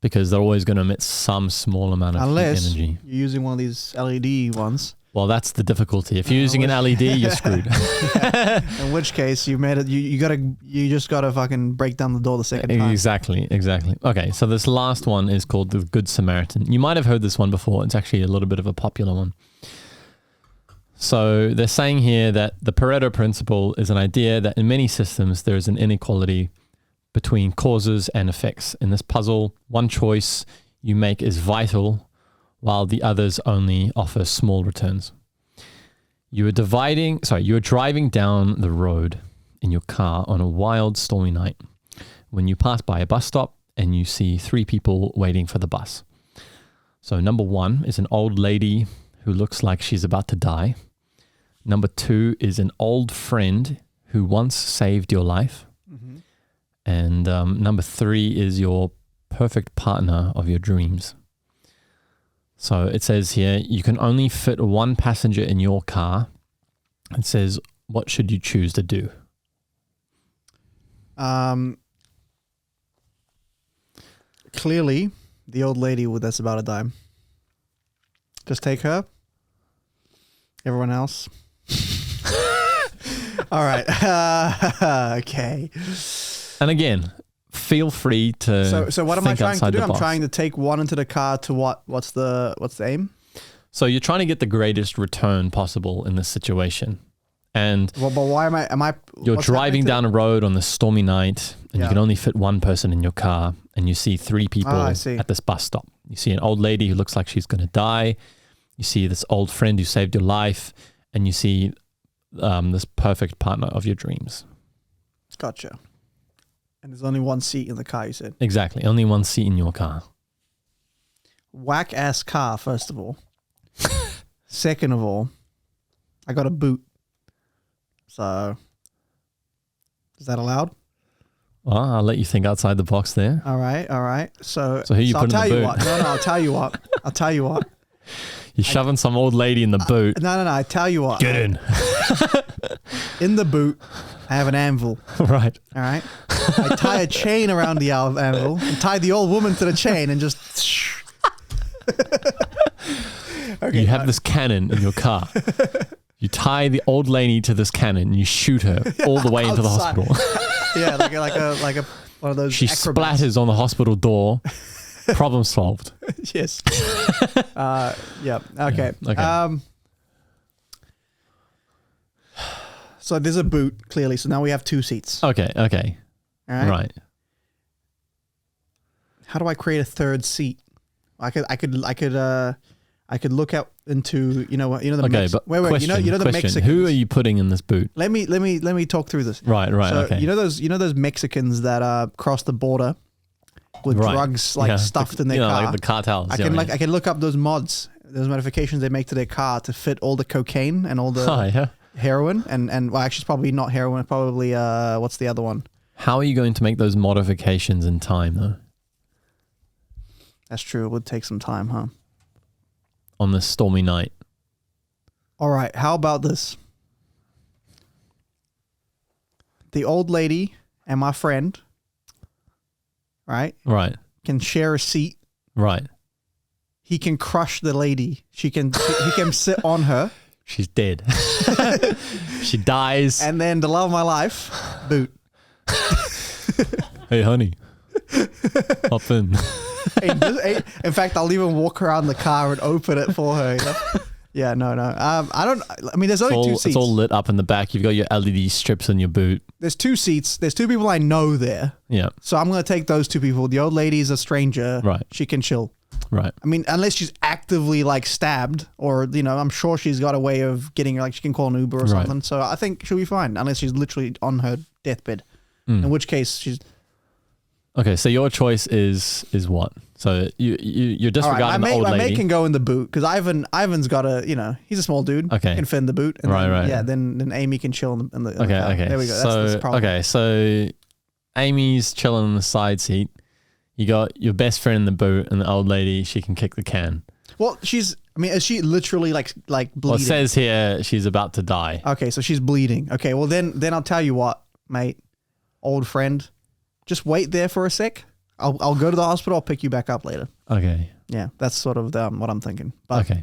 [SPEAKER 2] Because they're always going to emit some small amount of heat energy.
[SPEAKER 1] You're using one of these LED ones.
[SPEAKER 2] Well, that's the difficulty. If you're using an LED, you're screwed.
[SPEAKER 1] In which case, you made it. You just gotta fucking break down the door the second time.
[SPEAKER 2] Exactly. Okay, so this last one is called the Good Samaritan. You might have heard this one before. It's actually a little bit of a popular one. So they're saying here that the Pareto principle is an idea that in many systems there is an inequality between causes and effects. In this puzzle, one choice you make is vital, while the others only offer small returns. You are driving down the road in your car on a wild, stormy night when you pass by a bus stop and you see 3 people waiting for the bus. So number 1 is an old lady who looks like she's about to die. Number 2 is an old friend who once saved your life. And number 3 is your perfect partner of your dreams. So it says here, you can only fit 1 passenger in your car. It says, what should you choose to do?
[SPEAKER 1] Clearly, the old lady that's about to die. Just take her. Everyone else. All right. Okay.
[SPEAKER 2] And again, feel free to.
[SPEAKER 1] So what am I trying to do? I'm
[SPEAKER 2] box.
[SPEAKER 1] trying to take one into the car to what? What's the aim?
[SPEAKER 2] So you're trying to get the greatest return possible in this situation. And
[SPEAKER 1] but why am I
[SPEAKER 2] you're driving down a road on this stormy night and you can only fit 1 person in your car and you see 3 people at this bus stop. You see an old lady who looks like she's going to die. You see this old friend who saved your life, and you see this perfect partner of your dreams.
[SPEAKER 1] Gotcha. And there's only one seat in the car, you said.
[SPEAKER 2] Exactly. Only one seat in your car.
[SPEAKER 1] Whack ass car, first of all. Second of all, I got a boot. So, is that allowed?
[SPEAKER 2] Well, I'll let you think outside the box there.
[SPEAKER 1] All right. So
[SPEAKER 2] who you put in the boot?
[SPEAKER 1] I'll tell you what. I'll tell you what.
[SPEAKER 2] You're shoving some old lady in the boot.
[SPEAKER 1] No. I tell you what.
[SPEAKER 2] Get in.
[SPEAKER 1] In the boot, I have an anvil.
[SPEAKER 2] Right.
[SPEAKER 1] All right. I tie a chain around the anvil and tie the old woman to the chain and just.
[SPEAKER 2] Okay, you have this cannon in your car. You tie the old lady to this cannon and you shoot her all the way into the hospital.
[SPEAKER 1] Yeah, like a one of those.
[SPEAKER 2] She
[SPEAKER 1] acrobats.
[SPEAKER 2] splatters on the hospital door. Problem solved.
[SPEAKER 1] Yes. Yeah. Okay.
[SPEAKER 2] Yeah, okay.
[SPEAKER 1] So there's a boot, clearly. So now we have 2 seats.
[SPEAKER 2] Okay.
[SPEAKER 1] All right.
[SPEAKER 2] Right.
[SPEAKER 1] How do I create a third seat? I could look out into the
[SPEAKER 2] question,
[SPEAKER 1] the Mexicans.
[SPEAKER 2] Who are you putting in this boot?
[SPEAKER 1] Let me talk through this.
[SPEAKER 2] Right.
[SPEAKER 1] So,
[SPEAKER 2] Okay.
[SPEAKER 1] You know those Mexicans that cross the border with drugs stuffed in their car.
[SPEAKER 2] Like the cartels.
[SPEAKER 1] I can look up those mods, those modifications they make to their car to fit all the cocaine and all the heroin and well, actually it's probably not heroin. It's probably what's the other one?
[SPEAKER 2] How are you going to make those modifications in time though?
[SPEAKER 1] That's true. It would take some time, huh?
[SPEAKER 2] On this stormy night.
[SPEAKER 1] All right. How about this? The old lady and my friend, right?
[SPEAKER 2] Right.
[SPEAKER 1] Can share a seat.
[SPEAKER 2] Right.
[SPEAKER 1] He can crush the lady. He can sit on her.
[SPEAKER 2] She's dead. She dies.
[SPEAKER 1] And then the love of my life, boot.
[SPEAKER 2] Hey, honey. Hop in.
[SPEAKER 1] In fact, I'll even walk around the car and open it for her. You know? Yeah, no. I mean, there's only 2 seats.
[SPEAKER 2] It's all lit up in the back. You've got your LED strips on your boot.
[SPEAKER 1] There's 2 seats. There's 2 people I know there.
[SPEAKER 2] Yeah.
[SPEAKER 1] So I'm going to take those 2 people. The old lady's a stranger.
[SPEAKER 2] Right.
[SPEAKER 1] She can chill.
[SPEAKER 2] Right.
[SPEAKER 1] I mean, unless she's actively like stabbed or, I'm sure she's got a way of getting, like she can call an Uber or something. So I think she'll be fine unless she's literally on her deathbed. In which case she's...
[SPEAKER 2] Okay, so your choice is what? So you're disregarding the old lady.
[SPEAKER 1] My mate can go in the boot because Ivan's got he's a small dude.
[SPEAKER 2] Okay.
[SPEAKER 1] Can fit in the boot. And
[SPEAKER 2] right.
[SPEAKER 1] Yeah, then Amy can chill in the
[SPEAKER 2] Okay.
[SPEAKER 1] car. There we go. That's the problem.
[SPEAKER 2] Okay, so Amy's chilling in the side seat. You got your best friend in the boot and the old lady, she can kick the can.
[SPEAKER 1] Well, is she literally like bleeding?
[SPEAKER 2] Well, it says here she's about to die.
[SPEAKER 1] Okay, so she's bleeding. Okay, well then I'll tell you what, mate, old friend, just wait there for a sec. I'll go to the hospital. I'll pick you back up later.
[SPEAKER 2] Okay.
[SPEAKER 1] Yeah, that's sort of what I'm thinking. But
[SPEAKER 2] okay.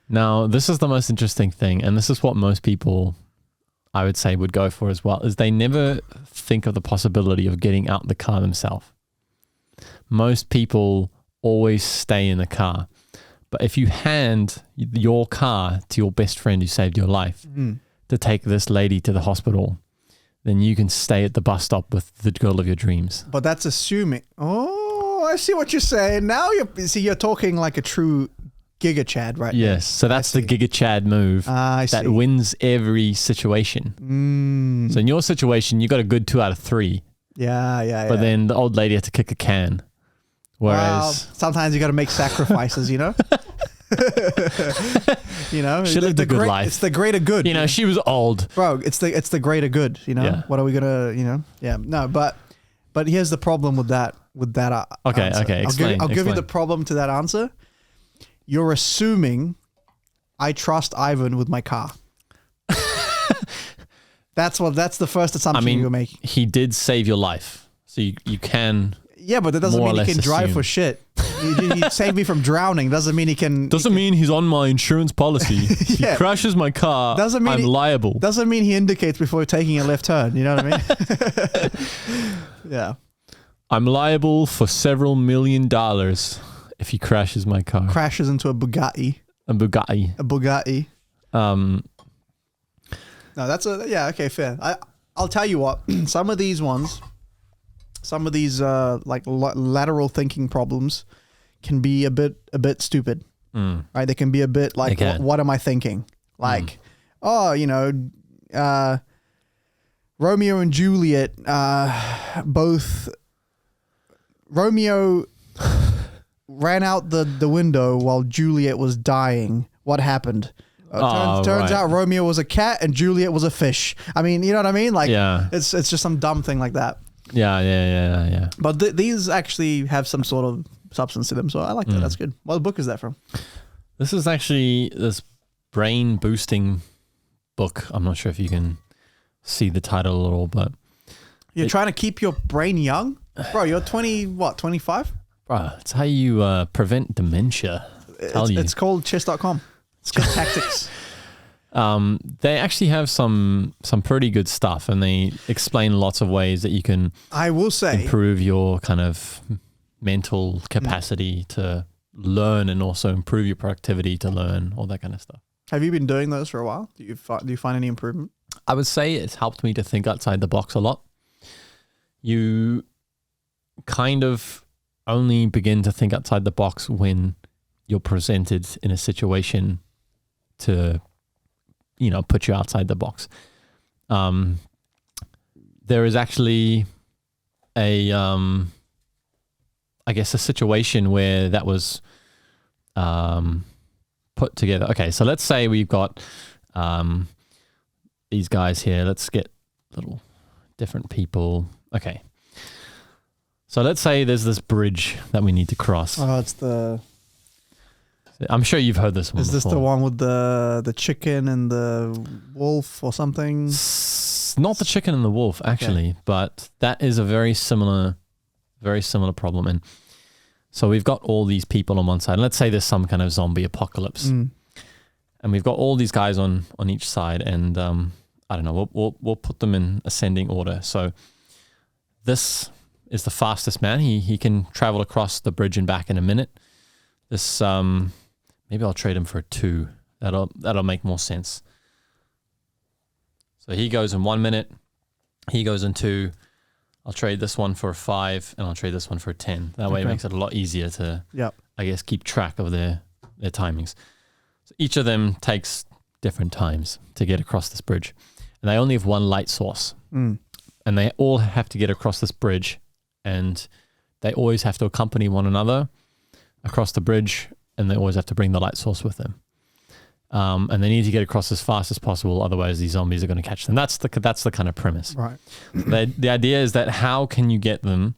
[SPEAKER 1] Now,
[SPEAKER 2] this is the most interesting thing, and this is what most people, I would say, would go for as well, is they never think of the possibility of getting out the car themselves. Most people always stay in the car. But if you hand your car to your best friend who saved your life to take this lady to the hospital, then you can stay at the bus stop with the girl of your dreams.
[SPEAKER 1] But that's assuming. Oh, I see what you're saying. Now you're talking like a true Giga Chad, right?
[SPEAKER 2] Yes. So that's the Giga Chad move that wins every situation. So in your situation, you got a good 2 out of 3.
[SPEAKER 1] Yeah.
[SPEAKER 2] But then the old lady had to kick a can. Whereas
[SPEAKER 1] sometimes you got to make sacrifices, She lived
[SPEAKER 2] a good life.
[SPEAKER 1] It's the greater good.
[SPEAKER 2] She was old.
[SPEAKER 1] Bro, it's the greater good,
[SPEAKER 2] Yeah.
[SPEAKER 1] What are we going to, Yeah. No, but here's the problem with that
[SPEAKER 2] Okay,
[SPEAKER 1] answer.
[SPEAKER 2] okay.
[SPEAKER 1] I'll give you the problem to that answer. You're assuming I trust Ivan with my car. That's the first assumption you're making.
[SPEAKER 2] He did save your life. So you can.
[SPEAKER 1] Yeah, but that doesn't mean he can drive for shit. He saved me from drowning. Doesn't mean he can.
[SPEAKER 2] Doesn't mean he's on my insurance policy. If he crashes my car, I'm liable.
[SPEAKER 1] Doesn't mean he indicates before taking a left turn. You know what I mean? Yeah.
[SPEAKER 2] I'm liable for several $1 million if he crashes my car.
[SPEAKER 1] Crashes into a Bugatti.
[SPEAKER 2] A Bugatti.
[SPEAKER 1] No, that's okay, fair. I'll tell you what. Some of these like lateral thinking problems can be a bit stupid, right? They can be a bit like, what am I thinking? Like, Romeo and Juliet, Romeo ran out the window while Juliet was dying. What happened? Turns out Romeo was a cat and Juliet was a fish. I mean, you know what I mean? Like, it's just some dumb thing like that.
[SPEAKER 2] Yeah.
[SPEAKER 1] But these actually have some sort of substance to them, so I like that. That's good. What book is that from?
[SPEAKER 2] This is actually this brain boosting book. I'm not sure if you can see the title at all, but
[SPEAKER 1] you're trying to keep your brain young, bro. You're 25?
[SPEAKER 2] Bro, it's how you prevent dementia.
[SPEAKER 1] It's called chess.com. It's chess tactics.
[SPEAKER 2] They actually have some pretty good stuff, and they explain lots of ways that you can,
[SPEAKER 1] I will say,
[SPEAKER 2] improve your kind of mental capacity to learn, and also improve your productivity to learn, all that kind of stuff.
[SPEAKER 1] Have you been doing those for a while? Do you find any improvement?
[SPEAKER 2] I would say it's helped me to think outside the box a lot. You kind of only begin to think outside the box when you're presented in a situation to, put you outside the box. There is actually a situation where that was put together. Okay, so let's say we've got these guys here. Let's get little different people. Okay. So let's say there's this bridge that we need to cross.
[SPEAKER 1] Oh, it's the...
[SPEAKER 2] I'm sure you've heard this one
[SPEAKER 1] Is this
[SPEAKER 2] before.
[SPEAKER 1] the one with the chicken and the wolf or something?
[SPEAKER 2] Not the chicken and the wolf, actually, but that is a very similar problem. And so we've got all these people on one side. And let's say there's some kind of zombie apocalypse. And we've got all these guys on each side. And I don't know, we'll put them in ascending order. So this is the fastest man. He can travel across the bridge and back in a minute. This maybe I'll trade him for a 2. That'll make more sense. So he goes in 1 minute. He goes in 2. I'll trade this one for a 5, and I'll trade this one for a 10. That way it makes it a lot easier to, I guess, keep track of their timings. So each of them takes different times to get across this bridge. And they only have one light source. And they all have to get across this bridge, and they always have to accompany one another across the bridge, and they always have to bring the light source with them. And they need to get across as fast as possible, otherwise these zombies are going to catch them. That's the kind of premise.
[SPEAKER 1] Right.
[SPEAKER 2] The idea is that how can you get them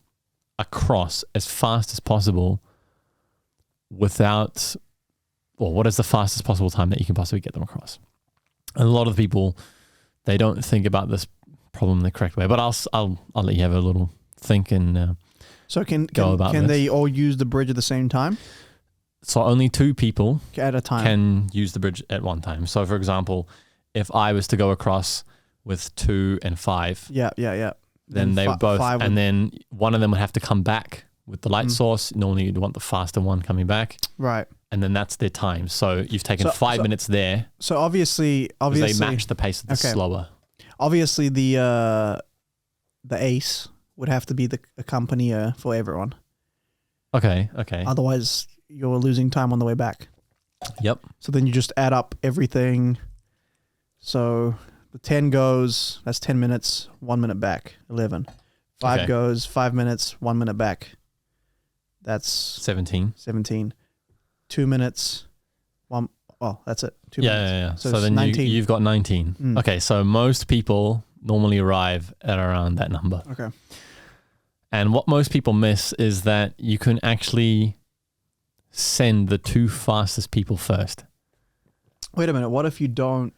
[SPEAKER 2] across as fast as possible without, or what is the fastest possible time that you can possibly get them across? And a lot of people, they don't think about this problem the correct way. But I'll let you have a little think and
[SPEAKER 1] so can
[SPEAKER 2] this.
[SPEAKER 1] They all use the bridge at the same time?
[SPEAKER 2] So only 2 people
[SPEAKER 1] at a time
[SPEAKER 2] can use the bridge at one time. So for example, if I was to go across with 2 and 5, then they would both, and then one of them would have to come back with the light source. Normally you'd want the faster one coming back,
[SPEAKER 1] right?
[SPEAKER 2] And then that's their time. So you've taken 5 minutes there.
[SPEAKER 1] So obviously
[SPEAKER 2] they match the pace of the slower.
[SPEAKER 1] Obviously, the ace would have to be the accompanier for everyone.
[SPEAKER 2] Okay.
[SPEAKER 1] Otherwise, you're losing time on the way back.
[SPEAKER 2] Yep.
[SPEAKER 1] So then you just add up everything. So the 10 goes, that's 10 minutes, 1 minute back, 11. 5 goes, 5 minutes, 1 minute back. That's
[SPEAKER 2] 17.
[SPEAKER 1] 2 minutes, that's it. 2 minutes.
[SPEAKER 2] Yeah. So then 19. You've got 19. Okay, so most people normally arrive at around that number.
[SPEAKER 1] Okay.
[SPEAKER 2] And what most people miss is that you can actually send the 2 fastest people first.
[SPEAKER 1] Wait a minute. What if you don't?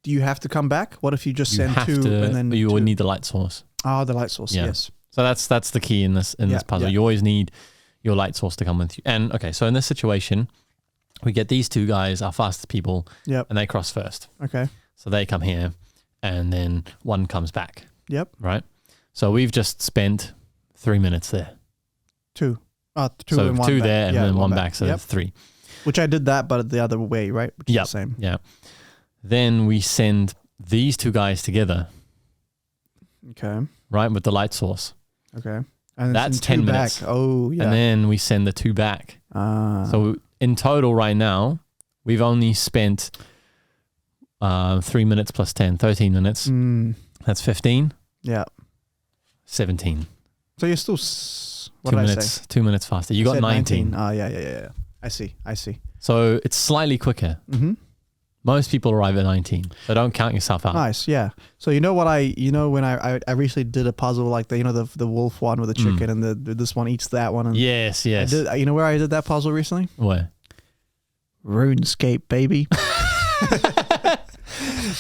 [SPEAKER 1] Do you have to come back? What if you just send 2 and then
[SPEAKER 2] you would need the light source?
[SPEAKER 1] Oh, the light source. Yes.
[SPEAKER 2] So that's the key in this puzzle. You always need your light source to come with you. And okay, so in this situation, we get these 2 guys, our fastest people, and they cross first.
[SPEAKER 1] Okay.
[SPEAKER 2] So they come here, and then one comes back.
[SPEAKER 1] Yep.
[SPEAKER 2] Right. So we've just spent 3 minutes there.
[SPEAKER 1] 2. 2
[SPEAKER 2] so
[SPEAKER 1] and 1
[SPEAKER 2] 2
[SPEAKER 1] back.
[SPEAKER 2] there and then 1 back. So that's 3.
[SPEAKER 1] Which I did that, but the other way, right? Which is the same.
[SPEAKER 2] Yeah. Then we send these 2 guys together.
[SPEAKER 1] Okay.
[SPEAKER 2] Right, with the light source.
[SPEAKER 1] Okay. And
[SPEAKER 2] that's 10 minutes.
[SPEAKER 1] Back. Oh, yeah.
[SPEAKER 2] And then we send the 2 back. So in total right now, we've only spent 3 minutes plus 10, 13 minutes. That's 15.
[SPEAKER 1] Yeah.
[SPEAKER 2] 17.
[SPEAKER 1] So you're still, what
[SPEAKER 2] 2
[SPEAKER 1] did
[SPEAKER 2] minutes,
[SPEAKER 1] I say?
[SPEAKER 2] 2 minutes faster. You got
[SPEAKER 1] said
[SPEAKER 2] 19.
[SPEAKER 1] Oh, yeah. I see.
[SPEAKER 2] So it's slightly quicker.
[SPEAKER 1] Mm-hmm.
[SPEAKER 2] Most people arrive at 19. So don't count yourself out.
[SPEAKER 1] Nice, yeah. So when I recently did a puzzle like the wolf one with the chicken and this one eats that one. And
[SPEAKER 2] yes.
[SPEAKER 1] you know where I did that puzzle recently?
[SPEAKER 2] Where?
[SPEAKER 1] RuneScape, baby.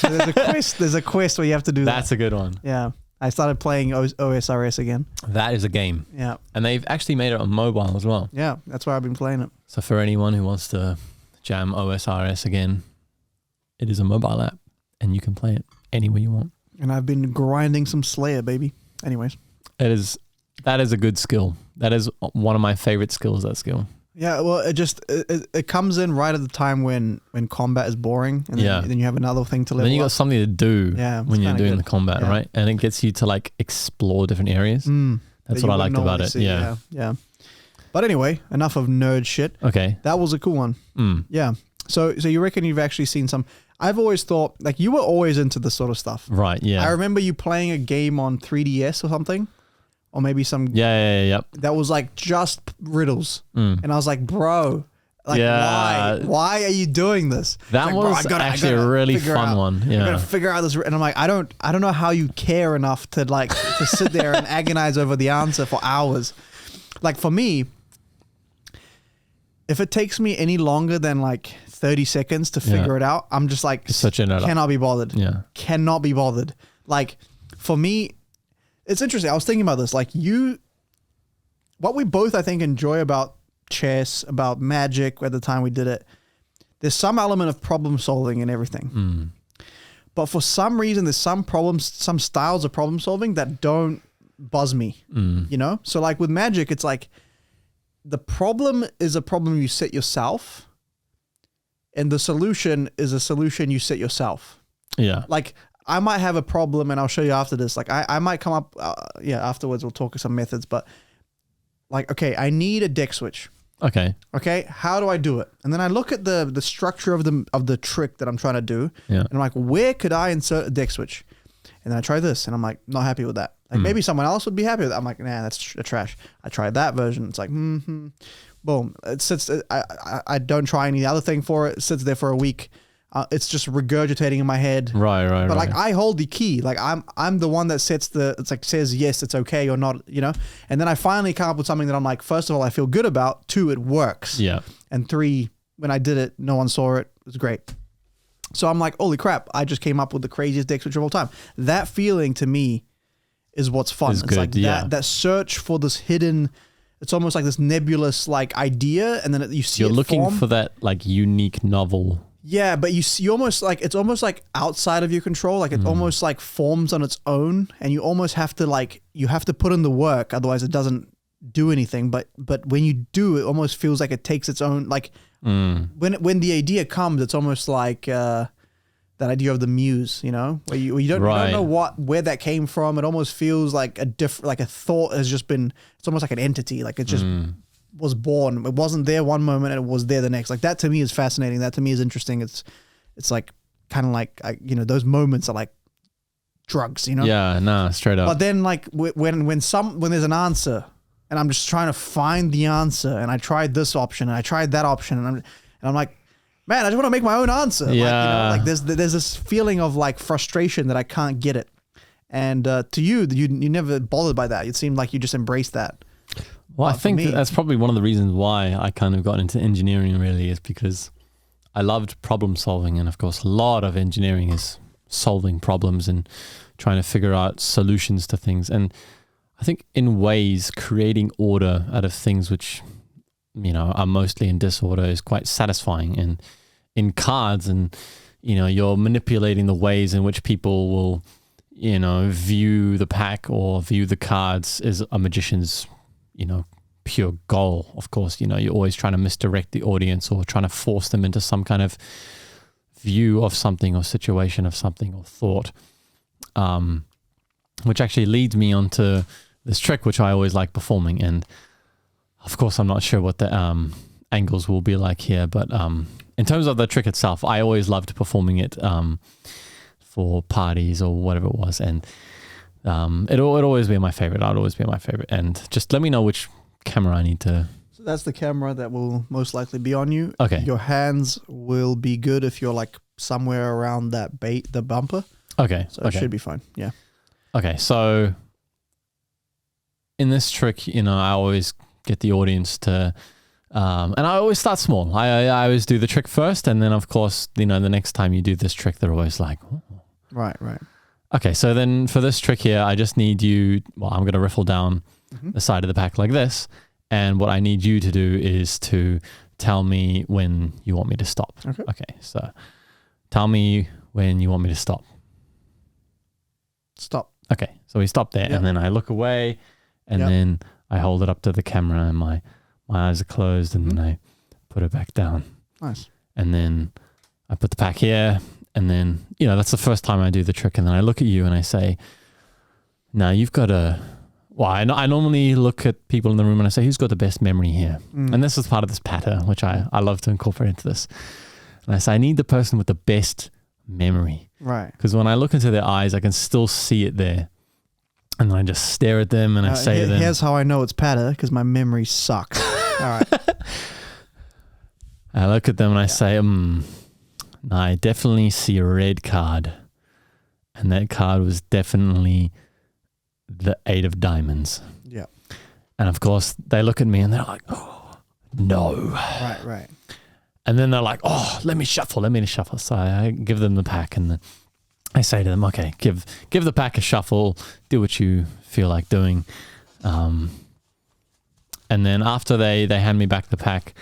[SPEAKER 1] There's a quest where you have to do that.
[SPEAKER 2] That's a good one.
[SPEAKER 1] Yeah. I started playing OSRS again.
[SPEAKER 2] That is a game.
[SPEAKER 1] Yeah.
[SPEAKER 2] And they've actually made it on mobile as well.
[SPEAKER 1] Yeah, that's why I've been playing it.
[SPEAKER 2] So for anyone who wants to jam OSRS again, it is a mobile app and you can play it anywhere you want.
[SPEAKER 1] And I've been grinding some Slayer, baby. Anyways.
[SPEAKER 2] That is a good skill. That is one of my favorite skills, that skill.
[SPEAKER 1] Yeah, well, it comes in right at the time when combat is boring, and then you have another thing to live.
[SPEAKER 2] Then you got something to do when you're doing the combat,
[SPEAKER 1] yeah.
[SPEAKER 2] right? And it gets you to like explore different areas. That's what I liked about it. Yeah.
[SPEAKER 1] But anyway, enough of nerd shit.
[SPEAKER 2] Okay,
[SPEAKER 1] that was a cool one. Yeah. So you reckon you've actually seen some? I've always thought like you were always into this sort of stuff,
[SPEAKER 2] right? Yeah.
[SPEAKER 1] I remember you playing a game on 3DS or something. Or maybe some
[SPEAKER 2] yep.
[SPEAKER 1] that was like just riddles, and I was like, bro, like why are you doing this?
[SPEAKER 2] That was actually a really fun one. Yeah,
[SPEAKER 1] I gotta figure out this, and I'm like, I don't know how you care enough to like to sit there and agonize over the answer for hours. Like for me, if it takes me any longer than like 30 seconds to figure it out, I'm just like cannot be bothered. Yeah, cannot be bothered. Like for me. It's interesting. I was thinking about this. Like what we both, I think, enjoy about chess, about Magic at the time we did it, there's some element of problem solving in everything. But for some reason, there's some styles of problem solving that don't buzz me, you know? So like with Magic, it's like the problem is a problem you set yourself and the solution is a solution you set yourself. Yeah. Like, I might have a problem, and I'll show you after this. Like, I might come up, afterwards we'll talk some methods, but like, okay, I need a deck switch. Okay. How do I do it? And then I look at the structure of the trick that I'm trying to do, and I'm like, where could I insert a deck switch? And then I try this, and I'm like, not happy with that. Like maybe someone else would be happy with that. I'm like, nah, that's trash. I tried that version. It's like, boom. It sits. I don't try any other thing for it. It sits there for a week. It's just regurgitating in my head. Right. But like I hold the key. Like I'm the one that sets it's like says yes, it's okay or not, you know? And then I finally come up with something that I'm like, first of all, I feel good about. 2, it works. Yeah. And 3, when I did it, no one saw it. It was great. So I'm like, holy crap, I just came up with the craziest deck switch of all time. That feeling to me is what's fun. It's good, like that search for this hidden, it's almost like this nebulous like idea, and then you see
[SPEAKER 2] you're looking for that like unique novel.
[SPEAKER 1] Yeah, but you almost like, it's almost like outside of your control. Like it almost like forms on its own, and you almost have to like, you have to put in the work. Otherwise it doesn't do anything. But when you do, it almost feels like it takes its own, like when the idea comes, it's almost like that idea of the muse, you know, where you don't know where that came from. It almost feels like a thought has just been, it's almost like an entity. Like it just was born. It wasn't there one moment and it was there the next. Like that to me is fascinating. That to me is interesting. It's like kind of like, you know, those moments are like drugs, you know? Yeah, no, straight up. But then like when there's an answer and I'm just trying to find the answer, and I tried this option and I tried that option, and I'm like, man, I just want to make my own answer. Yeah. Like, you know, like there's this feeling of like frustration that I can't get it. And to you never bothered by that. It seemed like you just embraced that.
[SPEAKER 2] Well, I think that's probably one of the reasons why I kind of got into engineering, really, is because I loved problem solving. And of course, a lot of engineering is solving problems and trying to figure out solutions to things. And I think in ways, creating order out of things which, you know, are mostly in disorder is quite satisfying. And in cards, and, you know, you're manipulating the ways in which people will, you know, view the pack or view the cards is a magician's, you know, pure goal. Of course, you know, you're always trying to misdirect the audience or trying to force them into some kind of view of something or situation of something or thought, which actually leads me onto this trick, which I always like performing. And of course, I'm not sure what the angles will be like here, but in terms of the trick itself, I always loved performing it for parties or whatever it was, and it'd always be my favorite. I'd always be my favorite. And just let me know which camera I need to.
[SPEAKER 1] So that's the camera that will most likely be on you.
[SPEAKER 2] Okay.
[SPEAKER 1] Your hands will be good if you're like somewhere around that the bumper.
[SPEAKER 2] Okay.
[SPEAKER 1] So it should be fine. Yeah.
[SPEAKER 2] Okay. So in this trick, you know, I always get the audience to, and I always start small. I always do the trick first, and then of course, you know, the next time you do this trick, they're always like, oh.
[SPEAKER 1] Right.
[SPEAKER 2] Okay. So then for this trick here, I just need you. Well, I'm going to riffle down the side of the pack like this. And what I need you to do is to tell me when you want me to stop. Okay. So tell me when you want me to stop.
[SPEAKER 1] Stop.
[SPEAKER 2] Okay. So we stop there, and then I look away, and then I hold it up to the camera, and my eyes are closed, and then I put it back down.
[SPEAKER 1] Nice.
[SPEAKER 2] And then I put the pack here, and then, you know, that's the first time I do the trick. And then I look at you and I say, now you've got a... Well, I normally look at people in the room and I say, who's got the best memory here? And this is part of this pattern, which I love to incorporate into this. And I say, I need the person with the best memory.
[SPEAKER 1] Right.
[SPEAKER 2] Because when I look into their eyes, I can still see it there. And I just stare at them and I say to them.
[SPEAKER 1] Here's how I know it's patter, because my memory sucks. All right.
[SPEAKER 2] I look at them and I say, I definitely see a red card. And that card was definitely the 8 of diamonds.
[SPEAKER 1] Yeah.
[SPEAKER 2] And of course, they look at me and they're like, oh, no.
[SPEAKER 1] Right.
[SPEAKER 2] And then they're like, oh, let me shuffle. So I give them the pack and I say to them, okay, give the pack a shuffle, do what you feel like doing. And then after they hand me back the pack,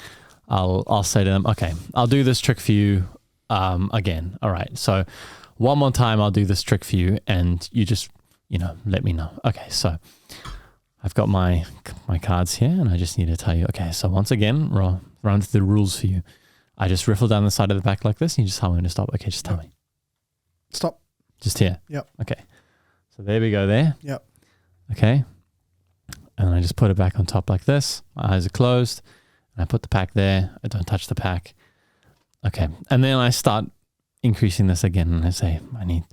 [SPEAKER 2] I'll say to them, okay, I'll do this trick for you again. All right. So one more time, I'll do this trick for you and you just, you know, let me know. Okay, so I've got my cards here and I just need to tell you, okay, so once again, run through the rules for you. I just riffle down the side of the back like this and you just tell me when to stop. Okay, just tell me.
[SPEAKER 1] Stop.
[SPEAKER 2] Just here?
[SPEAKER 1] Yep.
[SPEAKER 2] Okay. So there we go there.
[SPEAKER 1] Yep.
[SPEAKER 2] Okay. And I just put it back on top like this. My eyes are closed. And I put the pack there. I don't touch the pack. Okay. And then I start increasing this again and I say, I need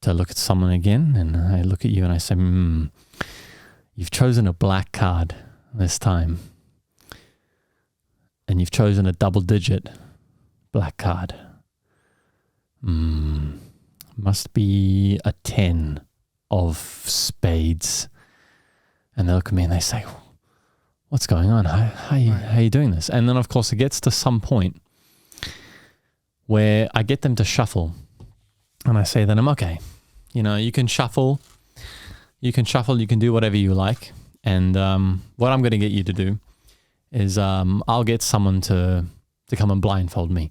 [SPEAKER 2] to look at someone again, and I look at you and I say, you've chosen a black card this time, and you've chosen a double-digit black card. Must be a 10 of spades. And they look at me and they say, what's going on? How are you doing this? And then, of course, it gets to some point where I get them to shuffle, and I say that I'm okay. You know, you can shuffle, you can do whatever you like. And what I'm going to get you to do is I'll get someone to come and blindfold me.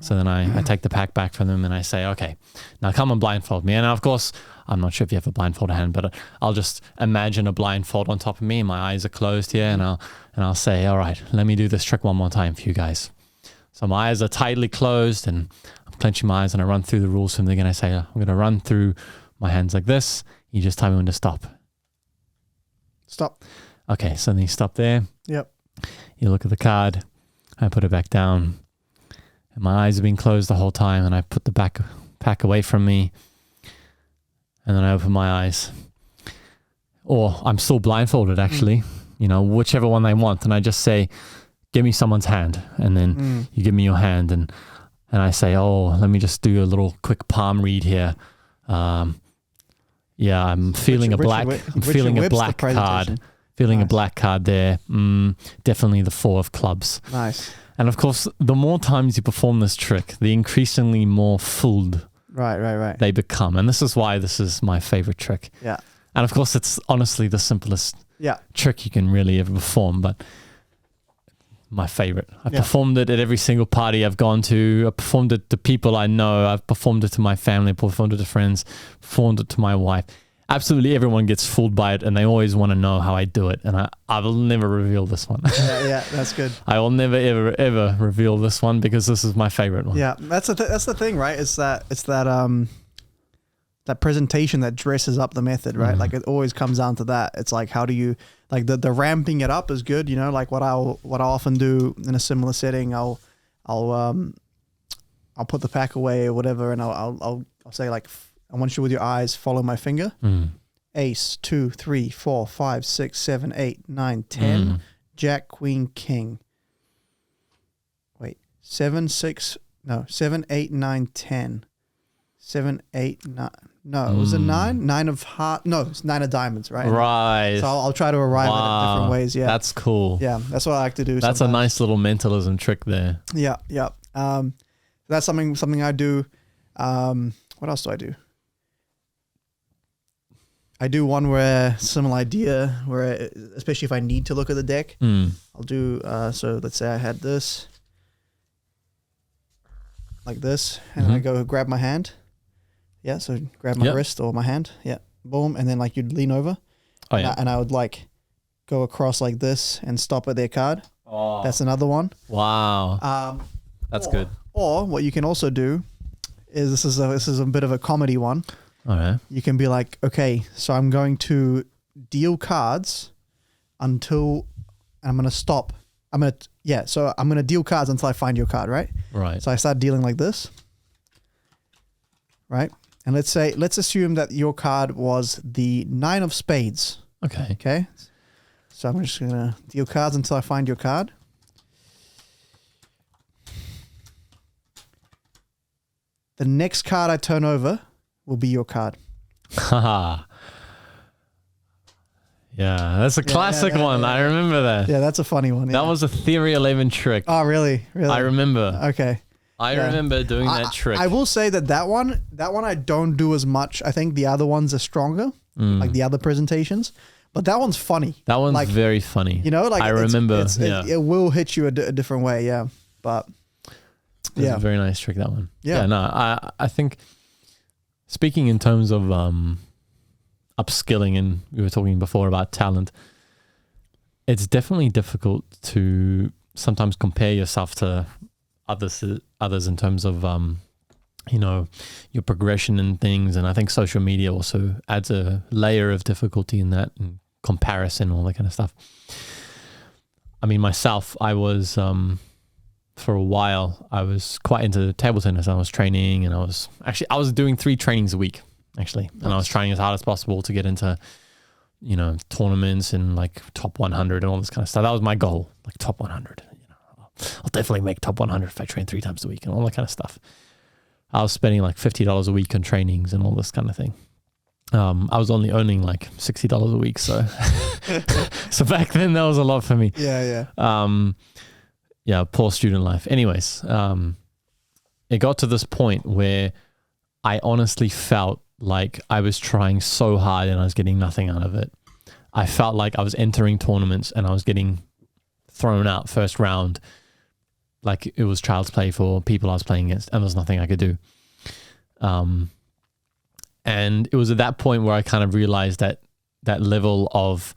[SPEAKER 2] So then I take the pack back from them and I say, okay, now come and blindfold me. And of course, I'm not sure if you have a blindfold hand, but I'll just imagine a blindfold on top of me. My eyes are closed here, and I'll say, all right, let me do this trick one more time for you guys. So my eyes are tightly closed and I'm clenching my eyes and I run through the rules from them again. I say, I'm going to run through my hands like this. You just tell me when to stop.
[SPEAKER 1] Stop.
[SPEAKER 2] Okay, so then you stop there.
[SPEAKER 1] Yep.
[SPEAKER 2] You look at the card. I put it back down. And my eyes have been closed the whole time, and I put the pack away from me. And then I open my eyes. Or I'm still blindfolded, actually. You know, whichever one they want. And I just say, give me someone's hand. And then you give me your hand. And I say, oh, let me just do a little quick palm read here. Yeah, I'm feeling a black card. Feeling a black card there. Definitely the 4 of clubs.
[SPEAKER 1] Nice.
[SPEAKER 2] And of course, the more times you perform this trick, the increasingly more fooled they become. And this is why this is my favorite trick.
[SPEAKER 1] Yeah.
[SPEAKER 2] And of course, it's honestly the simplest trick you can really ever perform, but my favorite. I've performed it at every single party I've gone to. I've performed it to people I know. I've performed it to my family. I've performed it to friends. Performed it to my wife. Absolutely everyone gets fooled by it, and they always want to know how I do it. And I will never reveal this one.
[SPEAKER 1] Yeah, that's good.
[SPEAKER 2] I will never, ever reveal this one because this is my favorite one.
[SPEAKER 1] Yeah, that's the thing, right? It's that presentation that dresses up the method, right? Like it always comes down to that. It's like, how do you, like the ramping it up is good, you know, like what I often do in a similar setting, I'll I'll put the pack away or whatever, and I'll say like, I want you with your eyes follow my finger. Ace, 2, 3, 4, 5, 6, 7, 8, 9, 10. Jack, Queen, King. Wait, 7, 8, 9, 10. 7, 8, 9. No, it was a 9. 9 of heart. No, it's 9 of diamonds, right?
[SPEAKER 2] Right.
[SPEAKER 1] So I'll try to arrive at it different ways. Yeah,
[SPEAKER 2] that's cool.
[SPEAKER 1] Yeah, that's what I like to do.
[SPEAKER 2] That's
[SPEAKER 1] sometimes.
[SPEAKER 2] a nice little mentalism trick there.
[SPEAKER 1] Yeah. That's something I do. What else do I do? I do one where similar idea, where especially if I need to look at the deck, I'll do. So let's say I had this, like this, and I go grab my hand. Yeah, so grab my wrist or my hand. Yeah, boom, and then like you'd lean over.
[SPEAKER 2] Oh yeah,
[SPEAKER 1] and I would like go across like this and stop at their card.
[SPEAKER 2] Oh,
[SPEAKER 1] that's another one.
[SPEAKER 2] Wow. That's good.
[SPEAKER 1] Or what you can also do is this is a bit of a comedy one.
[SPEAKER 2] All right.
[SPEAKER 1] You can be like, okay, so I'm going to deal cards until I'm going to stop. So I'm going to deal cards until I find your card, right?
[SPEAKER 2] Right.
[SPEAKER 1] So I start dealing like this, right? And let's assume that your card was the 9 of spades.
[SPEAKER 2] Okay.
[SPEAKER 1] Okay. So I'm just going to deal cards until I find your card. The next card I turn over will be your card.
[SPEAKER 2] Haha. Yeah, that's a classic one. I remember that.
[SPEAKER 1] Yeah, that's a funny one.
[SPEAKER 2] That was a Theory 11 trick.
[SPEAKER 1] Oh, really? Really?
[SPEAKER 2] I remember.
[SPEAKER 1] Okay.
[SPEAKER 2] I remember doing that trick.
[SPEAKER 1] I will say that one I don't do as much. I think the other ones are stronger, like the other presentations. But that one's funny.
[SPEAKER 2] That one's
[SPEAKER 1] like,
[SPEAKER 2] very funny.
[SPEAKER 1] You know, like
[SPEAKER 2] I remember.
[SPEAKER 1] It will hit you a different way. Yeah, but
[SPEAKER 2] it's a very nice trick, that one.
[SPEAKER 1] Yeah.
[SPEAKER 2] No, I think speaking in terms of upskilling, and we were talking before about talent, it's definitely difficult to sometimes compare yourself to others in terms of your progression and things. And I think social media also adds a layer of difficulty in that, and comparison, all that kind of stuff. I mean, myself, I was for a while, I was quite into table tennis. I was training, and I was doing 3 trainings a week, actually. And I was trying as hard as possible to get into, tournaments and like top 100 and all this kind of stuff. That was my goal, like top 100. I'll definitely make top 100 if I train 3 times a week and all that kind of stuff. I was spending like $50 a week on trainings and all this kind of thing. I was only earning like $60 a week. So, so back then that was a lot for me.
[SPEAKER 1] Yeah.
[SPEAKER 2] Yeah, poor student life. Anyways, it got to this point where I honestly felt like I was trying so hard and I was getting nothing out of it. I felt like I was entering tournaments and I was getting thrown out first round, like it was child's play for people I was playing against, and there was nothing I could do. And it was at that point where I kind of realized that level of,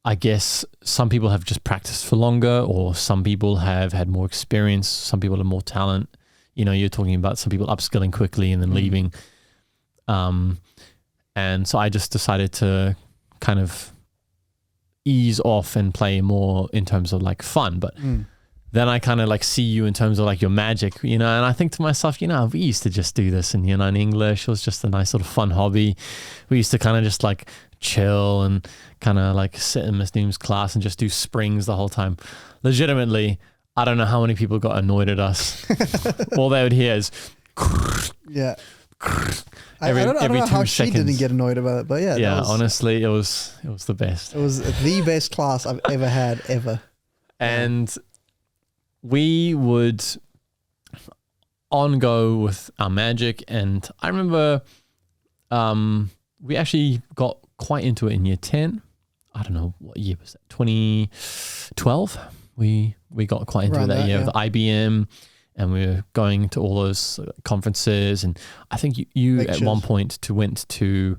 [SPEAKER 2] I guess some people have just practiced for longer, or some people have had more experience. Some people have more talent. You're talking about some people upskilling quickly and then leaving. And so I just decided to kind of ease off and play more in terms of like fun. But then I kind of like see you in terms of like your magic, and I think to myself, we used to just do this in English. It was just a nice sort of fun hobby. We used to kind of just like chill and kind of like sit in Miss Doom's class and just do springs the whole time. Legitimately, I don't know how many people got annoyed at us. All they would hear is
[SPEAKER 1] yeah.
[SPEAKER 2] I don't
[SPEAKER 1] know how she didn't get annoyed about it, but yeah.
[SPEAKER 2] Yeah, honestly, it was the best.
[SPEAKER 1] It was the best class I've ever had, ever.
[SPEAKER 2] And we would on-go with our magic, and I remember we actually got quite into it in year 10. I don't know, what year was that? 2012? We got quite into that year with IBM, and we were going to all those conferences, and I think you at one point went to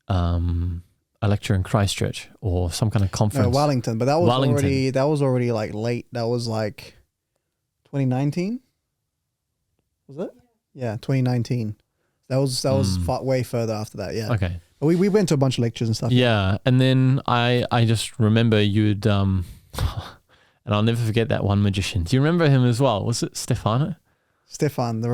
[SPEAKER 2] a lecture in Christchurch or some kind of conference.
[SPEAKER 1] No, Wellington, but that was already like late. That was like 2019. Was it? Yeah, 2019. That was way further after that. Yeah.
[SPEAKER 2] Okay.
[SPEAKER 1] But we went to a bunch of lectures and stuff.
[SPEAKER 2] Yeah, and then I just remember you'd and I'll never forget that one magician. Do you remember him as well? Was it Stefano?
[SPEAKER 1] Stefan, the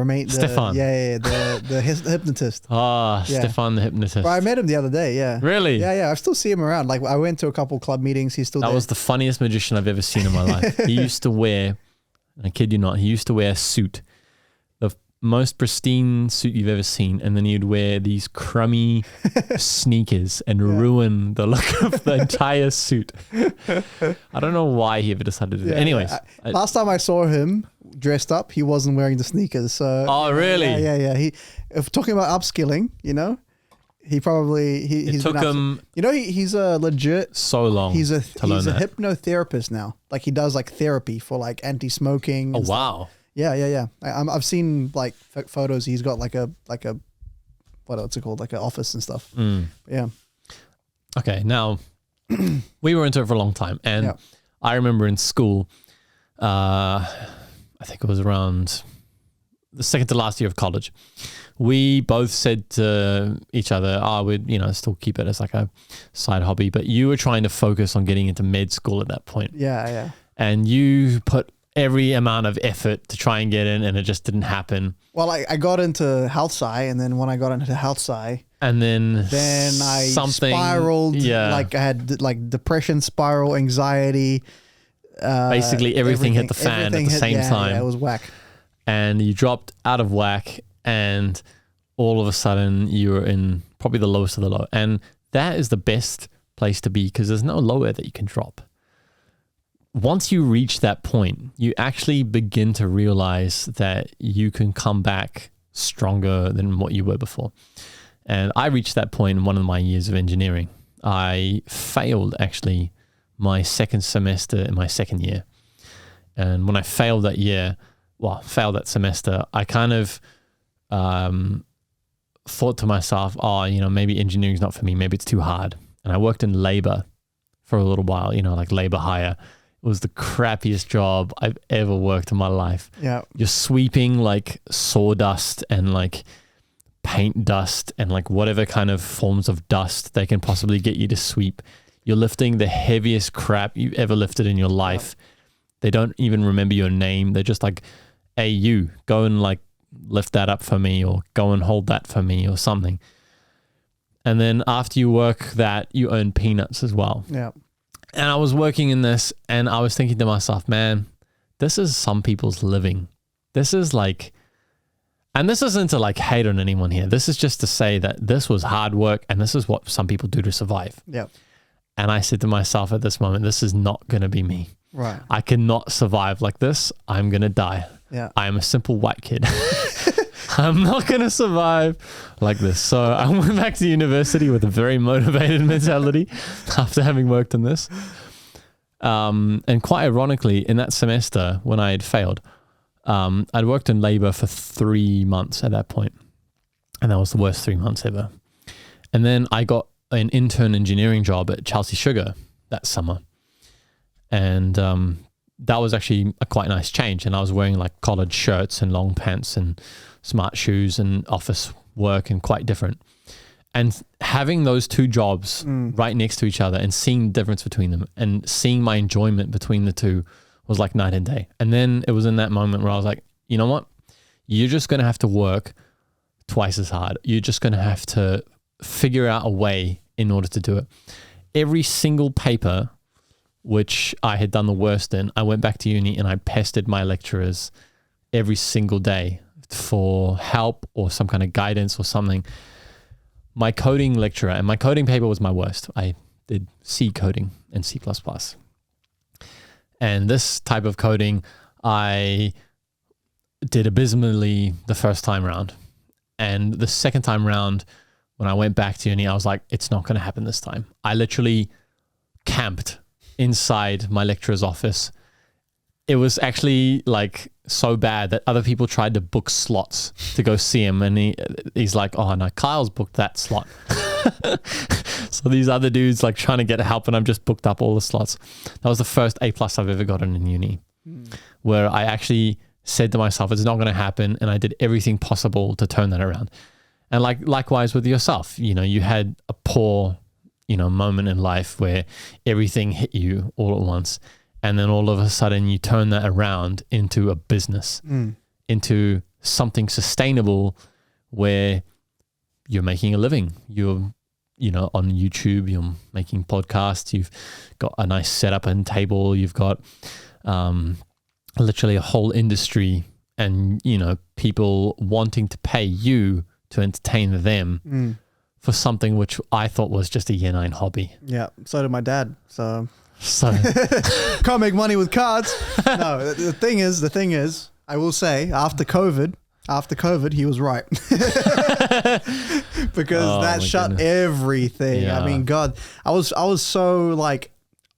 [SPEAKER 1] hypnotist.
[SPEAKER 2] Ah, Stefan the hypnotist.
[SPEAKER 1] Well, I met him the other day, yeah.
[SPEAKER 2] Really?
[SPEAKER 1] Yeah. I still see him around. Like, I went to a couple club meetings. He's still there.
[SPEAKER 2] That was the funniest magician I've ever seen in my life. He used to wear, I kid you not, he used to wear a suit. The most pristine suit you've ever seen. And then he'd wear these crummy sneakers and ruin the look of the entire suit. I don't know why he ever decided to do that. Anyways.
[SPEAKER 1] Last time I saw him dressed up, he wasn't wearing the sneakers. So
[SPEAKER 2] oh, really?
[SPEAKER 1] Yeah. If talking about upskilling, you know, he probably he's
[SPEAKER 2] took him.
[SPEAKER 1] You know, he's a legit
[SPEAKER 2] so long.
[SPEAKER 1] He's a
[SPEAKER 2] that.
[SPEAKER 1] hypnotherapist now. Like he does like therapy for like anti-smoking.
[SPEAKER 2] Oh wow.
[SPEAKER 1] Yeah. I've seen like photos. He's got like a what's it called? Like an office and stuff. Yeah.
[SPEAKER 2] Okay, now we were into it for a long time, and I remember in school, I think it was around the second to last year of college, we both said to each other, we'd, still keep it as like a side hobby, but you were trying to focus on getting into med school at that point.
[SPEAKER 1] Yeah.
[SPEAKER 2] And you put every amount of effort to try and get in, and it just didn't happen.
[SPEAKER 1] Well, I got into health sci, and then when I got into health sci,
[SPEAKER 2] and then
[SPEAKER 1] I spiraled.
[SPEAKER 2] Yeah.
[SPEAKER 1] Like I had like depression spiral, anxiety.
[SPEAKER 2] Basically everything hit the fan at the same time.
[SPEAKER 1] Yeah, it was whack.
[SPEAKER 2] And you dropped out of whack, and all of a sudden you were in probably the lowest of the low. And that is the best place to be, because there's no lower that you can drop. Once you reach that point, you actually begin to realize that you can come back stronger than what you were before. And I reached that point in one of my years of engineering. I failed actually my second semester in my second year. And when I failed that semester, I kind of thought to myself, maybe engineering's not for me. Maybe it's too hard. And I worked in labor for a little while, like labor hire. It was the crappiest job I've ever worked in my life.
[SPEAKER 1] Yeah.
[SPEAKER 2] You're sweeping like sawdust and like paint dust and like whatever kind of forms of dust they can possibly get you to sweep. You're lifting the heaviest crap you've ever lifted in your life. They don't even remember your name. They're just like, hey, you go and like lift that up for me, or go and hold that for me, or something. And then after you work that, you earn peanuts as well.
[SPEAKER 1] Yeah.
[SPEAKER 2] And I was working in this, and I was thinking to myself, man, this is some people's living. This is like, and this isn't to like hate on anyone here. This is just to say that this was hard work, and this is what some people do to survive.
[SPEAKER 1] Yeah.
[SPEAKER 2] And I said to myself at this moment, this is not going to be me.
[SPEAKER 1] Right.
[SPEAKER 2] I cannot survive like this. I'm going to die.
[SPEAKER 1] Yeah.
[SPEAKER 2] I am a simple white kid. I'm not going to survive like this. So I went back to university with a very motivated mentality after having worked in this. And quite ironically, in that semester when I had failed, I'd worked in labor for 3 months at that point. And that was the worst 3 months ever. And then I got an intern engineering job at Chelsea Sugar that summer. And that was actually a quite nice change. And I was wearing like collared shirts and long pants and smart shoes and office work, and quite different. And having those two jobs right next to each other and seeing the difference between them and seeing my enjoyment between the two was like night and day. And then it was in that moment where I was like, you know what? You're just going to have to work twice as hard. You're just going to have to figure out a way in order to do it. Every single paper which I had done the worst in, I went back to uni and I pestered my lecturers every single day for help or some kind of guidance or something. My coding lecturer, and my coding paper was my worst. I did C coding and C++. And this type of coding, I did abysmally the first time round. And the second time round, when I went back to uni, I was like, it's not going to happen this time. I literally camped inside my lecturer's office. It was actually like so bad that other people tried to book slots to go see him, and he's like, oh no, Kyle's booked that slot. So these other dudes like trying to get help, and I've just booked up all the slots. That was the first A+ I've ever gotten in uni, where I actually said to myself, it's not going to happen, and I did everything possible to turn that around. And likewise with yourself, you had a poor moment in life where everything hit you all at once, and then all of a sudden you turn that around into a business. into something sustainable where you're making a living. You're, on YouTube, you're making podcasts, you've got a nice setup and table, you've got literally a whole industry and, people wanting to pay you to entertain them for something which I thought was just a year 9 hobby.
[SPEAKER 1] Yeah, so did my dad. So can't make money with cards. No, the thing is, I will say after COVID, he was right. Because that shut everything.
[SPEAKER 2] Yeah.
[SPEAKER 1] I mean, God, I was so like,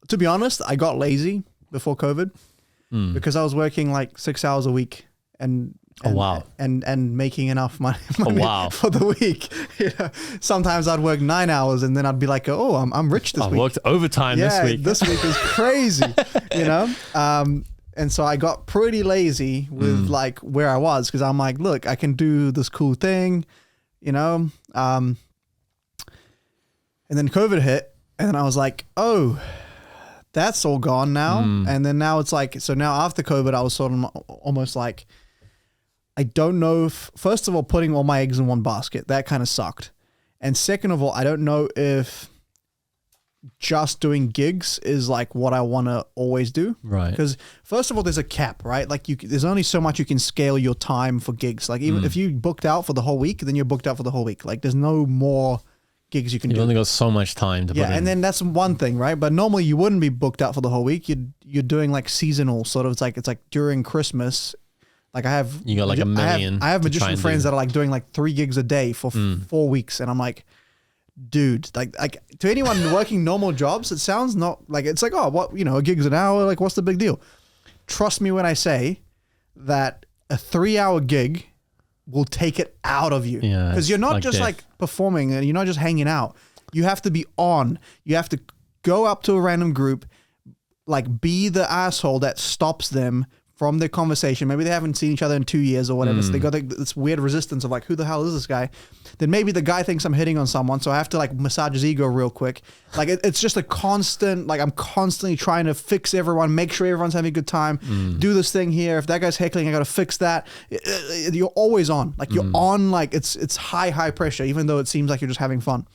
[SPEAKER 1] to be honest, I got lazy before COVID because I was working like 6 hours a week and making enough money for the week. Sometimes I'd work 9 hours and then I'd be like, oh, I'm rich this week.
[SPEAKER 2] I worked overtime this week.
[SPEAKER 1] This week is crazy, And so I got pretty lazy with like where I was because I'm like, look, I can do this cool thing, And then COVID hit and then I was like, oh, that's all gone now. And then now it's like, so now after COVID, I was sort of almost like, I don't know if, first of all, putting all my eggs in one basket, that kind of sucked. And second of all, I don't know if just doing gigs is like what I want to always do.
[SPEAKER 2] Right.
[SPEAKER 1] Because first of all, there's a cap, right? Like there's only so much you can scale your time for gigs. Like even if you booked out for the whole week, then you're booked out for the whole week. Like there's no more gigs you can do.
[SPEAKER 2] You've only got so much time to put in.
[SPEAKER 1] And then that's one thing, right? But normally you wouldn't be booked out for the whole week. You're doing like seasonal sort of. It's like during Christmas. Like I have magician friends that are like doing like 3 gigs a day for 4 weeks, and I'm like, dude, like to anyone working normal jobs, it sounds not like it's like, oh, what, a gig's an hour, like what's the big deal? Trust me when I say that a 3-hour gig will take it out of you.
[SPEAKER 2] Yeah,
[SPEAKER 1] because you're not
[SPEAKER 2] like
[SPEAKER 1] just
[SPEAKER 2] death.
[SPEAKER 1] like performing and you're not just hanging out. You have to be on. You have to go up to a random group, like be the asshole that stops them from their conversation. Maybe they haven't seen each other in 2 years or whatever. So they got this weird resistance of like, who the hell is this guy? Then maybe the guy thinks I'm hitting on someone. So I have to like massage his ego real quick. Like it's just a constant, like I'm constantly trying to fix everyone, make sure everyone's having a good time, do this thing here. If that guy's heckling, I got to fix that. You're always on. Like you're on, like it's high pressure, even though it seems like you're just having fun.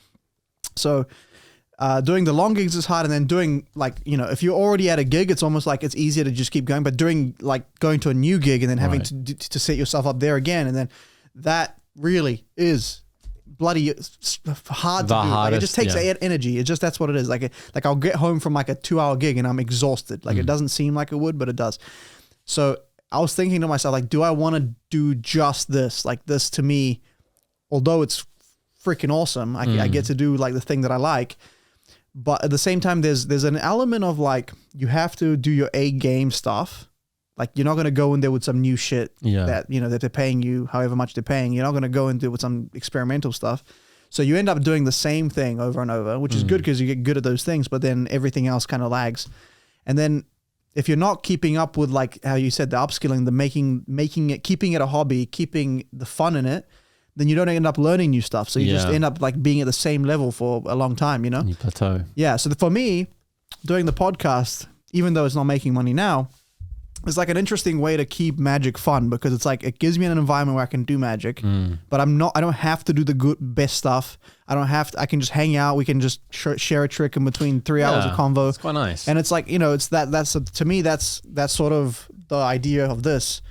[SPEAKER 1] So doing the long gigs is hard, and then doing like, if you're already at a gig, it's almost like it's easier to just keep going, but doing like going to a new gig and then having to set yourself up there again. And then that really is bloody hard to do. Like it just takes energy. That's what it is. Like I'll get home from like a 2-hour gig and I'm exhausted. Like it doesn't seem like it would, but it does. So I was thinking to myself, like, do I want to do just this? Like this to me, although it's freaking awesome, I get to do like the thing that I like. But at the same time, there's an element of like, you have to do your A game stuff. Like you're not going to go in there with some new shit that, that they're paying you however much they're paying. You're not going to go in there with some experimental stuff. So you end up doing the same thing over and over, which is good because you get good at those things, but then everything else kind of lags. And then if you're not keeping up with like how you said, the upskilling, the making it, keeping it a hobby, keeping the fun in it, then you don't end up learning new stuff. So you just end up like being at the same level for a long time,
[SPEAKER 2] You plateau.
[SPEAKER 1] Yeah. So for me, doing the podcast, even though it's not making money now, it's like an interesting way to keep magic fun because it's like, it gives me an environment where I can do magic, but I don't have to do the best stuff. I can just hang out. We can just share a trick in between 3 hours of convo.
[SPEAKER 2] It's quite nice.
[SPEAKER 1] And it's like, it's to me, that's sort of the idea of this.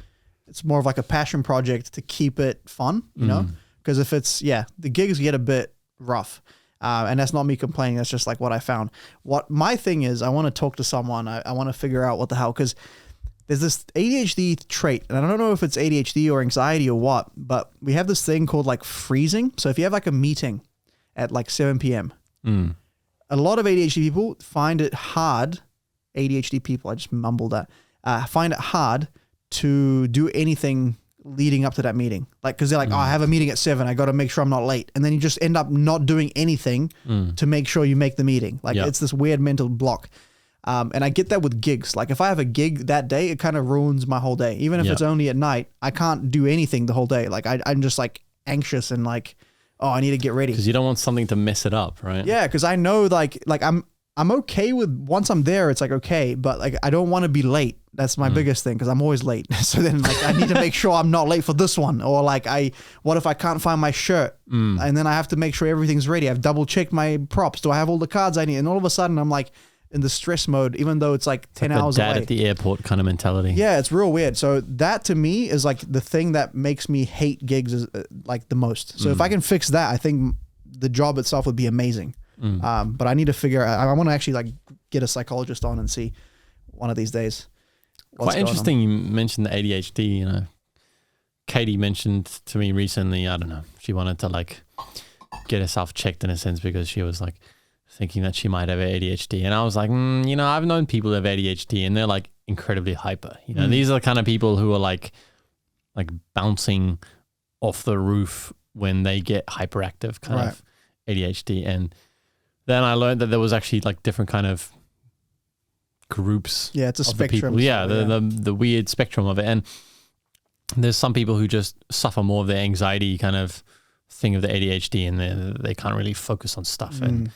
[SPEAKER 1] It's more of like a passion project to keep it fun, because if it's, the gigs get a bit rough. And that's not me complaining. That's just like what I found. What my thing is, I want to talk to someone. I want to figure out what the hell, because there's this ADHD trait, and I don't know if it's ADHD or anxiety or what, but we have this thing called like freezing. So if you have like a meeting at like 7 p.m., a lot of ADHD people find it hard, ADHD people, I just mumbled that, find it hard to do anything leading up to that meeting. Like, cause they're like, oh, I have a meeting at 7. I got to make sure I'm not late. And then you just end up not doing anything to make sure you make the meeting. Like it's this weird mental block. And I get that with gigs. Like if I have a gig that day, it kind of ruins my whole day. Even if it's only at night, I can't do anything the whole day. Like I'm just like anxious and like, oh, I need to get ready.
[SPEAKER 2] Cause you don't want something to mess it up, right?
[SPEAKER 1] Yeah. Cause I know like I'm okay with, once I'm there, it's like, okay, but like, I don't want to be late. That's my biggest thing because I'm always late. So then like I need to make sure I'm not late for this one. Or like what if I can't find my shirt? And then I have to make sure everything's ready. I've double checked my props. Do I have all the cards I need? And all of a sudden I'm like in the stress mode, even though it's like 10 hours
[SPEAKER 2] dad
[SPEAKER 1] away.
[SPEAKER 2] at the airport kind of mentality.
[SPEAKER 1] Yeah, it's real weird. So that to me is like the thing that makes me hate gigs is like the most. So if I can fix that, I think the job itself would be amazing. But I need to figure out, I want to actually like get a psychologist on and see one of these days.
[SPEAKER 2] Quite interesting you mentioned the ADHD, you know. Katie mentioned to me recently, I don't know, she wanted to like get herself checked in a sense because she was like thinking that she might have ADHD. And I was like, you know, I've known people who have ADHD and they're like incredibly hyper. You know, these are the kind of people who are like bouncing off the roof when they get hyperactive kind of ADHD. And then I learned that there was actually like different kind of groups.
[SPEAKER 1] Yeah, it's a
[SPEAKER 2] of
[SPEAKER 1] spectrum.
[SPEAKER 2] The people. The weird spectrum of it. And there's some people who just suffer more of the anxiety kind of thing of the ADHD and they can't really focus on stuff. And,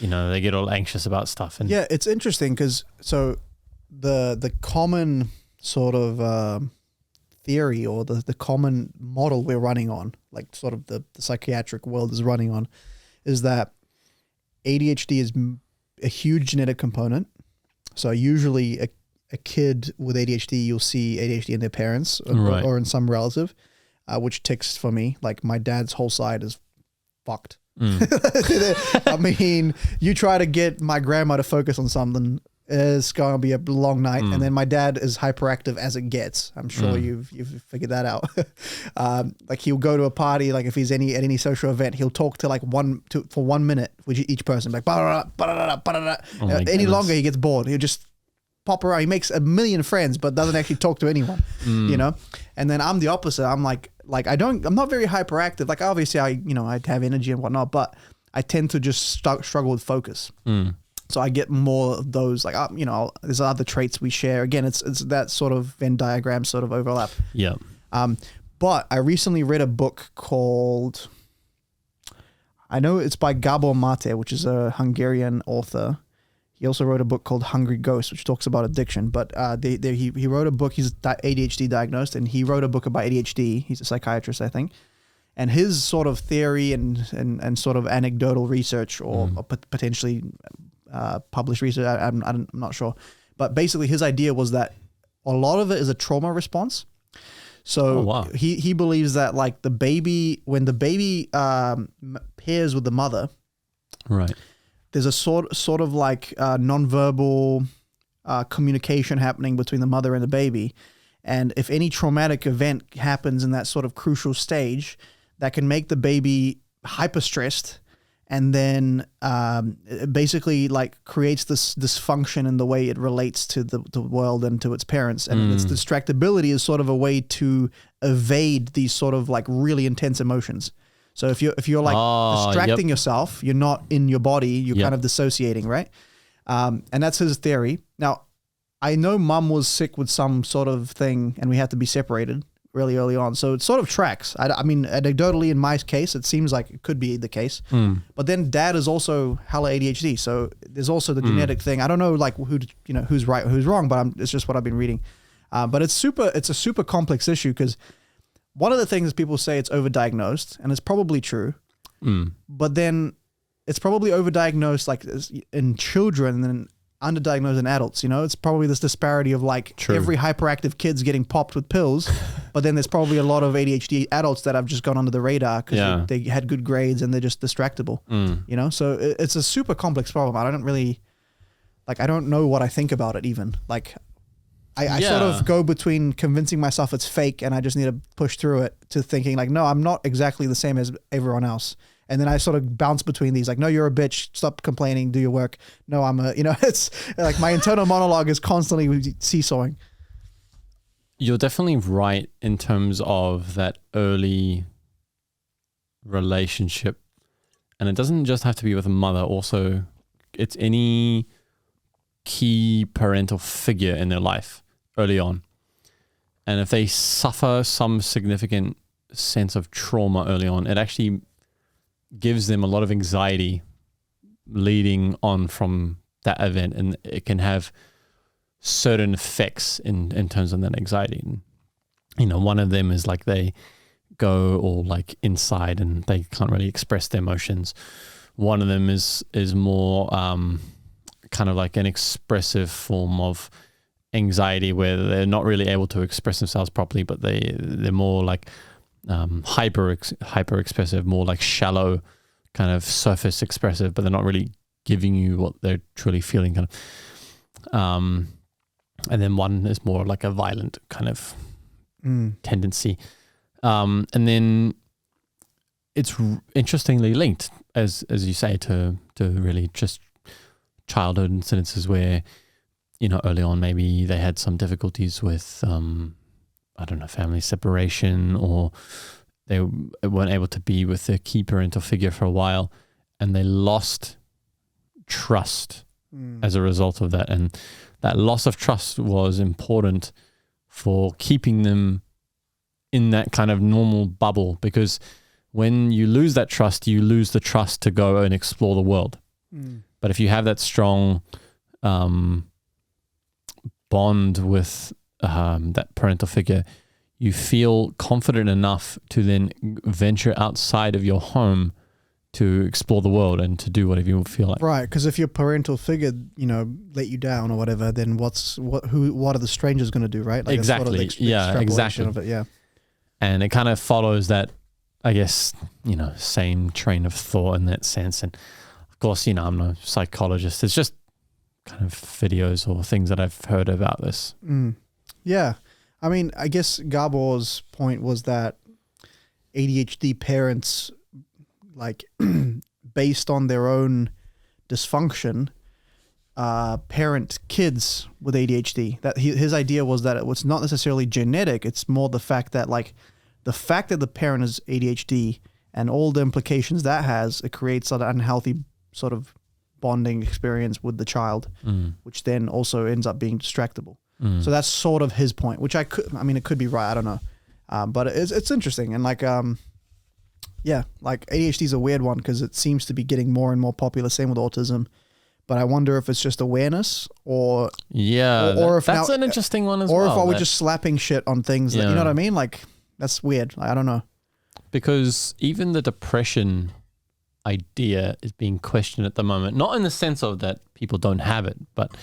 [SPEAKER 2] you know, they get all anxious about stuff. And
[SPEAKER 1] yeah, it's interesting because so the common sort of theory or the common model we're running on, like sort of the psychiatric world is running on, is that ADHD is a huge genetic component. So usually a kid with ADHD, you'll see ADHD in their parents or in some relative, which ticks for me. Like my dad's whole side is fucked. I mean, you try to get my grandma to focus on something, it's going to be a long night. And then my dad is hyperactive as it gets. I'm sure you've figured that out. Like he'll go to a party, like if he's at any social event, he'll talk to like for 1 minute with each person, like any longer he gets bored. He'll just pop around. He makes a million friends, but doesn't actually talk to anyone, you know? And then I'm the opposite. I'm like I'm not very hyperactive. Like obviously I have energy and whatnot, but I tend to just struggle with focus. So I get more of those, like, you know, there's other traits we share. Again, it's that sort of Venn diagram sort of overlap.
[SPEAKER 2] Yeah.
[SPEAKER 1] But I recently read a book called, I know it's by Gabor Mate, which is a Hungarian author. He also wrote a book called Hungry Ghost, which talks about addiction. But he wrote a book, he's ADHD diagnosed, and he wrote a book about ADHD. He's a psychiatrist, I think. And his sort of theory and sort of anecdotal research or potentially published research, I'm not sure. But basically his idea was that a lot of it is a trauma response. So he believes that like when the baby pairs with the mother,
[SPEAKER 2] right,
[SPEAKER 1] there's a sort of like nonverbal communication happening between the mother and the baby. And if any traumatic event happens in that sort of crucial stage, that can make the baby hyper stressed, and then it basically like creates this dysfunction in the way it relates to the world and to its parents. And its distractibility is sort of a way to evade these sort of like really intense emotions. So if you're like distracting yourself, you're not in your body, you're kind of dissociating, right? And that's his theory. Now, I know mum was sick with some sort of thing and we had to be separated really early on. So it sort of tracks. I mean, anecdotally in my case, it seems like it could be the case. But then dad is also hella ADHD. So there's also the genetic thing. I don't know like who's right, who's wrong, but it's just what I've been reading. But it's a super complex issue because one of the things is people say it's overdiagnosed, and it's probably true. But then it's probably overdiagnosed like in children and then underdiagnosed in adults. You know, it's probably this disparity of like every hyperactive kid's getting popped with pills, but then there's probably a lot of ADHD adults that have just gone under the radar because they had good grades and they're just distractible. You know, so it's a super complex problem. I don't know what I think about it even. Like I sort of go between convincing myself it's fake and I just need to push through it to thinking like, no, I'm not exactly the same as everyone else. And then I sort of bounce between these, like, no, you're a bitch. Stop complaining. Do your work. No, it's like my internal monologue is constantly seesawing.
[SPEAKER 2] You're definitely right in terms of that early relationship. And it doesn't just have to be with a mother. Also, it's any key parental figure in their life early on. And if they suffer some significant sense of trauma early on, it actually gives them a lot of anxiety leading on from that event, and it can have certain effects in terms of that anxiety. And, you know, one of them is like they go all like inside and they can't really express their emotions. One of them is more kind of like an expressive form of anxiety where they're not really able to express themselves properly, but they're more like hyper expressive, more like shallow kind of surface expressive, but they're not really giving you what they're truly feeling kind of. And then one is more like a violent kind of tendency. And then it's interestingly linked, as you say, to really just childhood incidences where, you know, early on maybe they had some difficulties with, I don't know, family separation, or they weren't able to be with their key parental figure for a while, and they lost trust as a result of that. And that loss of trust was important for keeping them in that kind of normal bubble, because when you lose that trust, you lose the trust to go and explore the world. But if you have that strong bond with that parental figure, you feel confident enough to then venture outside of your home to explore the world and to do whatever you feel like.
[SPEAKER 1] Right, because if your parental figure, you know, let you down or whatever, then what are the strangers going to do, right? Like
[SPEAKER 2] Exactly.
[SPEAKER 1] That's sort of the
[SPEAKER 2] Yeah, exactly.
[SPEAKER 1] of it, yeah.
[SPEAKER 2] And it kind of follows that, I guess, you know, same train of thought in that sense. And of course, you know, I'm no psychologist. It's just kind of videos or things that I've heard about this.
[SPEAKER 1] Yeah. I mean, I guess Gabor's point was that ADHD parents, like, based on their own dysfunction, parent kids with ADHD. That his idea was that it was not necessarily genetic. It's more the fact that, like, the fact that the parent is ADHD and all the implications that has, it creates an unhealthy sort of bonding experience with the child, which then also ends up being distractible. So that's sort of his point, which it could be right. I don't know. But it's interesting. And like, yeah, like ADHD is a weird one because it seems to be getting more and more popular. Same with autism. But I wonder if it's just awareness or if
[SPEAKER 2] that's an interesting one as
[SPEAKER 1] well. Or if we're
[SPEAKER 2] that,
[SPEAKER 1] just slapping shit on things that, you know what I mean? Like, that's weird. I don't know.
[SPEAKER 2] Because even the depression idea is being questioned at the moment, not in the sense of that people don't have it, but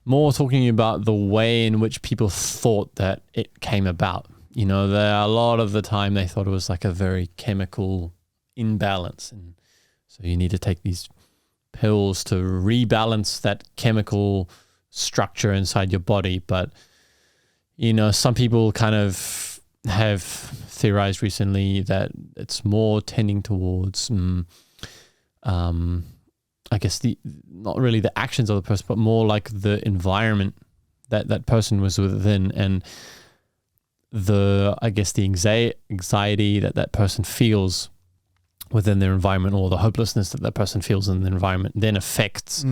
[SPEAKER 2] more talking about the way in which people thought that it came about. You know, a lot of the time they thought it was like a very chemical imbalance. And so you need to take these pills to rebalance that chemical structure inside your body. But, you know, some people kind of have theorized recently that it's more tending towards, I guess, not really the actions of the person, but more like the environment that person was within, and the anxiety that person feels within their environment, or the hopelessness that person feels in the environment, then affects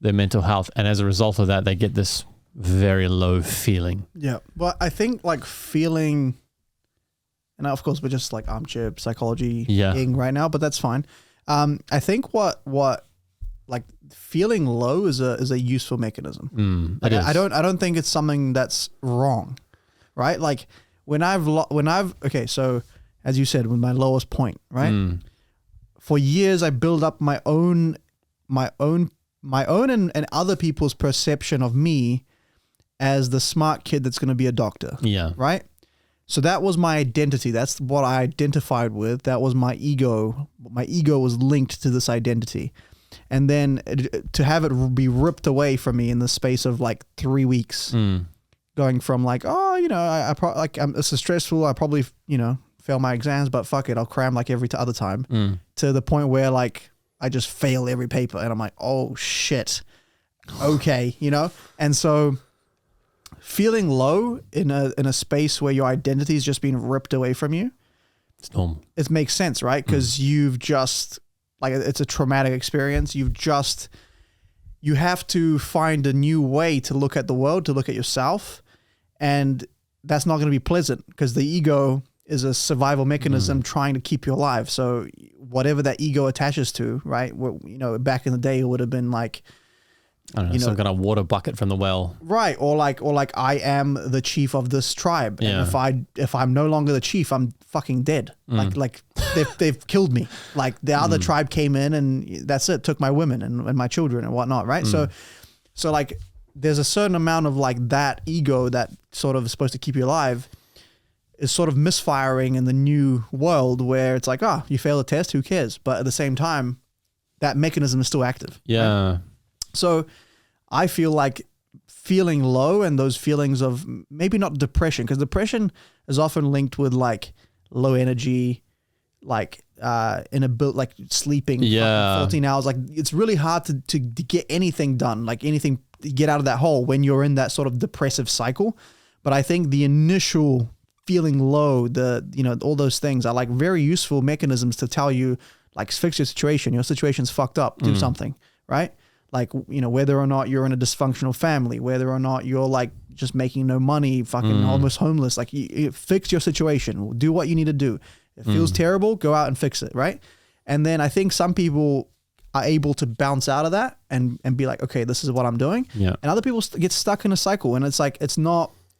[SPEAKER 2] their mental health. And as a result of that, they get this very low feeling.
[SPEAKER 1] Yeah. But I think like feeling, and of course we're just like armchair psychology right now, but that's fine. I think what like feeling low is a useful mechanism. Like, I don't think it's something that's wrong, right? Like okay, so as you said, with my lowest point, right? For years I built up my own and other people's perception of me as the smart kid that's going to be a doctor.
[SPEAKER 2] Yeah.
[SPEAKER 1] Right? So that was my identity. That's what I identified with. That was my ego. My ego was linked to this identity. And then to have it be ripped away from me in the space of like 3 weeks, going from like, oh, you know, it's stressful. I probably, you know, fail my exams, but fuck it, I'll cram like every other time, to the point where like I just fail every paper and I'm like, oh shit, okay, you know? And so feeling low in a space where your identity is just being ripped away from you,
[SPEAKER 2] it's normal.
[SPEAKER 1] It makes sense, right? Because you've just, like, it's a traumatic experience. You have to find a new way to look at the world, to look at yourself. And that's not going to be pleasant because the ego is a survival mechanism trying to keep you alive. So whatever that ego attaches to, right? You know, back in the day, it would have been like
[SPEAKER 2] I don't know, some kind of water bucket from the well.
[SPEAKER 1] Right. Or like I am the chief of this tribe.
[SPEAKER 2] Yeah.
[SPEAKER 1] And if I'm no longer the chief, I'm fucking dead. Like they've killed me. Like the other tribe came in and that's it, took my women and my children and whatnot. Right. So like there's a certain amount of like that ego that sort of is supposed to keep you alive is sort of misfiring in the new world where it's like, you fail a test, who cares? But at the same time, that mechanism is still active.
[SPEAKER 2] Yeah.
[SPEAKER 1] Right? So I feel like feeling low and those feelings of maybe not depression, because depression is often linked with like low energy, like like sleeping 14 hours. Like it's really hard to get anything done, like anything, get out of that hole when you're in that sort of depressive cycle. But I think the initial feeling low, all those things are like very useful mechanisms to tell you, like, fix your situation. Your situation's fucked up. Do something, right? Like, whether or not you're in a dysfunctional family, whether or not you're like just making no money, fucking almost homeless, like you fix your situation, do what you need to do. It feels terrible, go out and fix it, right? And then I think some people are able to bounce out of that and be like, okay, this is what I'm doing.
[SPEAKER 2] Yeah.
[SPEAKER 1] And other people get stuck in a cycle, and it's like,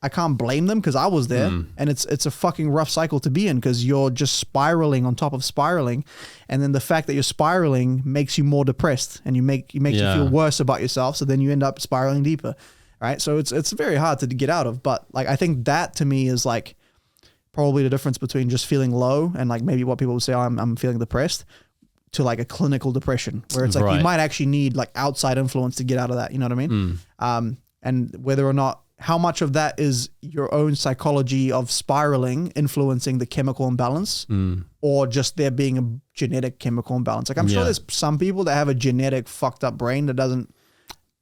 [SPEAKER 1] I can't blame them because I was there, and it's a fucking rough cycle to be in because you're just spiraling on top of spiraling, and then the fact that you're spiraling makes you more depressed, and you makes you feel worse about yourself. So then you end up spiraling deeper, right? So it's very hard to get out of. But like I think that to me is like probably the difference between just feeling low and like maybe what people would say, I'm feeling depressed, to like a clinical depression where it's like you might actually need like outside influence to get out of that. You know what I mean? And whether or not, how much of that is your own psychology of spiraling influencing the chemical imbalance, or just there being a genetic chemical imbalance? Like I'm sure there's some people that have a genetic fucked up brain that doesn't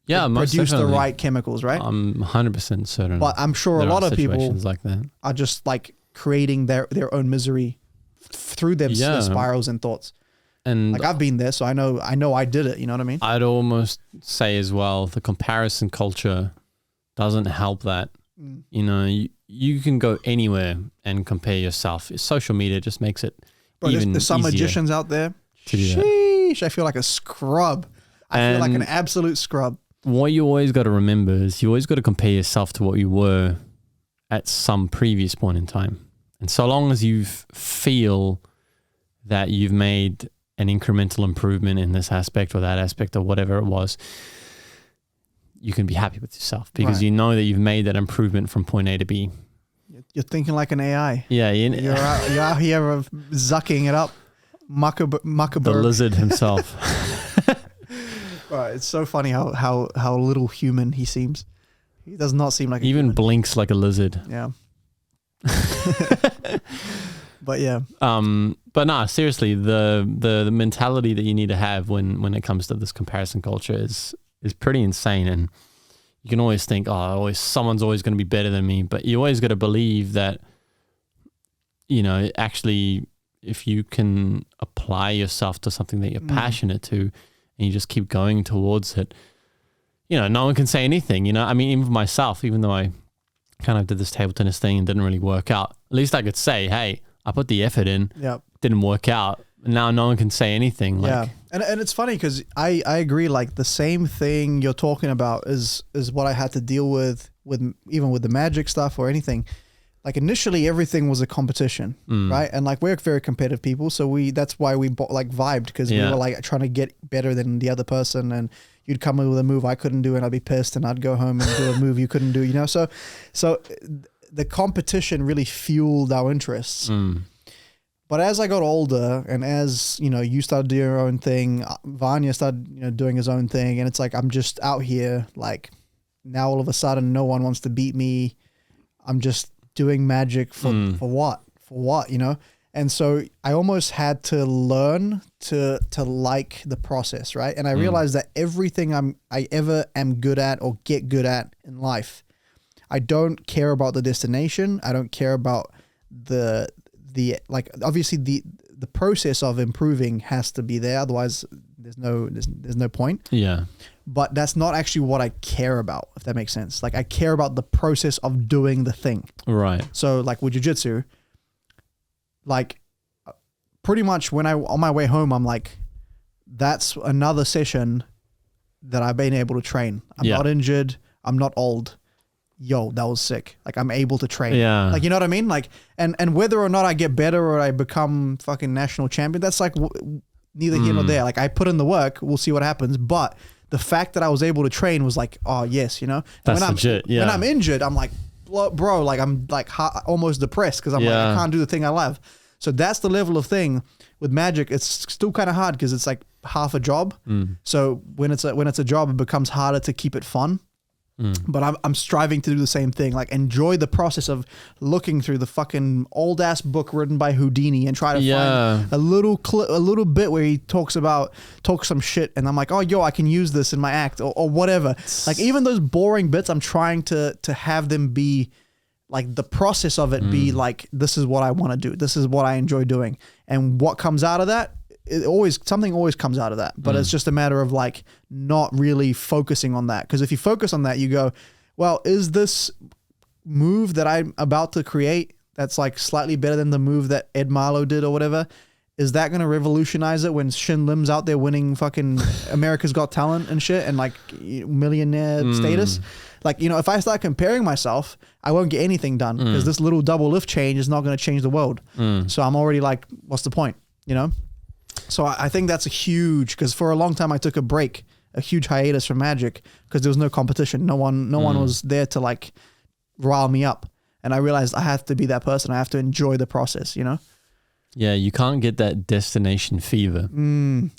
[SPEAKER 1] produce the right chemicals, right?
[SPEAKER 2] I'm 100% certain.
[SPEAKER 1] But I'm sure a lot of people
[SPEAKER 2] like that
[SPEAKER 1] are just like creating their own misery through their spirals and thoughts. And like I've been there, so I know I did it. You know what I mean?
[SPEAKER 2] I'd almost say as well, the comparison culture doesn't help that. You can go anywhere and compare yourself. Social media just makes it even
[SPEAKER 1] there's some
[SPEAKER 2] easier
[SPEAKER 1] magicians out there.
[SPEAKER 2] to do that.
[SPEAKER 1] Sheesh, I feel like a scrub. I feel like an absolute scrub.
[SPEAKER 2] What you always got to remember is you always got to compare yourself to what you were at some previous point in time. And so long as you feel that you've made an incremental improvement in this aspect or that aspect or whatever it was, you can be happy with yourself because you know that you've made that improvement from point A to B.
[SPEAKER 1] You're thinking like an AI.
[SPEAKER 2] Yeah.
[SPEAKER 1] You're out here zucking it up. Macadam.
[SPEAKER 2] The lizard himself.
[SPEAKER 1] Right, it's so funny how little human he seems. He does not seem like a
[SPEAKER 2] even
[SPEAKER 1] human.
[SPEAKER 2] Blinks like a lizard.
[SPEAKER 1] Yeah. But yeah.
[SPEAKER 2] But no, seriously, the mentality that you need to have when it comes to this comparison culture is pretty insane. And you can always think, someone's always going to be better than me. But you always got to believe that, actually, if you can apply yourself to something that you're passionate to, and you just keep going towards it, no one can say anything. I mean, even for myself, even though I kind of did this table tennis thing and didn't really work out, at least I could say, hey, I put the effort in, didn't work out. Now no one can say anything.
[SPEAKER 1] Yeah. And it's funny because I agree, like the same thing you're talking about is what I had to deal with even with the magic stuff or anything. Like initially everything was a competition, right? And like we're very competitive people. So that's why we like vibed because we were like trying to get better than the other person, and you'd come in with a move I couldn't do and I'd be pissed, and I'd go home and do a move you couldn't do, So the competition really fueled our interests. But as I got older and as, you started doing your own thing, Vanya started, doing his own thing. And it's like, I'm just out here, like now all of a sudden no one wants to beat me. I'm just doing magic for what? For what, And so I almost had to learn to like the process, right? And I realized that everything I ever am good at or get good at in life, I don't care about the destination. I don't care about the like obviously the process of improving has to be there. Otherwise there's no point.
[SPEAKER 2] Yeah.
[SPEAKER 1] But that's not actually what I care about, if that makes sense. Like I care about the process of doing the thing.
[SPEAKER 2] Right.
[SPEAKER 1] So like with jiu-jitsu, like pretty much when on my way home, I'm like, that's another session that I've been able to train. I'm not injured. I'm not old. Yo, that was sick. Like, I'm able to train.
[SPEAKER 2] Yeah.
[SPEAKER 1] Like, you know what I mean? Like, and whether or not I get better or I become fucking national champion, that's like neither here nor there. Like, I put in the work. We'll see what happens. But the fact that I was able to train was like, oh yes, you know.
[SPEAKER 2] That's legit. Yeah.
[SPEAKER 1] When I'm injured, I'm like, bro, like I'm like almost depressed because I'm like, I can't do the thing I love. So that's the level of thing with Magic. It's still kind of hard because it's like half a job. So when it's a job, it becomes harder to keep it fun. But I'm striving to do the same thing, like enjoy the process of looking through the fucking old ass book written by Houdini and try to find a little bit where he talks some shit, and I'm like, oh yo, I can use this in my act or whatever. Like even those boring bits, I'm trying to have them be like the process of it be like, this is what I want to do, this is what I enjoy doing, and what comes out of that. Something always comes out of that, but it's just a matter of like not really focusing on that. Because if you focus on that, you go, well, is this move that I'm about to create that's like slightly better than the move that Ed Marlowe did or whatever? Is that going to revolutionize it when Shin Lim's out there winning fucking America's Got Talent and shit and like millionaire status? Like, you know, if I start comparing myself, I won't get anything done because this little double lift change is not going to change the world. So I'm already like, what's the point? You know? So I think that's a huge, because for a long time I took a huge hiatus from Magic because there was no competition. No one was there to like rile me up. And I realized I have to be that person. I have to enjoy the process, you know?
[SPEAKER 2] Yeah, you can't get that destination fever.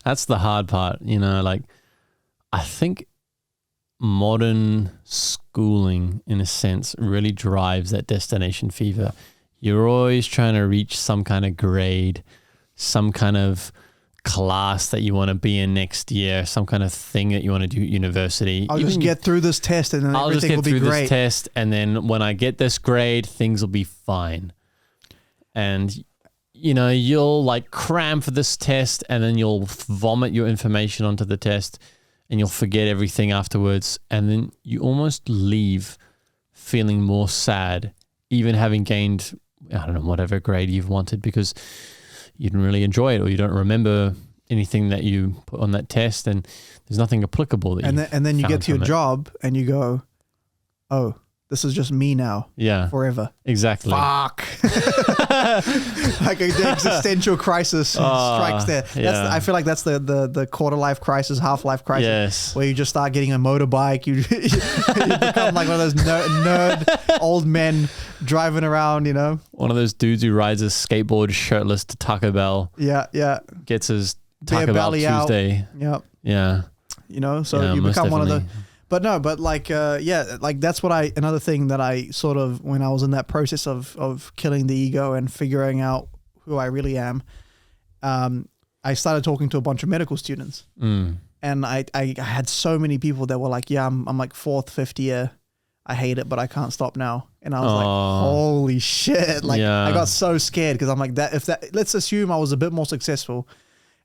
[SPEAKER 2] That's the hard part, you know, like I think modern schooling in a sense really drives that destination fever. You're always trying to reach some kind of grade, some kind of class that you want to be in next year, some kind of thing that you want to do at university.
[SPEAKER 1] I'll just get through this test and then everything will be great.
[SPEAKER 2] This test, and then when I get this grade, things will be fine. And you know, you'll like cram for this test and then you'll vomit your information onto the test and you'll forget everything afterwards. And then you almost leave feeling more sad, even having gained, I don't know, whatever grade you've wanted, because you didn't really enjoy it or you don't remember anything that you put on that test and there's nothing applicable. That
[SPEAKER 1] and then you get to your job and you go, oh, this is just me now.
[SPEAKER 2] Yeah.
[SPEAKER 1] Forever.
[SPEAKER 2] Exactly.
[SPEAKER 1] Fuck. Like the existential crisis strikes there. I feel like that's the quarter life crisis, half life crisis.
[SPEAKER 2] Yes.
[SPEAKER 1] Where you just start getting a motorbike. You become like one of those nerd old men driving around, you know?
[SPEAKER 2] One of those dudes who rides a skateboard shirtless to Taco Bell.
[SPEAKER 1] Yeah, yeah.
[SPEAKER 2] Gets his Taco Bell Tuesday.
[SPEAKER 1] Yep.
[SPEAKER 2] Yeah.
[SPEAKER 1] You know, so you become one of the... But no, but like, like that's what another thing that I sort of, when I was in that process of killing the ego and figuring out who I really am, I started talking to a bunch of medical students. And I had so many people that were like, yeah, I'm like 4th, 5th year. I hate it, but I can't stop now. And I was like, holy shit. Like I got so scared because I'm like, let's assume I was a bit more successful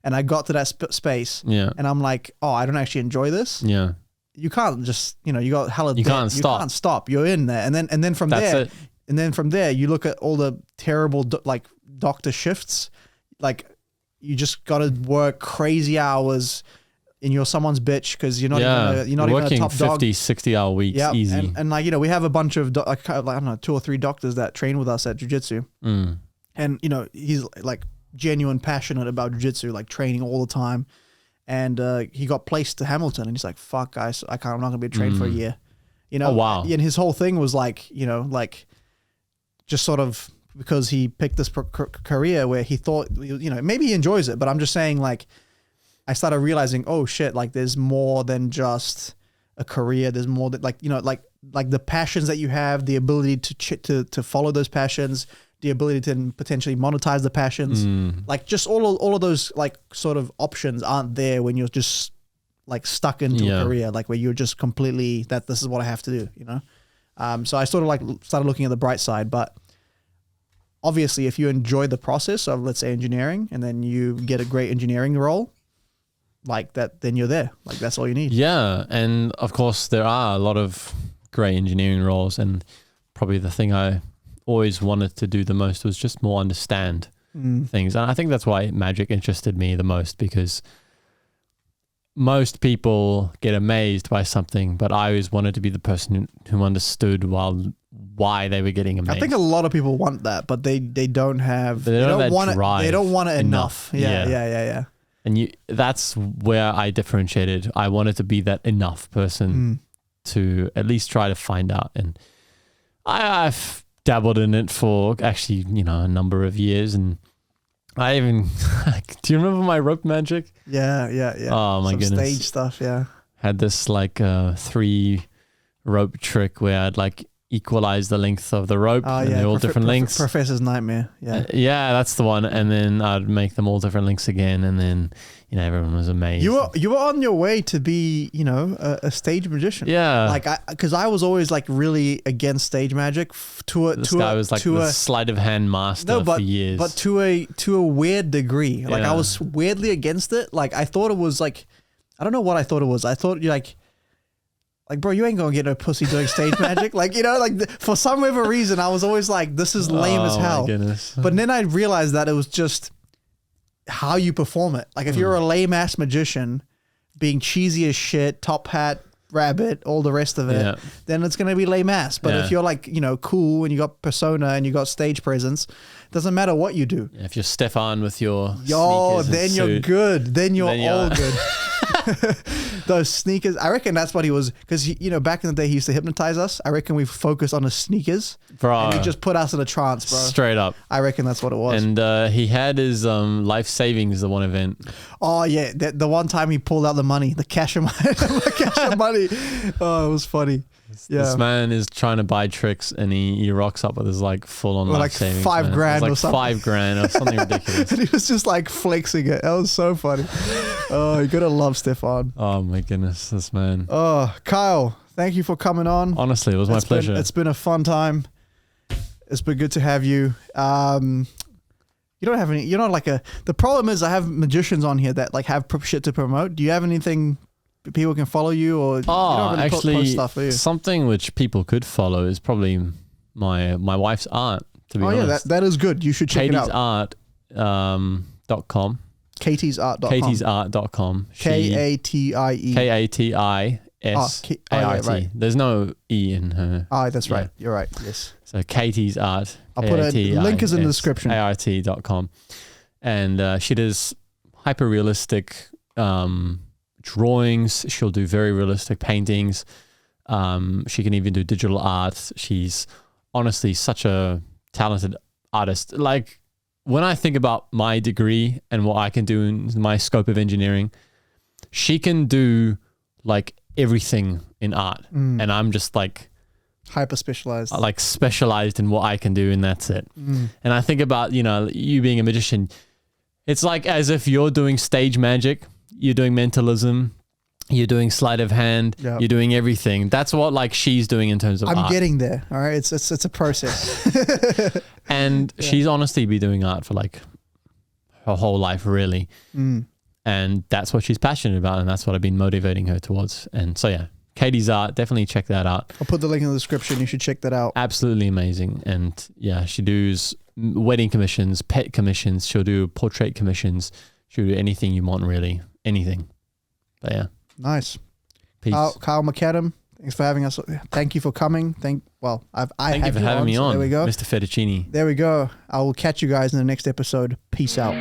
[SPEAKER 1] and I got to that space and I'm like, oh, I don't actually enjoy this.
[SPEAKER 2] Yeah.
[SPEAKER 1] You can't just, you know, you got hella debt.
[SPEAKER 2] You can't stop. You're
[SPEAKER 1] in there. And then from there, you look at all the terrible doctor shifts. Like you just got to work crazy hours and you're someone's bitch because you're not even a top dog.
[SPEAKER 2] 50, 60-hour weeks, easy.
[SPEAKER 1] And like, you know, we have a bunch of, I don't know, 2 or 3 doctors that train with us at jiu-jitsu. And, you know, he's like genuine passionate about jiu-jitsu, like training all the time. And he got placed to Hamilton, and he's like, "Fuck, guys, I'm not gonna be trained for a year." You know,
[SPEAKER 2] oh, wow.
[SPEAKER 1] And his whole thing was like, you know, like just sort of because he picked this career where he thought, you know, maybe he enjoys it, but I'm just saying, like, I started realizing, oh shit, like there's more than just a career. There's more that, like, you know, like the passions that you have, the ability to follow those passions. The ability to potentially monetize the passions, like just all of those like sort of options aren't there when you're just like stuck into a career, like where you're just completely this is what I have to do, you know? So I sort of like started looking at the bright side, but obviously if you enjoy the process of, let's say, engineering, and then you get a great engineering role like that, then you're there. Like that's all you need.
[SPEAKER 2] Yeah. And of course there are a lot of great engineering roles, and probably the thing I always wanted to do the most was just more understand things. And I think that's why Magic interested me the most, because most people get amazed by something, but I always wanted to be the person who understood why they were getting amazed.
[SPEAKER 1] I think a lot of people want that, but they don't have.
[SPEAKER 2] They don't want it.
[SPEAKER 1] They don't want it enough. Yeah.
[SPEAKER 2] And that's where I differentiated. I wanted to be that enough person to at least try to find out. And I've dabbled in it for actually, a number of years. And I even, do you remember my rope magic?
[SPEAKER 1] Yeah.
[SPEAKER 2] Oh my goodness.
[SPEAKER 1] Stage stuff, yeah.
[SPEAKER 2] Had this 3 rope trick where I'd equalize the length of the rope and they're all different lengths.
[SPEAKER 1] Professor's nightmare. Yeah.
[SPEAKER 2] Yeah, that's the one. And then I'd make them all different lengths again. And then, everyone was amazed.
[SPEAKER 1] You were on your way to be, a stage magician.
[SPEAKER 2] Yeah.
[SPEAKER 1] Because I was always really against stage magic
[SPEAKER 2] This guy was the sleight of hand master for years.
[SPEAKER 1] But to a weird degree. I was weirdly against it. I thought it was I don't know what I thought it was. I thought you bro, you ain't gonna get no pussy doing stage magic. For some ever reason, I was always this is lame as hell.
[SPEAKER 2] My goodness.
[SPEAKER 1] But then I realized that it was just how you perform it. If you're a lame ass magician being cheesy as shit, top hat, rabbit, all the rest of it, then it's gonna be lame ass. But if you're cool and you got persona and you got stage presence, doesn't matter what you do.
[SPEAKER 2] If you're Stefan with your sneakers
[SPEAKER 1] then
[SPEAKER 2] and
[SPEAKER 1] you're
[SPEAKER 2] suit,
[SPEAKER 1] good. Then you're all good. Those sneakers, I reckon that's what he was, because back in the day he used to hypnotize us. I reckon we focused on his sneakers,
[SPEAKER 2] bro.
[SPEAKER 1] And he just put us in a trance, bro.
[SPEAKER 2] Straight up.
[SPEAKER 1] I reckon that's what it was.
[SPEAKER 2] And he had his life savings the one event.
[SPEAKER 1] Oh yeah, the one time he pulled out the money, the cash of money. Oh, it was funny. Yeah.
[SPEAKER 2] This man is trying to buy tricks and he rocks up with his full on life savings.
[SPEAKER 1] $5,000 or something.
[SPEAKER 2] $5,000 or something ridiculous.
[SPEAKER 1] And he was just flexing it. That was so funny. Oh, you gotta love Stefan.
[SPEAKER 2] Oh my goodness, this man.
[SPEAKER 1] Oh, Kyle, thank you for coming on.
[SPEAKER 2] Honestly, it was my pleasure.
[SPEAKER 1] It's been a fun time. It's been good to have you. You don't have any. You're not the problem is I have magicians on here that have shit to promote. Do you have anything? People can follow you, or you don't really post stuff, do you?
[SPEAKER 2] Something which people could follow is probably my wife's art, to be honest.
[SPEAKER 1] that is good. You should check it out.
[SPEAKER 2] KatiesArt.com.
[SPEAKER 1] KatiesArt.com.
[SPEAKER 2] KatiesArt.com. KatiesArt.
[SPEAKER 1] Right.
[SPEAKER 2] There's no E in her.
[SPEAKER 1] Oh, that's right. You're right. Yes.
[SPEAKER 2] So KatiesArt.
[SPEAKER 1] I'll put a link is in the description.
[SPEAKER 2] ART.com. And she does hyper realistic drawings. She'll do very realistic paintings. She can even do digital art. She's honestly such a talented artist. When I think about my degree and what I can do in my scope of engineering, she can do everything in art. And I'm just
[SPEAKER 1] hyper specialized.
[SPEAKER 2] Specialized in what I can do, and that's it. And I think about, you being a magician, it's as if you're doing stage magic. You're doing mentalism, you're doing sleight of hand, you're doing everything. That's what she's doing in terms of art.
[SPEAKER 1] I'm getting there. All right, it's a process.
[SPEAKER 2] And she's honestly been doing art for her whole life, really. And that's what she's passionate about, and that's what I've been motivating her towards. And so yeah, Katie's Art, definitely check that out.
[SPEAKER 1] I'll put the link in the description. You should check that out.
[SPEAKER 2] Absolutely amazing. And yeah, she does wedding commissions, pet commissions. She'll do portrait commissions. She'll do anything you want, really. Anything. But yeah.
[SPEAKER 1] Nice.
[SPEAKER 2] Peace.
[SPEAKER 1] Kyle Macadam, thanks for having us. Thank you for coming. Thank you for having
[SPEAKER 2] me on.
[SPEAKER 1] There we go.
[SPEAKER 2] Mr. Fettuccine.
[SPEAKER 1] There we go. I will catch you guys in the next episode. Peace out.